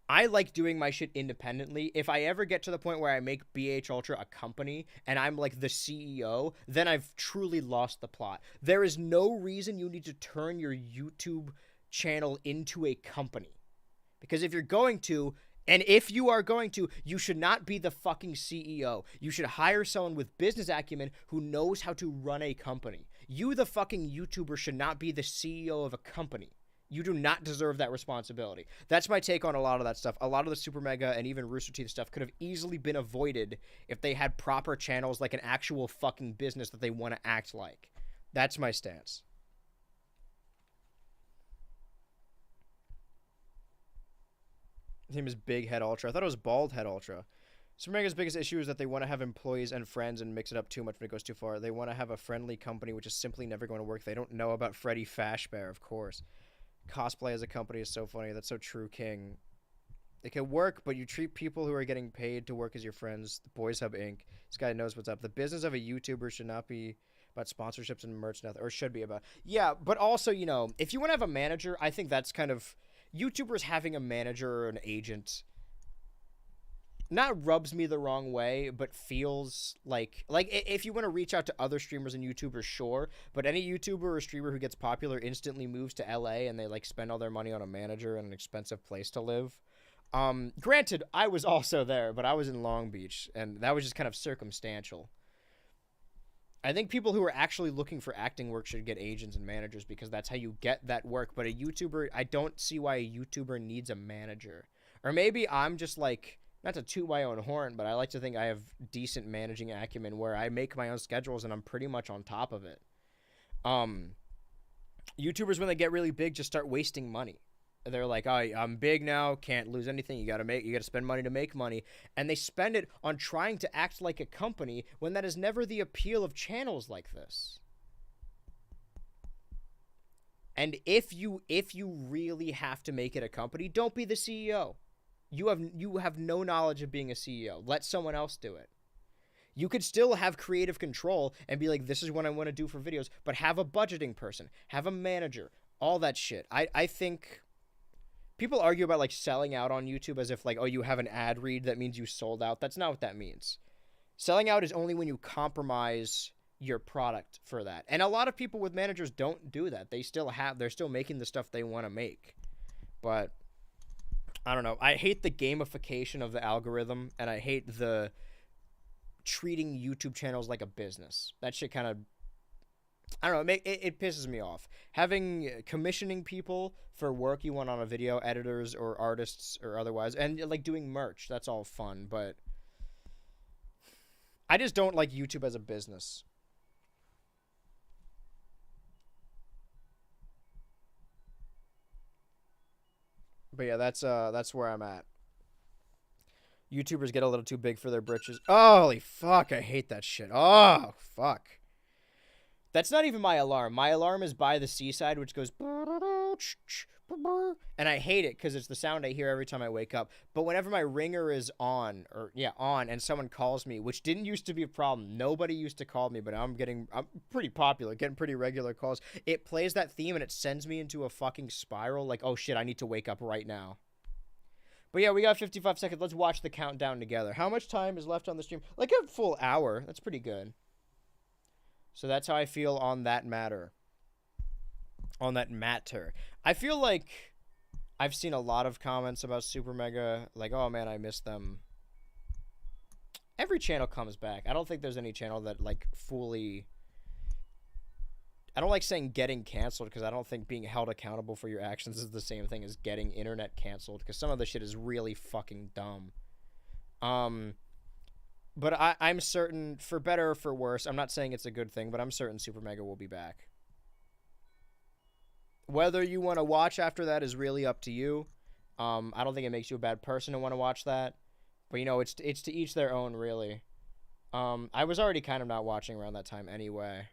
I like doing my shit independently. If I ever get to the point where I make BH Ultra a company and I'm like the CEO, then I've truly lost the plot. There is no reason you need to turn your YouTube channel into a company. Because if you're going to, and if you are going to, you should not be the fucking CEO. You should hire someone with business acumen who knows how to run a company. You, the fucking YouTuber, should not be the CEO of a company. You do not deserve that responsibility. That's my take on a lot of that stuff. A lot of the Super Mega and even Rooster Teeth stuff could have easily been avoided if they had proper channels, like an actual fucking business that they want to act like. That's my stance. His name is Big Head Ultra. I thought it was Bald Head Ultra. Super Mega's biggest issue is that they want to have employees and friends and mix it up too much when it goes too far. They want to have a friendly company, which is simply never going to work. They don't know about Freddy Fazbear, of course. Cosplay as a company is so funny. That's so true, King. It can work, but you treat people who are getting paid to work as your friends. The Boys Hub Inc. This guy knows what's up. The business of a YouTuber should not be about sponsorships and merch, nothing, or should be about. Yeah, but also, you know, if you want to have a manager, I think that's kind of YouTubers having a manager or an agent. Not rubs me the wrong way, but feels like if you want to reach out to other streamers and YouTubers, sure, but any YouTuber or streamer who gets popular instantly moves to LA and they like spend all their money on a manager and an expensive place to live. Granted, I was also there, but I was in Long Beach, and that was just kind of circumstantial. I think people who are actually looking for acting work should get agents and managers because that's how you get that work. But a YouTuber, I don't see why a YouTuber needs a manager. Or maybe I'm just like, not to toot my own horn, but I like to think I have decent managing acumen where I make my own schedules and I'm pretty much on top of it. YouTubers, when they get really big, just start wasting money. They're like, oh, I'm big now, can't lose anything. You gotta spend money to make money. And they spend it on trying to act like a company when that is never the appeal of channels like this. And if you really have to make it a company, don't be the CEO. You have no knowledge of being a CEO. Let someone else do it. You could still have creative control and be like, this is what I want to do for videos, but have a budgeting person, have a manager, all that shit. I think people argue about like selling out on YouTube as if like, oh, you have an ad read, that means you sold out. That's not what that means. Selling out is only when you compromise your product for that. And a lot of people with managers don't do that. They're still making the stuff they want to make. But I don't know. I hate the gamification of the algorithm, and I hate the treating YouTube channels like a business. That shit kind of, I don't know, it pisses me off. Having commissioning people for work you want on a video, editors or artists or otherwise, and like doing merch, that's all fun, but I just don't like YouTube as a business. But yeah, that's where I'm at. YouTubers get a little too big for their britches. Holy fuck, I hate that shit. Oh, fuck. That's not even my alarm. My alarm is by the seaside, which goes... And I hate it because it's the sound I hear every time I wake up. But whenever my ringer is on, and someone calls me, which didn't used to be a problem. Nobody used to call me, but I'm pretty popular, getting pretty regular calls. It plays that theme and it sends me into a fucking spiral like, oh shit, I need to wake up right now. But yeah, we got 55 seconds. Let's watch the countdown together. How much time is left on the stream? Like a full hour. That's pretty good. So that's how I feel on that matter. On that matter. I feel like I've seen a lot of comments about Super Mega. Like, oh man, I miss them. Every channel comes back. I don't think there's any channel that, like, fully... I don't like saying getting canceled because I don't think being held accountable for your actions is the same thing as getting internet canceled because some of the shit is really fucking dumb. But I'm certain, for better or for worse, I'm not saying it's a good thing, but I'm certain Super Mega will be back. Whether you want to watch after that is really up to you. I don't think it makes you a bad person to want to watch that. But, you know, it's to each their own, really. I was already kind of not watching around that time anyway.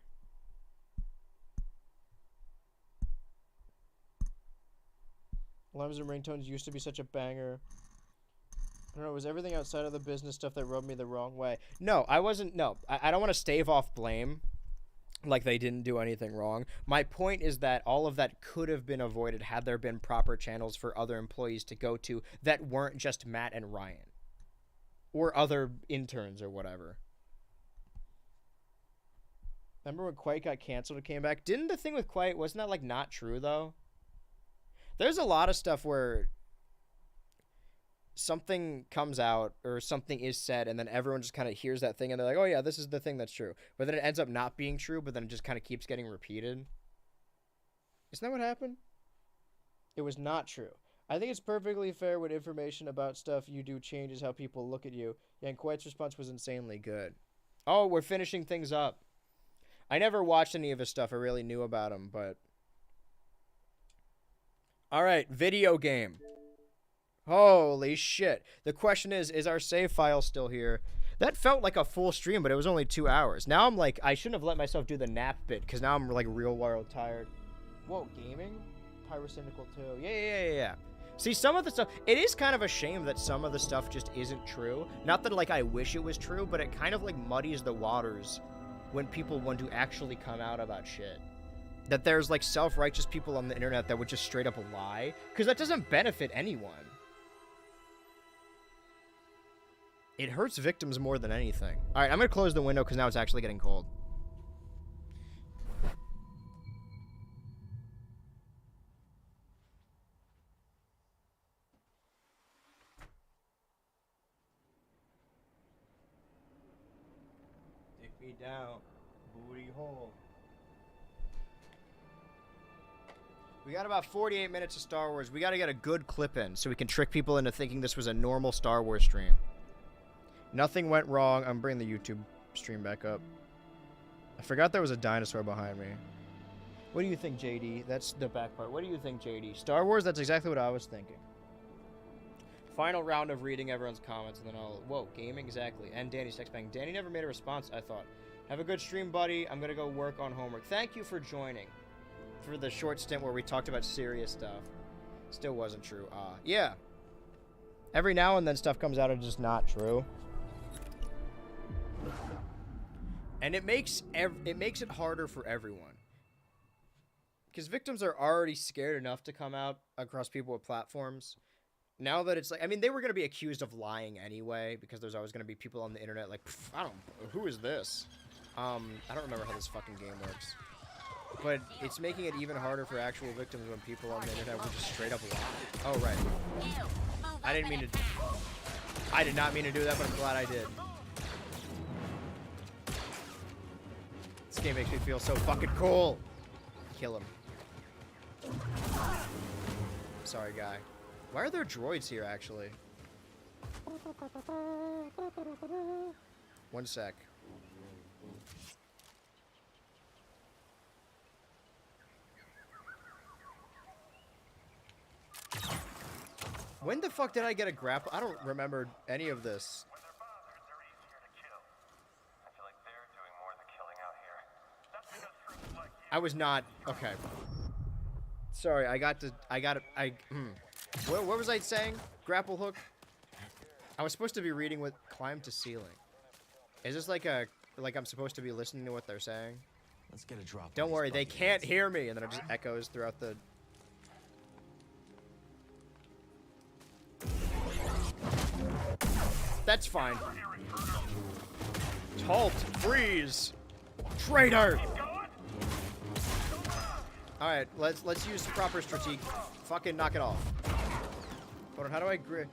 Alarms and ringtones used to be such a banger. I don't know, it was everything outside of the business stuff that rubbed me the wrong way. No, I wasn't, no. I don't want to stave off blame like they didn't do anything wrong. My point is that all of that could have been avoided had there been proper channels for other employees to go to that weren't just Matt and Ryan. Or other interns or whatever. Remember when Quiet got canceled and came back? Didn't the thing with Quiet, wasn't that like not true though? There's a lot of stuff where something comes out or something is said and then everyone just kind of hears that thing and they're like, oh yeah, this is the thing that's true. But then it ends up not being true, but then it just kind of keeps getting repeated. Isn't that what happened? It was not true. I think it's perfectly fair when information about stuff you do changes how people look at you. Yeah, and Quiet's response was insanely good. Oh, we're finishing things up. I never watched any of his stuff. I really knew about him, but... Alright, video game. Holy shit. The question is our save file still here? That felt like a full stream, but it was only 2 hours. Now I'm like, I shouldn't have let myself do the nap bit, because now I'm like real wild tired. Whoa, gaming? Pyrocynical 2. Yeah. See, some of the stuff, it is kind of a shame that some of the stuff just isn't true. Not that, like, I wish it was true, but it kind of, like, muddies the waters when people want to actually come out about shit. That there's, like, self-righteous people on the internet that would just straight up lie, because that doesn't benefit anyone. It hurts victims more than anything. Alright, I'm gonna close the window because now it's actually getting cold. Take me down, booty hole. We got about 48 minutes of Star Wars. We gotta get a good clip in so we can trick people into thinking this was a normal Star Wars stream. Nothing went wrong. I'm bringing the YouTube stream back up. I forgot there was a dinosaur behind me. What do you think, JD? That's the back part. What do you think, JD? Star Wars? That's exactly what I was thinking. Final round of reading everyone's comments, and then I'll... Whoa, gaming? Exactly. And Danny's text bang. Danny never made a response, I thought. Have a good stream, buddy. I'm gonna go work on homework. Thank you for joining. For the short stint where we talked about serious stuff. Still wasn't true. Yeah. Every now and then stuff comes out and just not true. And it makes it harder for everyone. Because victims are already scared enough to come out across people with platforms. Now that it's like, I mean, they were going to be accused of lying anyway, because there's always going to be people on the internet like, who is this? I don't remember how this fucking game works. But it's making it even harder for actual victims when people on the internet will just straight up lie. Oh, right. I did not mean to do that, but I'm glad I did. This game makes me feel so fucking cool. Kill him. Sorry, guy. Why are there droids here, actually? 1 sec. When the fuck did I get a grapple? I don't remember any of this. I was not okay. Sorry, I got it. What was I saying? Grapple hook. I was supposed to be reading with climb to ceiling. Is this like I'm supposed to be listening to what they're saying? Let's get a drop. Don't worry, they can't hear me, and then it just echoes throughout the. That's fine. Halt! Freeze! Traitor! Alright, let's use proper strategic. Fucking knock it off. Hold on, how do I grip?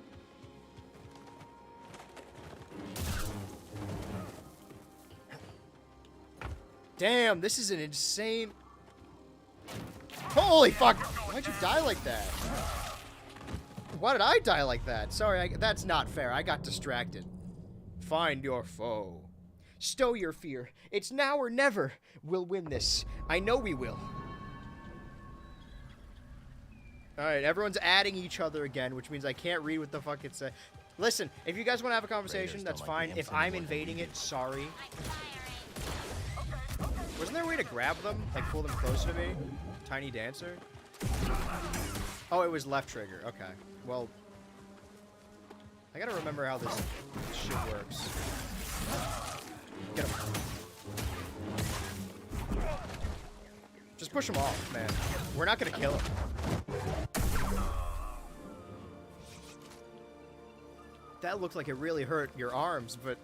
Damn, this is an insane. Holy fuck! Why'd you die like that? Why did I die like that? Sorry, that's not fair. I got distracted. Find your foe. Stow your fear. It's now or never. We'll win this. I know we will. Alright, everyone's adding each other again, which means I can't read what the fuck it says. Listen, if you guys want to have a conversation, that's fine. If I'm invading it, sorry. Wasn't there a way to grab them? Like, pull them closer to me? Tiny Dancer? Oh, it was left trigger. Okay. Well, I gotta remember how this shit works. Get him. Just push him off, man. We're not gonna kill him. That looked like it really hurt your arms, but...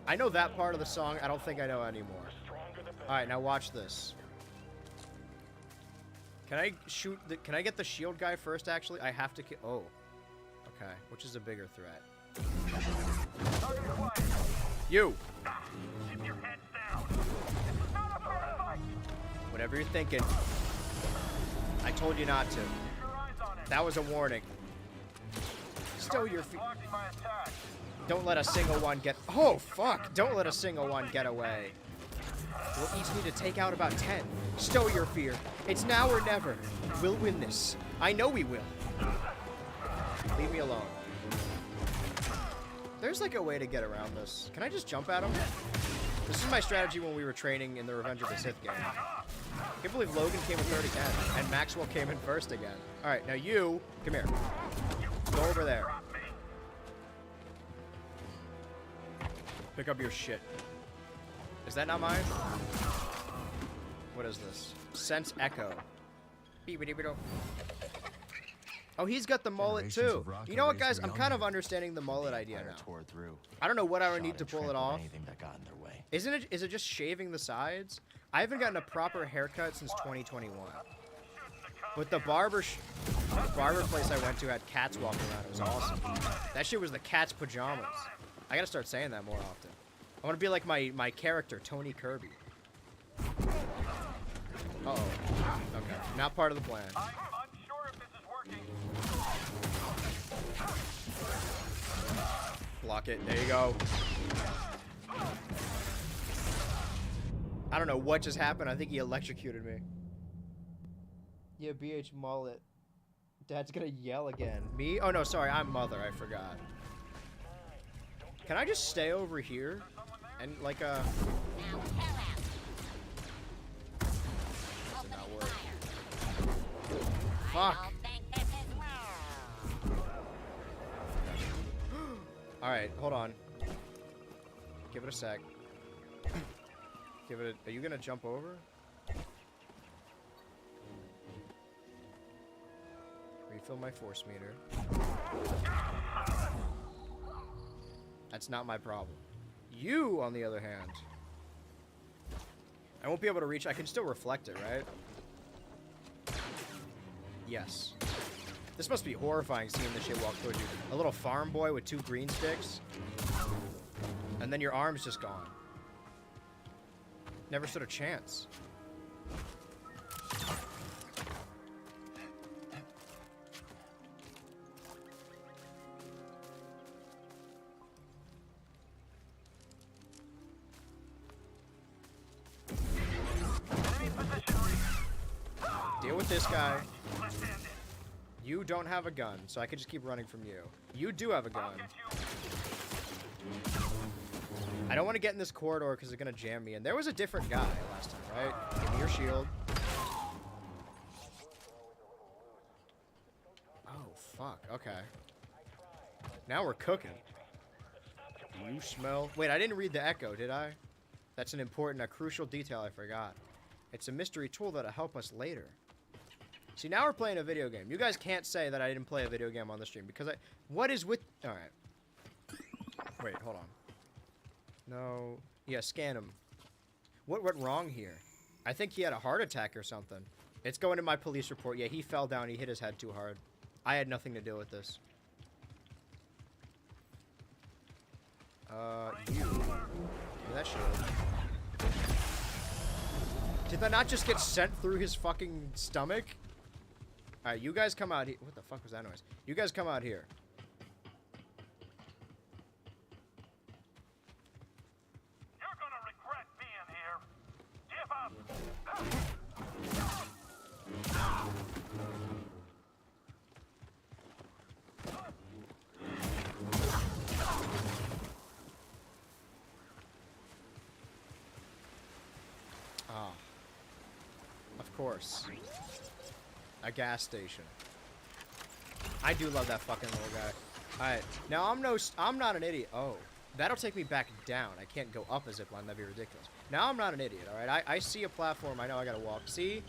I know that part of the song. I don't think I know anymore. Alright, now watch this. Can I shoot the... Can I get the shield guy first, actually? I have to... Oh. Okay. Which is a bigger threat? You! Keep your heads down. Whatever you're thinking. I told you not to. That was a warning. Stow your feet. Don't let a single one get... Oh, fuck! Don't let a single one get away. We'll each need to take out about 10. Stow your fear. It's now or never. We'll win this. I know we will. Leave me alone. There's like a way to get around this. Can I just jump at him? This is my strategy when we were training in the Revenge of the Sith game. I can't believe Logan came in third again, and Maxwell came in first again. Alright, now you, come here. Go over there. Pick up your shit. Is that not mine? What is this? Sense Echo. Oh, he's got the mullet too. You know what, guys? I'm kind of understanding the mullet idea now. I don't know what I would need to pull it off. Isn't it? Is it just shaving the sides? I haven't gotten a proper haircut since 2021. But the barber place I went to had cats walking around. It was awesome. That shit was the cat's pajamas. I gotta start saying that more often. I want to be like my character, Tony Kirby. Uh-oh. Okay. Not part of the plan. I'm unsure if this is working. Block it. There you go. I don't know what just happened. I think he electrocuted me. Yeah, BH mullet. Dad's gonna yell again. Me? Oh no, sorry. I'm mother. I forgot. Can I just stay over here? And like That did not work. Fuck. Alright, hold on. Give it a sec. Give it a... Are you gonna jump over? Refill my force meter. That's not my problem. You, on the other hand... I won't be able to reach... I can still reflect it, right? Yes. This must be horrifying seeing this shit walk towards you. A little farm boy with 2 green sticks. And then your arm's just gone. Never stood a chance. Deal with this guy. You don't have a gun, so I can just keep running from you. You do have a gun. I don't want to get in this corridor because they're going to jam me. And there was a different guy last time, right? Give me your shield. Oh, fuck. Okay. Now we're cooking. You smell... Wait, I didn't read the echo, did I? That's an important, a crucial detail I forgot. It's a mystery tool that'll help us later. See, now we're playing a video game. You guys can't say that I didn't play a video game on the stream because I... What is with... Alright. Wait, hold on. No. Yeah, scan him. What went wrong here? I think he had a heart attack or something. It's going in my police report. Yeah, he fell down. He hit his head too hard. I had nothing to do with this. You. Give me that shield. Did that not just get sent through his fucking stomach? Alright, you guys come out here. What the fuck was that noise? You guys come out here. You're gonna regret being here. Give up. Ah. Of course. A gas station. I do love that fucking little guy. Alright. Now, I'm not an idiot. Oh. That'll take me back down. I can't go up a zipline. That'd be ridiculous. Now, I'm not an idiot, alright? I see a platform. I know I gotta walk. See?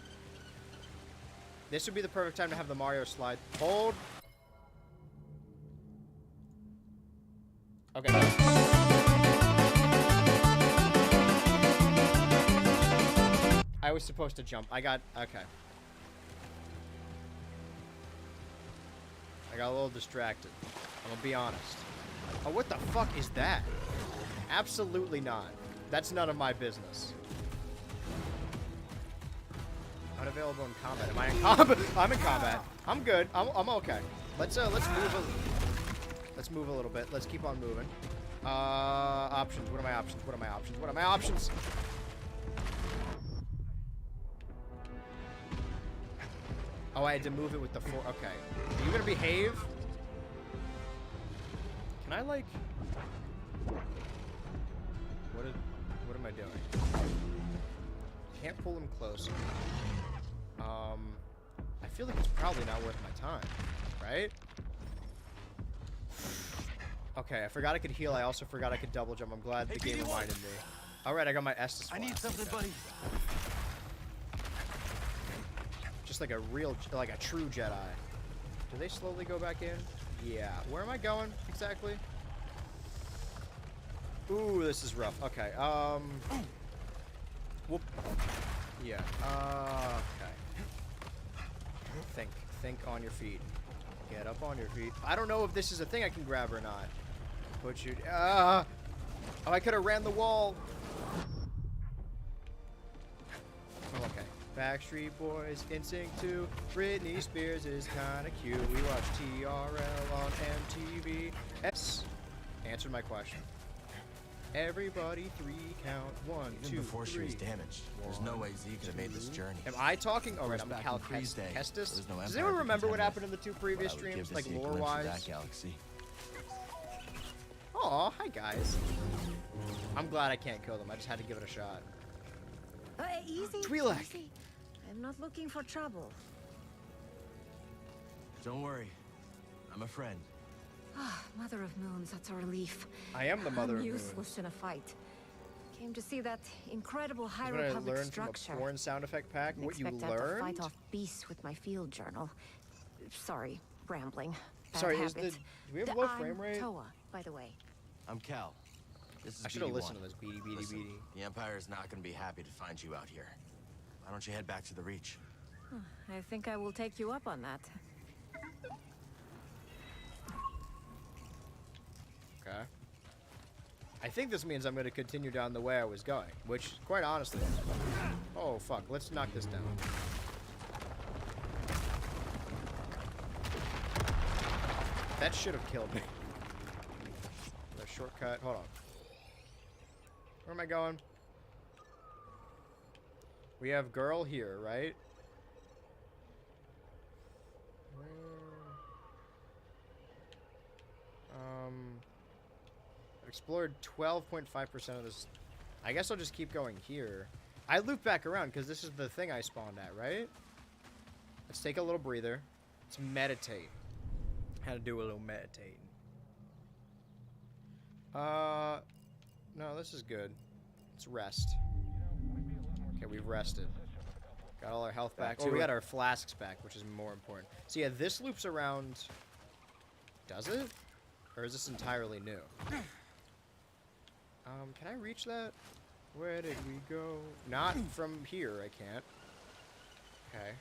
This would be the perfect time to have the Mario slide. Hold. Okay. I was supposed to jump. I got... Okay. I got a little distracted. I'm gonna be honest. Oh, what the fuck is that? Absolutely not. That's none of my business. Unavailable in combat. Am I in combat? I'm in combat. I'm good. I'm okay. Let's move a little bit. Let's keep on moving. Options. What are my options? What are my options? What are my options? Oh, I had to move it with the four. Okay. Are you gonna behave? Can I, like... What am I doing? Can't pull him closer. I feel like it's probably not worth my time, right? Okay, I forgot I could heal. I also forgot I could double jump. I'm glad the game reminded me. Alright, I got my Estus. I need something, buddy. Just like a real, like a true Jedi. Do they slowly go back in? Yeah. Where am I going exactly? Ooh, this is rough. Okay. Whoop. Yeah. Okay. Think on your feet. Get up on your feet. I don't know if this is a thing I can grab or not. Put you. Oh, I could have ran the wall. Oh, okay. Backstreet Boys, NSYNC 2, Britney Spears is kinda cute. We watch TRL on MTV. S. Answered my question. Everybody 3 count. 1, Even 2, before 3. she was damaged, there's no way Z could have made this journey. Am I talking? Oh, right, I'm Back Cal in Freeze Day, Kestis. there was no Does empire anyone to remember what contend happened in the 2 previous with, but I would streams, give like to see a glimpse of lore-wise? that galaxy. Aw, hi guys. I'm glad I can't kill them. I just had to give it a shot. Easy. Twi'lek. Easy. I'm not looking for trouble. Don't worry, I'm a friend. Mother of Moons, that's a relief. I am the Mother of I'm Moons. useless in a fight. Came to see that incredible High What I Republic learned structure. from a porn sound effect pack. What you Expect I have to learned? fight off beasts with my field journal. Sorry, rambling. Bad Sorry, habit. is the... Do we have low frame rate? I'm Toa, by the way. I'm Cal. This is I should have BD1. listened to this. Beady, beady, Listen, beady. the Empire is not going to be happy to find you out here. Why don't you head back to the Reach? I think I will take you up on that. Okay. I think this means I'm going to continue down the way I was going, which, quite honestly... Oh, fuck. Let's knock this down. That should have killed me. A shortcut. Hold on. Where am I going? We have girl here, right? I've explored 12.5% of this. I guess I'll just keep going here. I loop back around because this is the thing I spawned at, right? Let's take a little breather. Let's meditate. How to do a little meditating. No, this is good. Let's rest. Okay, we've rested. Got all our health back. Oh, we got our flasks back, which is more important. So yeah, this loops around... Does it? Or is this entirely new? Can I reach that? Where did we go? Not from here, I can't. Okay.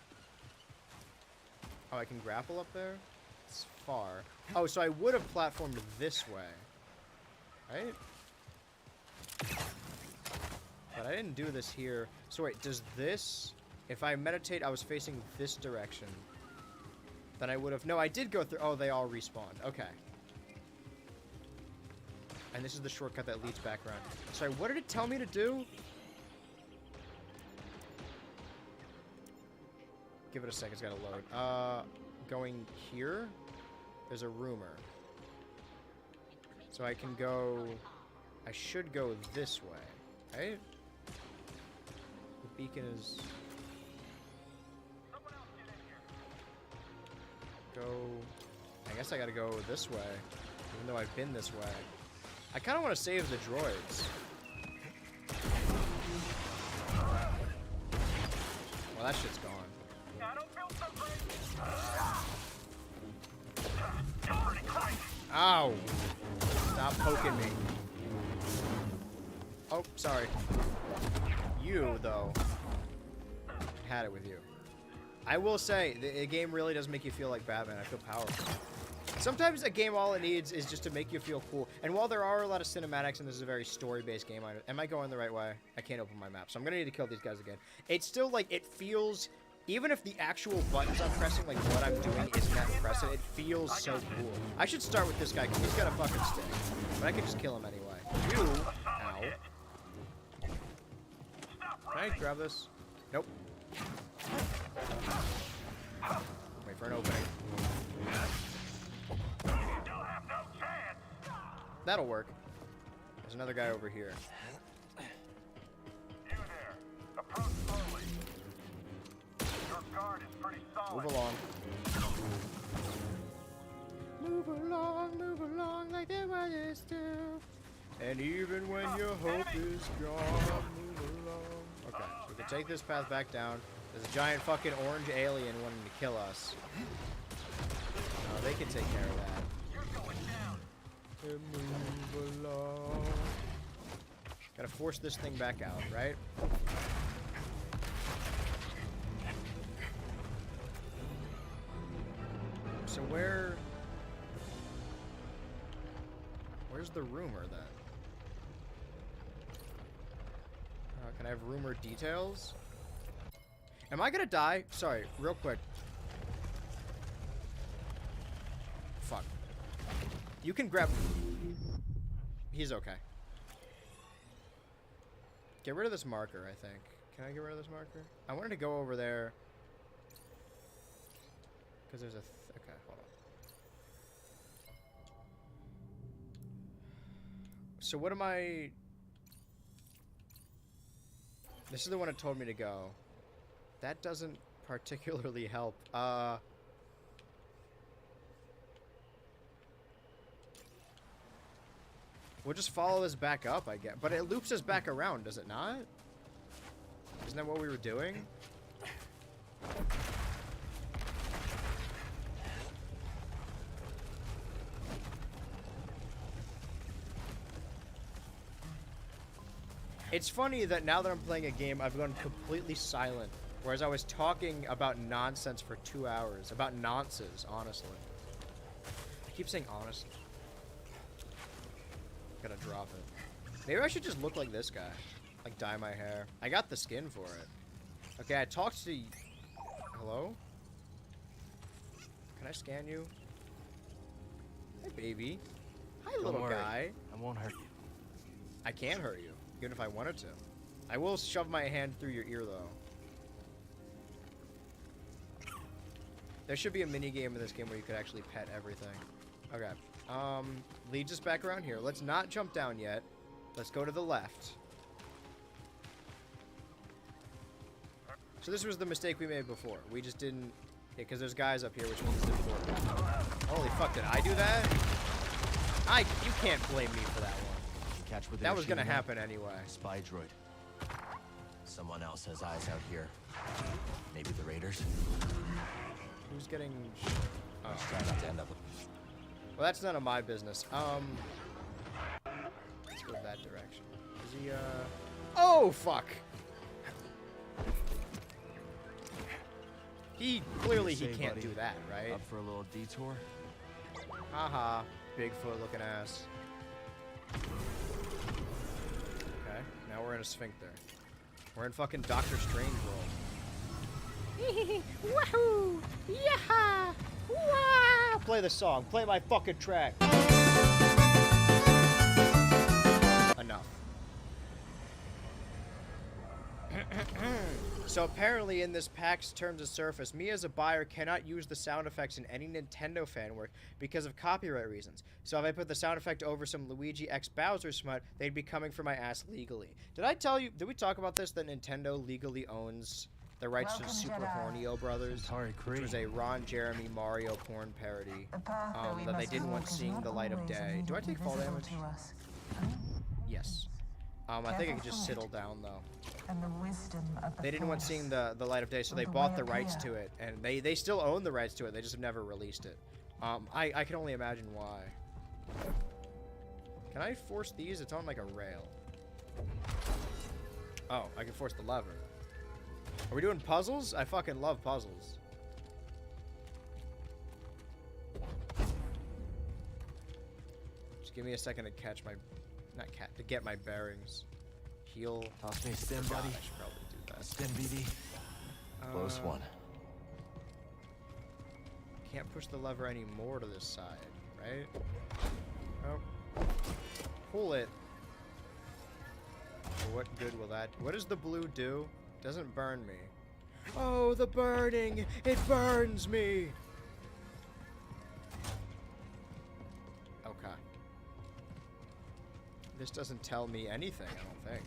Oh, I can grapple up there? It's far. Oh, so I would have platformed this way. Right? But I didn't do this here. So wait, does this... If I meditate, I was facing this direction. Then I would have... No, I did go through... Oh, they all respawned. Okay. And this is the shortcut that leads back around. Sorry, what did it tell me to do? Give it a second, it's gotta load. Going here? There's a rumor. So I can go... I should go this way, right? The beacon is... Go... I guess I gotta go this way, even though I've been this way. I kind of want to save the droids. Well, that shit's gone. Ow! Stop poking me. Oh, sorry. You, though. Had it with you. I will say, the game really does make you feel like Batman. I feel powerful. Sometimes a game, all it needs is just to make you feel cool. And while there are a lot of cinematics, and this is a very story-based game, am I going the right way? I can't open my map, so I'm going to need to kill these guys again. It's still, like, it feels... Even if the actual buttons I'm pressing, like, what I'm doing isn't that impressive, it feels so cool. I should start with this guy, because he's got a fucking stick. But I can just kill him anyway. You... Ow. Can I grab this? Nope. Wait for an opening. That'll work. There's another guy over here. You there. Approach slowly. Your guard is pretty solid. Move along like the others do. And even when your hope is gone, move along. Okay, so we can take this path back down. There's a giant fucking orange alien wanting to kill us. Oh, they can take care of that. And move along. Gotta force this thing back out, right? So where's the rumor then? Can I have rumor details? Am I gonna die? Sorry, real quick. Fuck. You can grab... He's okay. Get rid of this marker, I think. Can I get rid of this marker? I wanted to go over there. Because there's a... okay, hold on. So what am I... This is the one it told me to go. That doesn't particularly help. We'll just follow this back up, I guess. But it loops us back around, does it not? Isn't that what we were doing? It's funny that now that I'm playing a game, I've gone completely silent Whereas I was talking about nonsense for 2 hours. About nonsense, honestly. I keep saying honestly. Gotta drop it. Maybe I should just look like this guy. Like, dye my hair. I got the skin for it. Okay, I talked to... Hello? Can I scan you? Hey, baby. Hi, Don't little worry. guy. I won't hurt you. I can hurt you, even if I wanted to. I will shove my hand through your ear, though. There should be a mini game in this game where you could actually pet everything. Okay. Leads us back around here. Let's not jump down yet. Let's go to the left. So this was the mistake we made before. We just didn't... Yeah, because there's guys up here, which means it's important. Holy fuck, did I do that? You can't blame me for that one. Catch what That was gonna happen anyway. Spy droid. Someone else has eyes out here. Maybe the Raiders? Who's getting... Let's try not to end up with... Well, that's none of my business. Let's go that direction. Is he, Oh, fuck! Clearly he can't do that, right? Up for a little detour? Haha, Bigfoot looking ass. Okay, now we're in a sphincter. We're in fucking Doctor Strange world. Wahoo! Yaha! Wah! Play the song. Play my fucking track. Enough. So apparently in this PAX Terms of Service, me as a buyer cannot use the sound effects in any Nintendo fan work because of copyright reasons. So if I put the sound effect over some Luigi X Bowser smut, they'd be coming for my ass legally. Did I tell you, did we talk about this, that Nintendo legally owns the rights to Super Hornio Brothers, which was a Ron Jeremy Mario porn parody that they didn't want seeing the light of day. Do I take fall damage? Yes. I think I could just settle down though. And the wisdom of the They didn't want seeing the light of day, so they bought the rights to it, and they still own the rights to it. They just have never released it. I can only imagine why. Can I force these? It's on like a rail. Oh, I can force the lever. Are we doing puzzles? I fucking love puzzles. Just give me a second to catch my... to get my bearings. Heal. Toss me a stim, buddy. I should probably do that. A stim, BD. Close one. Can't push the lever any more to this side, right? Oh. Pull it. For what good will that do? What does the blue do? Doesn't burn me. Oh, the burning! It burns me! Okay. This doesn't tell me anything, I don't think.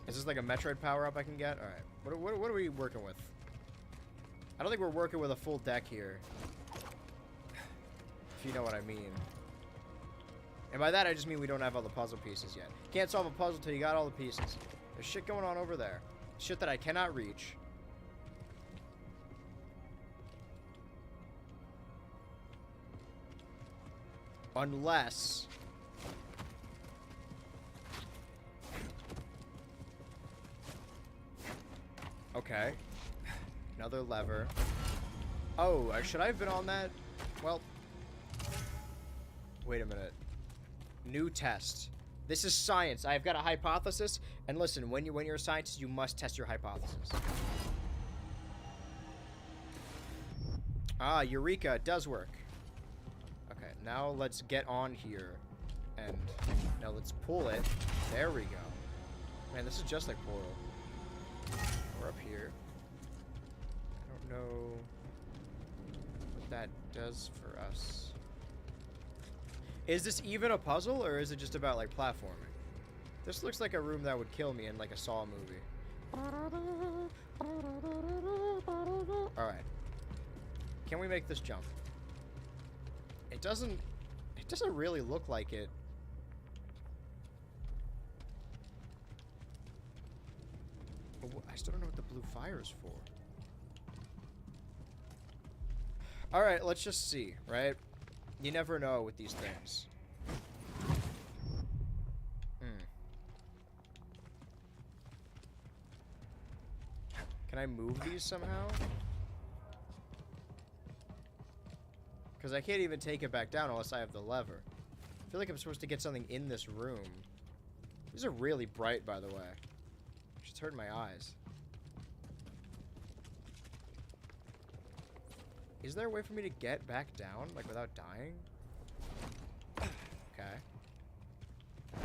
Is this like a Metroid power-up I can get? Alright. What are we working with? I don't think we're working with a full deck here. If you know what I mean. And by that, I just mean we don't have all the puzzle pieces yet. Can't solve a puzzle till you got all the pieces. There's shit going on over there. Shit that I cannot reach. Unless... Okay. Another lever. Oh, should I have been on that? Well... Wait a minute. New test. This is science. I've got a hypothesis. And listen, when you're a scientist, you must test your hypothesis. Ah, Eureka. It does work. Okay, now let's get on here. And now let's pull it. There we go. Man, this is just like Portal. We're up here. I don't know what that does for us. Is this even a puzzle, or is it just about, like, platforming? This looks like a room that would kill me in, like, a Saw movie. Alright. Can we make this jump? It doesn't really look like it. I still don't know what the blue fire is for. Alright, let's just see, right? You never know with these things. Can I move these somehow? Because I can't even take it back down unless I have the lever. I feel like I'm supposed to get something in this room. These are really bright, by the way. It's hurting my eyes. Is there a way for me to get back down, like, without dying? Okay. I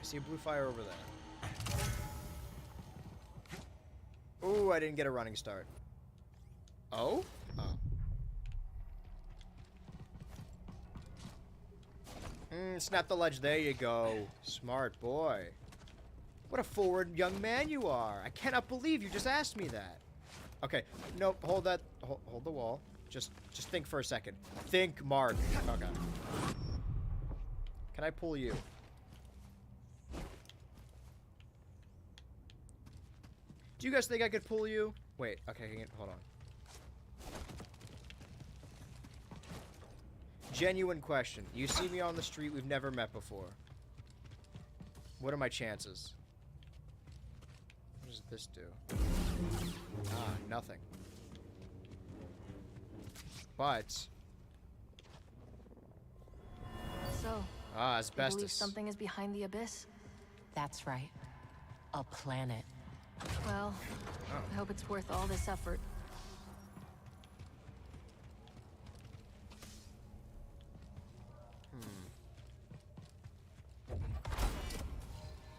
see a blue fire over there. Ooh, I didn't get a running start. Oh? Oh. Snap the ledge. There you go. Smart boy. What a forward young man you are. I cannot believe you just asked me that. Okay. Nope. Hold that. Hold the wall. Just think for a second. Think, Mark. Okay. Can I pull you? Do you guys think I could pull you? Wait. Okay. Hold on. Genuine question. You see me on the street, we've never met before. What are my chances? What does this do? Ah, nothing. But... So, you asbestos. believe something is behind the abyss? That's right. A planet. Well, I hope it's worth all this effort.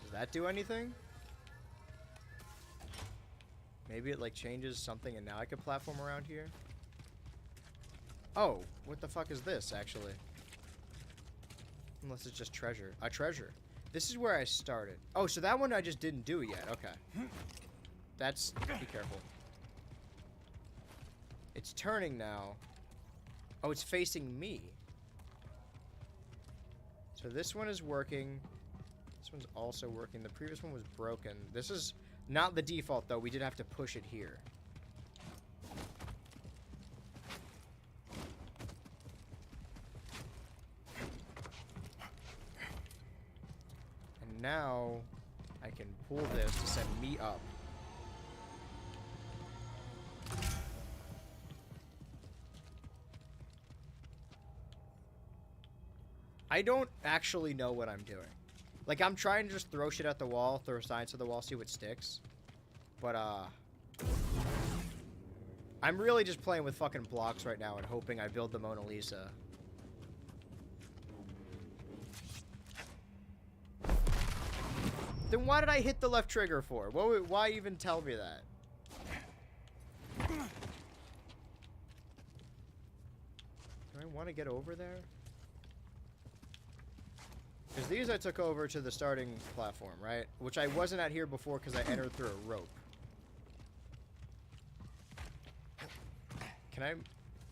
Does that do anything? Maybe it like changes something and now I can platform around here? Oh, what the fuck is this actually? Unless it's just treasure. A treasure. This is where I started. Oh, so that one I just didn't do yet. Okay. That's... Be careful. It's turning now. Oh, it's facing me. So this one is working. This one's also working. The previous one was broken. This is not the default, though. We did have to push it here. And now I can pull this to send me up. I don't actually know what I'm doing. Like, I'm trying to just throw shit at the wall, throw signs at the wall, see what sticks. But, I'm really just playing with fucking blocks right now and hoping I build the Mona Lisa. Then why did I hit the left trigger for? Why even tell me that? Do I want to get over there? Because these I took over to the starting platform, right? Which I wasn't at here before because I entered through a rope. Can I...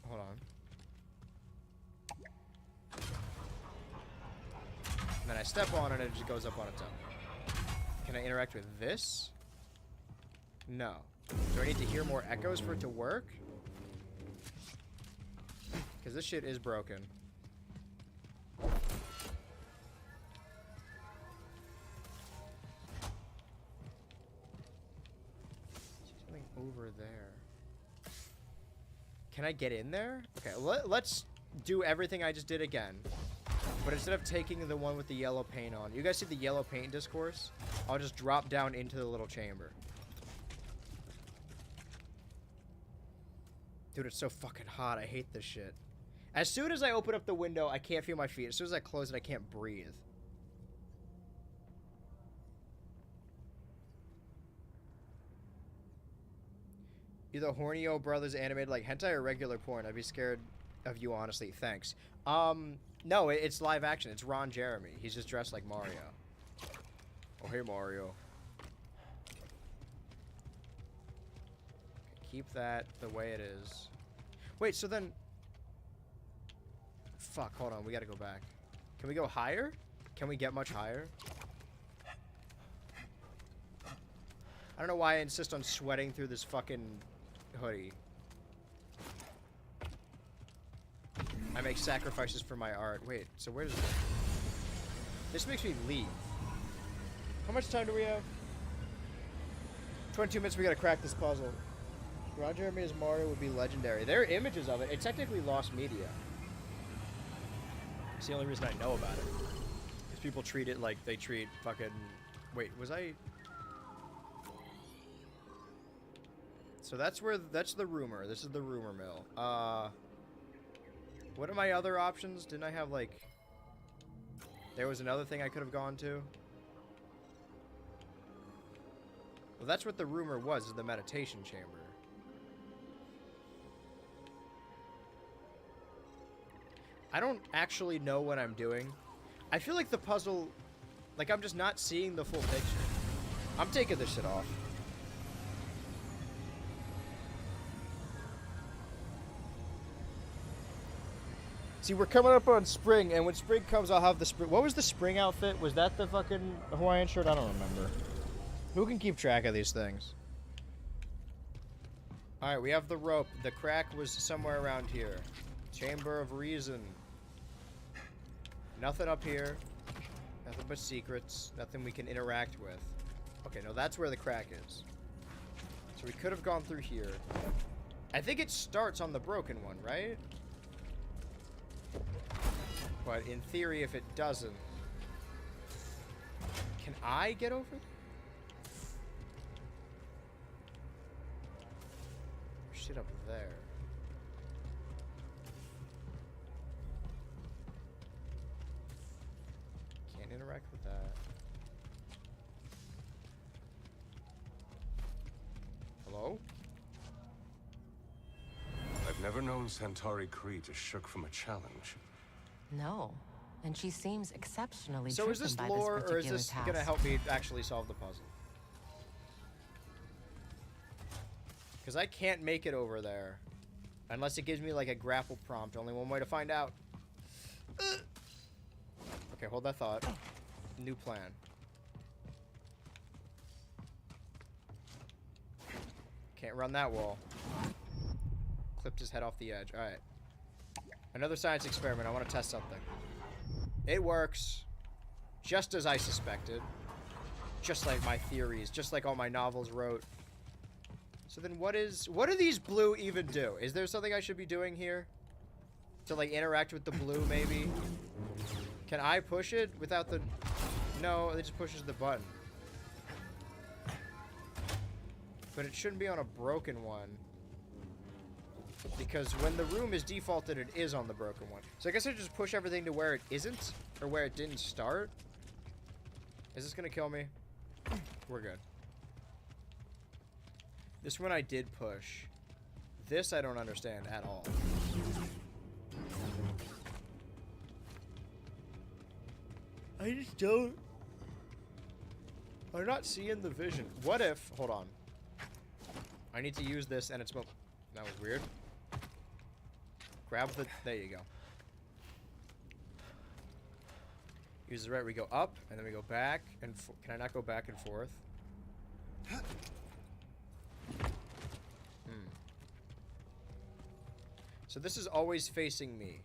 Hold on. And then I step on it and it just goes up on its own. Can I interact with this? No. Do I need to hear more echoes for it to work? Because this shit is broken. Over there. Can I get in there? Okay, let's do everything I just did again. But instead of taking the one with the yellow paint on, you guys see the yellow paint discourse? I'll just drop down into the little chamber. Dude, it's so fucking hot. I hate this shit. As soon as I open up the window, I can't feel my feet. As soon as I close it, I can't breathe. Either Hornio Brothers animated like hentai or regular porn. I'd be scared of you, honestly. Thanks. No, it's live action. It's Ron Jeremy. He's just dressed like Mario. Oh, hey, Mario. Keep that the way it is. Wait, so then... Fuck, hold on. We gotta go back. Can we go higher? Can we get much higher? I don't know why I insist on sweating through this fucking hoodie. I make sacrifices for my art. Wait, so where does it... This makes me leave. How much time do we have? 22 minutes, we gotta crack this puzzle. Ron Jeremy as Mario would be legendary. There are images of it. It's technically lost media. It's the only reason I know about it. Because people treat it like they treat fucking... Wait, was I... So that's where... That's the rumor. This is the rumor mill. What are my other options? Didn't I have, like... There was another thing I could have gone to? Well, that's what the rumor was, is the meditation chamber. I don't actually know what I'm doing. I feel like the puzzle... Like, I'm just not seeing the full picture. I'm taking this shit off. See, we're coming up on spring, and when spring comes, I'll have the spring... What was the spring outfit? Was that the fucking Hawaiian shirt? I don't remember. Who can keep track of these things? Alright, we have the rope. The crack was somewhere around here. Chamber of Reason. Nothing up here. Nothing but secrets. Nothing we can interact with. Okay, no, that's where the crack is. So we could have gone through here. I think it starts on the broken one, right? But in theory, if it doesn't... Can I get over? Shit up there. Can't interact with that. Hello? I've never known Centauri Cree to shook from a challenge. No. And she seems exceptionally So is this driven by lore, this or is particular this task. gonna help me actually solve the puzzle? Because I can't make it over there. Unless it gives me, like, a grapple prompt. Only one way to find out. Okay, hold that thought. New plan. Can't run that wall. Clipped his head off the edge. Alright. Another science experiment. I want to test something. It works. Just as I suspected. Just like my theories. Just like all my novels wrote. So then what do these blue even do? Is there something I should be doing here? To, like, interact with the blue, maybe? Can I push it without the... No, it just pushes the button. But it shouldn't be on a broken one. Because when the room is defaulted, it is on the broken one. So I guess I just push everything to where it isn't? Or where it didn't start? Is this gonna kill me? We're good. This one I did push. This I don't understand at all. I just don't... I'm not seeing the vision. What if... Hold on. I need to use this and it's... That was weird. Grab the... There you go. Use the right. We go up, and then we go back, and... Can I not go back and forth? So this is always facing me.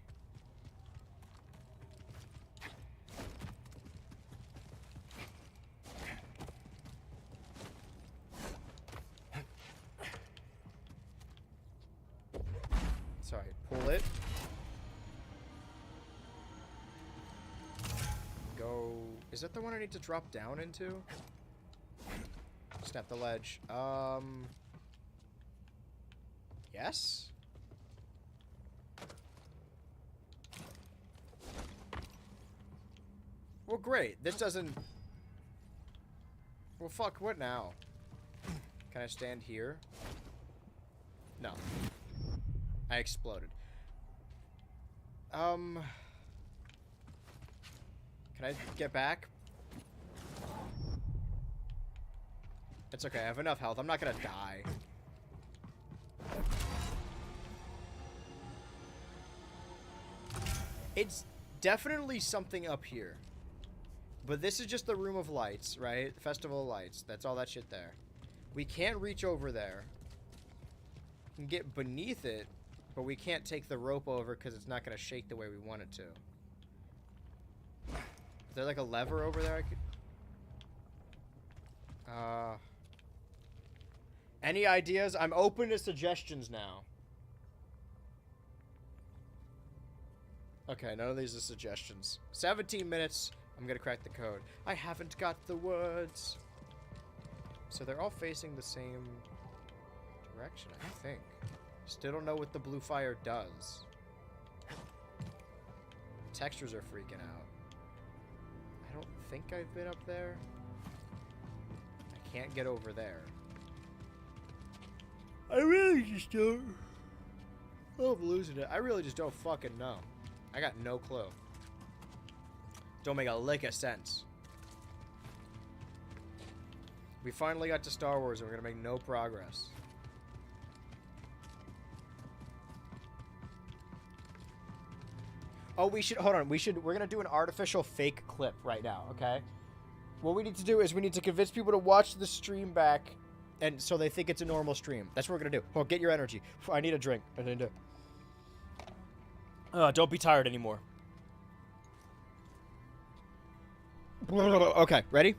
Sorry, pull it. Go... Is that the one I need to drop down into? Snap the ledge. Yes? Well, great. This doesn't... Well, fuck, what now? Can I stand here? No. I exploded. Can I get back? It's okay, I have enough health. I'm not gonna die. It's definitely something up here. But this is just the Room of Lights, right? Festival of Lights. That's all that shit there. We can't reach over there. We can get beneath it, but we can't take the rope over because it's not going to shake the way we want it to. Is there like a lever over there I could... Any ideas? I'm open to suggestions now. Okay, none of these are suggestions. 17 minutes. I'm gonna crack the code. I haven't got the words. So they're all facing the same direction, I think. Still don't know what the blue fire does. Textures are freaking out. I don't think I've been up there. I can't get over there. I really just don't. Oh, I'm losing it. I really just don't fucking know. I got no clue. Don't make a lick of sense. We finally got to Star Wars and we're gonna make no progress. Oh, we should, hold on, we're gonna do an artificial fake clip right now, okay? What we need to do is we need to convince people to watch the stream back and so they think it's a normal stream. That's what we're gonna do. Oh, get your energy. I need a drink. I need to... don't be tired anymore. Okay, ready?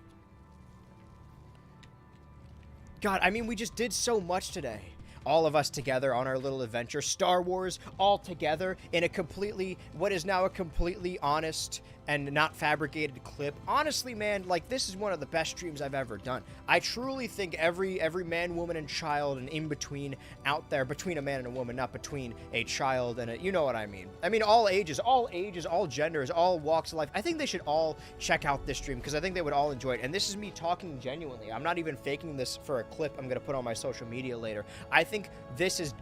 God, I mean, we just did so much today. All of us together on our little adventure. Star Wars, all together in a completely, what is now a completely honest and not fabricated clip. Honestly, man, like, this is one of the best streams I've ever done. I truly think every man, woman, and child and in between out there, between a man and a woman, not between a child and a, you know what I mean. I mean, all ages, all genders, all walks of life. I think they should all check out this stream because I think they would all enjoy it. And this is me talking genuinely. I'm not even faking this for a clip I'm going to put on my social media later. I think this is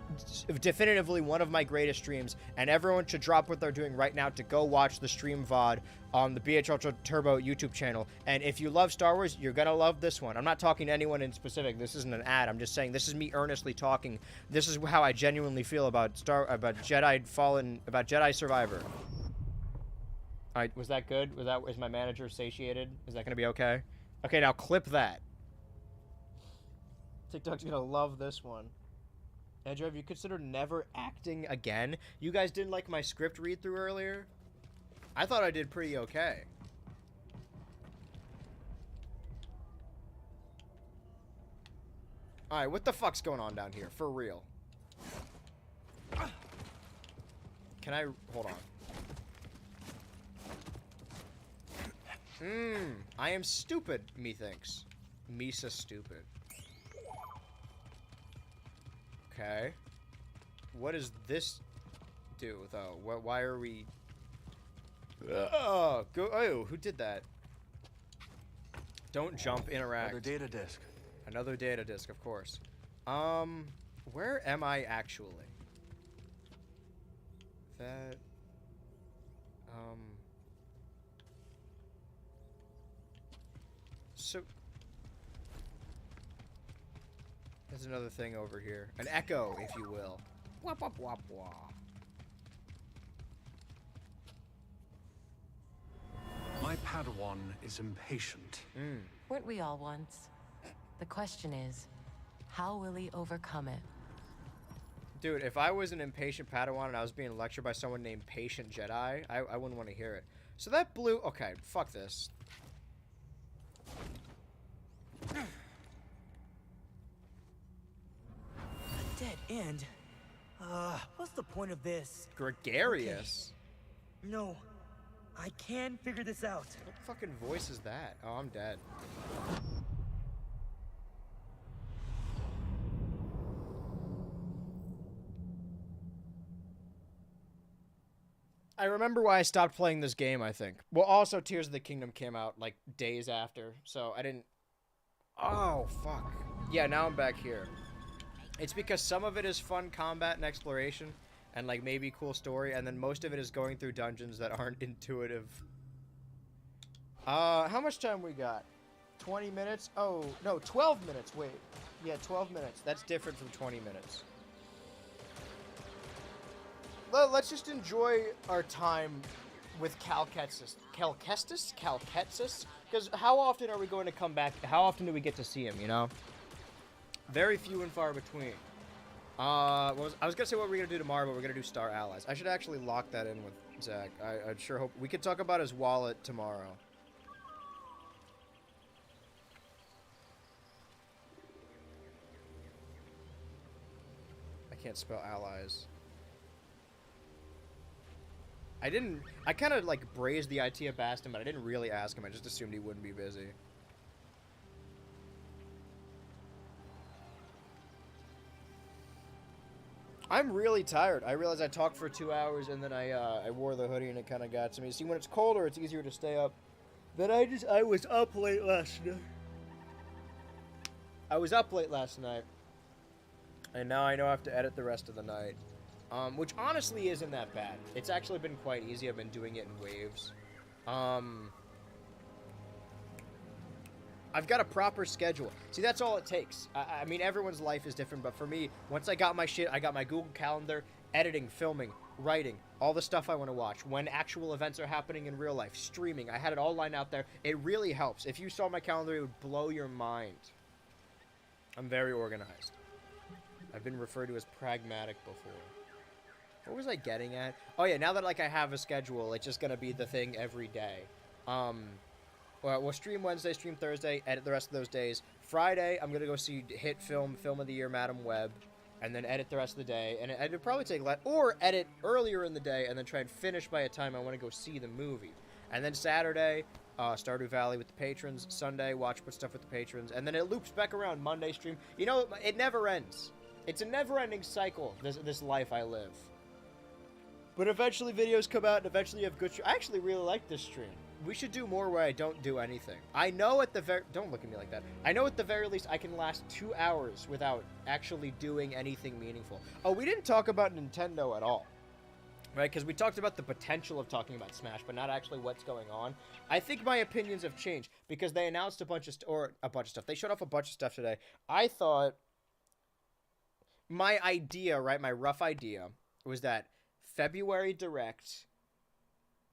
definitively one of my greatest streams, and everyone should drop what they're doing right now to go watch the stream VOD on the BH Ultra Turbo YouTube channel. And if you love Star Wars, you're gonna love this one. I'm not talking to anyone in specific. This isn't an ad. I'm just saying this is me earnestly talking. This is how I genuinely feel about Jedi Fallen, about Jedi Survivor. All right, was that good? Is my manager satiated? Is that gonna be okay? Okay, now clip that. TikTok's gonna love this one. Andrew, have you considered never acting again? You guys didn't like my script read through earlier? I thought I did pretty okay. Alright, what the fuck's going on down here? For real. Can I... hold on. I am stupid, methinks. Misa stupid. Okay. What does this do, though? Why are we... Oh, who did that? Don't jump, interact. Another data disk. Another data disk, of course. Where am I actually? That... So... There's another thing over here. An echo, if you will. Wop, wop, wop, wop. My Padawan is impatient. Weren't we all once? The question is, how will he overcome it? Dude, if I was an impatient Padawan and I was being lectured by someone named Patient Jedi, I wouldn't want to hear it. So that blue... Okay, fuck this. A dead end? What's the point of this? Gregarious? Okay. No. I can figure this out. What fucking voice is that? Oh, I'm dead. I remember why I stopped playing this game, I think. Well, also, Tears of the Kingdom came out, like, days after, so I didn't... Oh, fuck. Yeah, now I'm back here. It's because some of it is fun combat and exploration, and, like, maybe cool story, and then most of it is going through dungeons that aren't intuitive. How much time we got? 20 minutes? Oh, no, 12 minutes, wait. Yeah, 12 minutes. That's different from 20 minutes. Let's just enjoy our time with Cal Kestis. Because how often are we going to come back? How often do we get to see him, you know? Very few and far between. I was going to say what we're going to do tomorrow, but we're going to do Star Allies. I should actually lock that in with Zach. I'd sure hope... We could talk about his wallet tomorrow. can't spell allies. I kind of like brazed the IT of Baston, but I didn't really ask him. I just assumed he wouldn't be busy. I'm really tired. I realized I talked for 2 hours and then I wore the hoodie and it kind of got to me. See, when it's colder, it's easier to stay up. But I was up late last night. I was up late last night. And now I know I have to edit the rest of the night. Which honestly isn't that bad. It's actually been quite easy. I've been doing it in waves. I've got a proper schedule. See, that's all it takes. I mean, everyone's life is different, but for me, once I got my shit, I got my Google Calendar, editing, filming, writing, all the stuff I want to watch, when actual events are happening in real life, streaming, I had it all lined out there. It really helps. If you saw my calendar, it would blow your mind. I'm very organized. I've been referred to as pragmatic before. What was I getting at? Oh yeah, now that like I have a schedule, it's just gonna be the thing every day. Well, we'll stream Wednesday, stream Thursday, edit the rest of those days. Friday, I'm gonna go see hit film of the year, Madam Web, and then edit the rest of the day. And it'd probably take or edit earlier in the day and then try and finish by a time I want to go see the movie. And then Saturday, Stardew Valley with the patrons. Sunday, watch stuff with the patrons, and then it loops back around. Monday stream. You know, it never ends. It's a never-ending cycle. This life I live. But eventually videos come out, and eventually you have good I actually really like this stream. We should do more where I don't do anything. I know at the don't look at me like that. I know at the very least I can last 2 hours without actually doing anything meaningful. Oh, we didn't talk about Nintendo at all. Right? Because we talked about the potential of talking about Smash, but not actually what's going on. I think my opinions have changed because they announced a bunch of stuff. They showed off a bunch of stuff today. I thought my idea, right, my rough idea was that February Direct,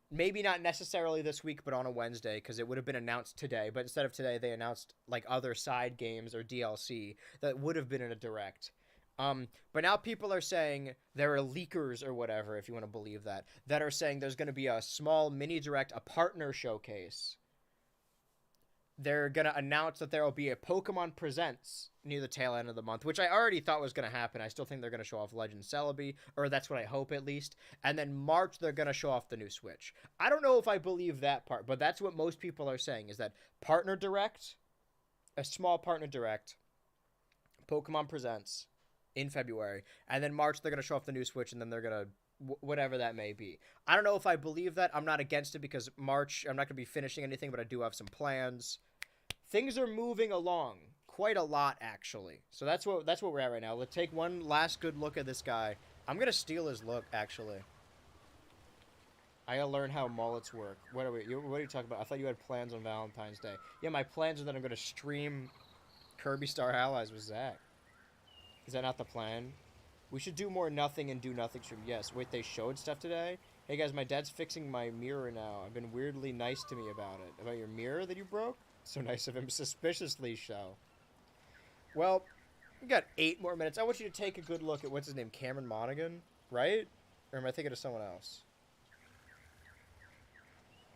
maybe not necessarily this week, but on a Wednesday, because it would have been announced today. But instead of today, they announced like other side games or DLC that would have been in a Direct. But now people are saying, there are leakers or whatever, if you want to believe that are saying there's going to be a small mini Direct, a partner showcase. They're going to announce that there will be a Pokemon Presents near the tail end of the month, which I already thought was going to happen. I still think they're going to show off Legend Celebi, or that's what I hope at least. And then March, they're going to show off the new Switch. I don't know if I believe that part, but that's what most people are saying, is that Partner Direct, a small Partner Direct, Pokemon Presents in February, and then March, they're going to show off the new Switch, and then they're going to whatever that may be. I don't know if I believe that. I'm not against it because March, I'm not going to be finishing anything, but I do have some plans. Things are moving along quite a lot, actually. So that's what we're at right now. Let's take one last good look at this guy. I'm going to steal his look, actually. I got to learn how mullets work. What are you talking about? I thought you had plans on Valentine's Day. Yeah, my plans are that I'm going to stream Kirby Star Allies with Zach. Is that not the plan? We should do more nothing and do nothing stream. Yes. Wait, they showed stuff today? Hey, guys, my dad's fixing my mirror now. I've been weirdly nice to me about it. About your mirror that you broke? So nice of him. Suspiciously so. Well, we got 8 more minutes. I want you to take a good look at, what's his name? Cameron Monaghan? Right? Or am I thinking of someone else?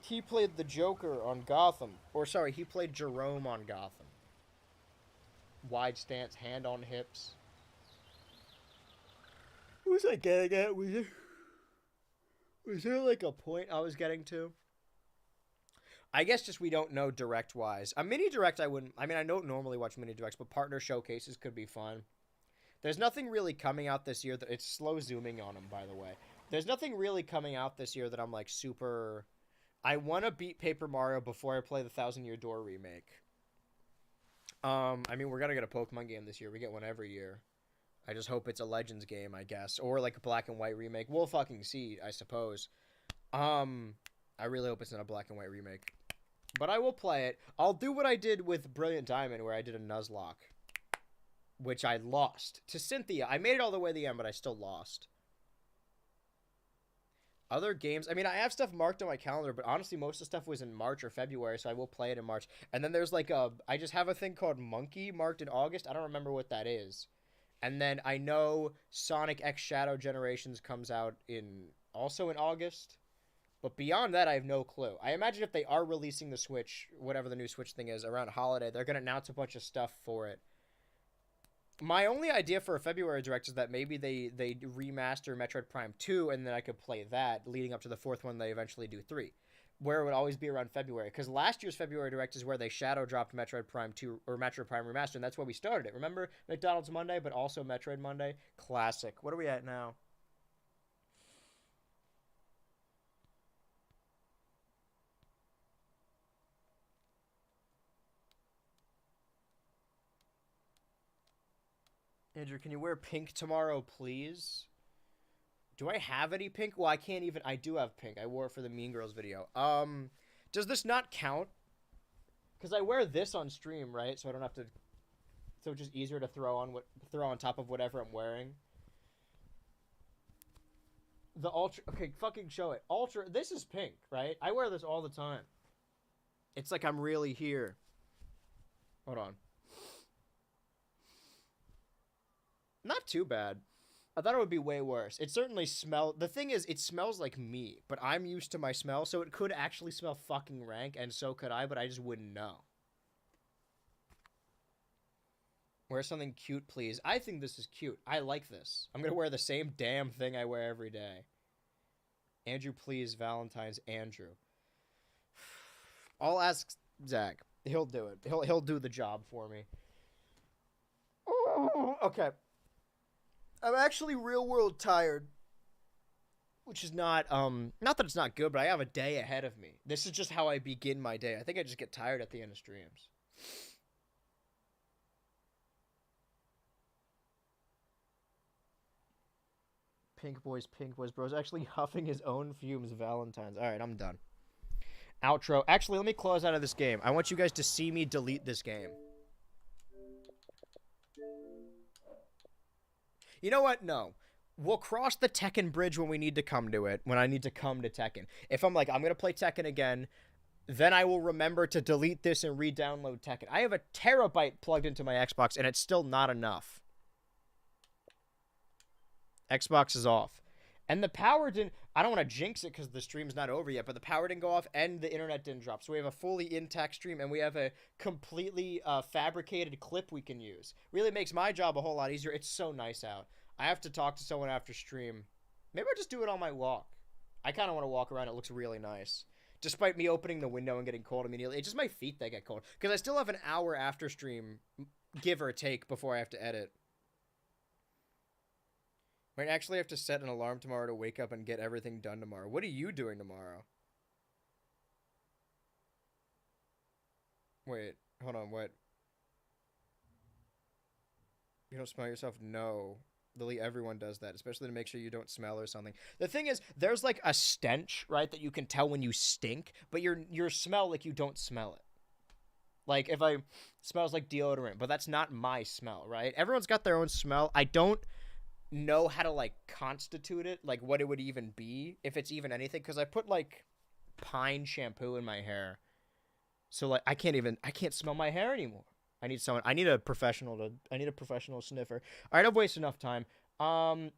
He played the Joker on Gotham. Or, sorry, he played Jerome on Gotham. Wide stance, hand on hips. What was I getting at? Was there like a point I was getting to? I guess just we don't know Direct-wise. A mini Direct I wouldn't... I mean, I don't normally watch mini Directs, but partner showcases could be fun. There's nothing really coming out this year. It's slow zooming on them, by the way. There's nothing really coming out this year that I'm like super... I want to beat Paper Mario before I play the Thousand Year Door remake. I mean, we're going to get a Pokemon game this year. We get one every year. I just hope it's a Legends game, I guess. Or like a Black and White remake. We'll fucking see, I suppose. I really hope it's not a Black and White remake. But I will play it. I'll do what I did with Brilliant Diamond, where I did a Nuzlocke. Which I lost. To Cynthia. I made it all the way to the end, but I still lost. Other games... I mean, I have stuff marked on my calendar, but honestly, most of the stuff was in March or February, so I will play it in March. And then there's like a... I just have a thing called Monkey marked in August. I don't remember what that is. And then I know Sonic X Shadow Generations comes out also in August. But beyond that, I have no clue. I imagine if they are releasing the Switch, whatever the new Switch thing is, around holiday, they're going to announce a bunch of stuff for it. My only idea for a February direct is that maybe they remaster Metroid Prime 2, and then I could play that leading up to the fourth one they eventually do 3, where it would always be around February. Because last year's February direct is where they shadow dropped Metroid Prime 2 or Metroid Prime Remaster, and that's where we started it. Remember McDonald's Monday, but also Metroid Monday? Classic. What are we at now? Andrew, can you wear pink tomorrow, please? Do I have any pink? Well, I can't even... I do have pink. I wore it for the Mean Girls video. Does this not count? Because I wear this on stream, right? So I don't have to... So it's just easier to throw on top of whatever I'm wearing. The Ultra... Okay, fucking show it. Ultra... This is pink, right? I wear this all the time. It's like I'm really here. Hold on. Not too bad. I thought it would be way worse. It certainly smells... The thing is, it smells like me, but I'm used to my smell, so it could actually smell fucking rank, and so could I, but I just wouldn't know. Wear something cute, please. I think this is cute. I like this. I'm gonna wear the same damn thing I wear every day. Andrew, please. Valentine's Andrew. I'll ask Zach. He'll do it. He'll do the job for me. Okay. I'm actually real world tired, which is not that it's not good, but I have a day ahead of me. This is just how I begin my day. I think I just get tired at the end of streams. Pink boys, bro's actually huffing his own fumes. Valentine's. All right, I'm done. Outro. Actually, let me close out of this game. I want you guys to see me delete this game. You know what? No. We'll cross the Tekken bridge when we need to come to it, when I need to come to Tekken. If I'm like, I'm going to play Tekken again, then I will remember to delete this and re-download Tekken. I have a terabyte plugged into my Xbox, and it's still not enough. Xbox is off. And the power didn't... I don't want to jinx it because the stream's not over yet, but the power didn't go off and the internet didn't drop. So we have a fully intact stream, and we have a completely fabricated clip we can use. Really makes my job a whole lot easier. It's so nice out. I have to talk to someone after stream. Maybe I'll just do it on my walk. I kind of want to walk around. It looks really nice. Despite me opening the window and getting cold immediately. It's just my feet that get cold. Because I still have an hour after stream, give or take, before I have to edit. Might actually have to set an alarm tomorrow to wake up and get everything done tomorrow. What are you doing tomorrow? Wait, hold on, what? You don't smell yourself? No. Literally everyone does that, especially to make sure you don't smell or something. The thing is, there's like a stench, right, that you can tell when you stink, but your smell, like, you don't smell it. Like, if I smells like deodorant, but that's not my smell, right? Everyone's got their own smell. I don't know how to, like, constitute it, like, what it would even be, if it's even anything, because I put, like, pine shampoo in my hair. So, like, I can't smell my hair anymore. I need a professional sniffer. All right, I've wasted enough time.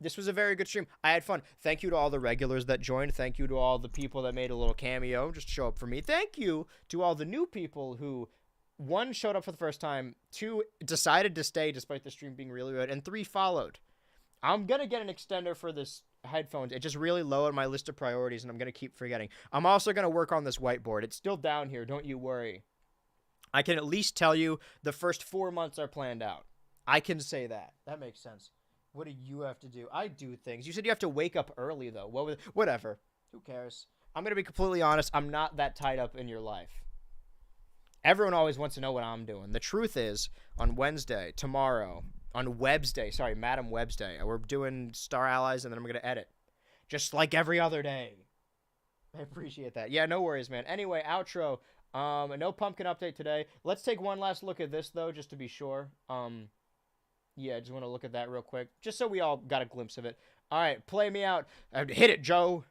This was a very good stream. I had fun. Thank you to all the regulars that joined. Thank you to all the people that made a little cameo just to show up for me. Thank you to all the new people who, 1, showed up for the first time, 2, decided to stay despite the stream being really good, and 3, followed. I'm going to get an extender for this headphones. It just really low on my list of priorities, and I'm going to keep forgetting. I'm also going to work on this whiteboard. It's still down here. Don't you worry. I can at least tell you the first 4 months are planned out. I can say that. That makes sense. What do you have to do? I do things. You said you have to wake up early, though. Whatever. Who cares? I'm going to be completely honest. I'm not that tied up in your life. Everyone always wants to know what I'm doing. The truth is, on Wednesday, tomorrow, on Webb's Day, sorry, Madam Webb's Day, we're doing Star Allies, and then I'm going to edit. Just like every other day. I appreciate that. Yeah, no worries, man. Anyway, outro. No pumpkin update today. Let's take one last look at this, though, just to be sure. Yeah, I just want to look at that real quick, just so we all got a glimpse of it. All right, play me out. Hit it, Joe.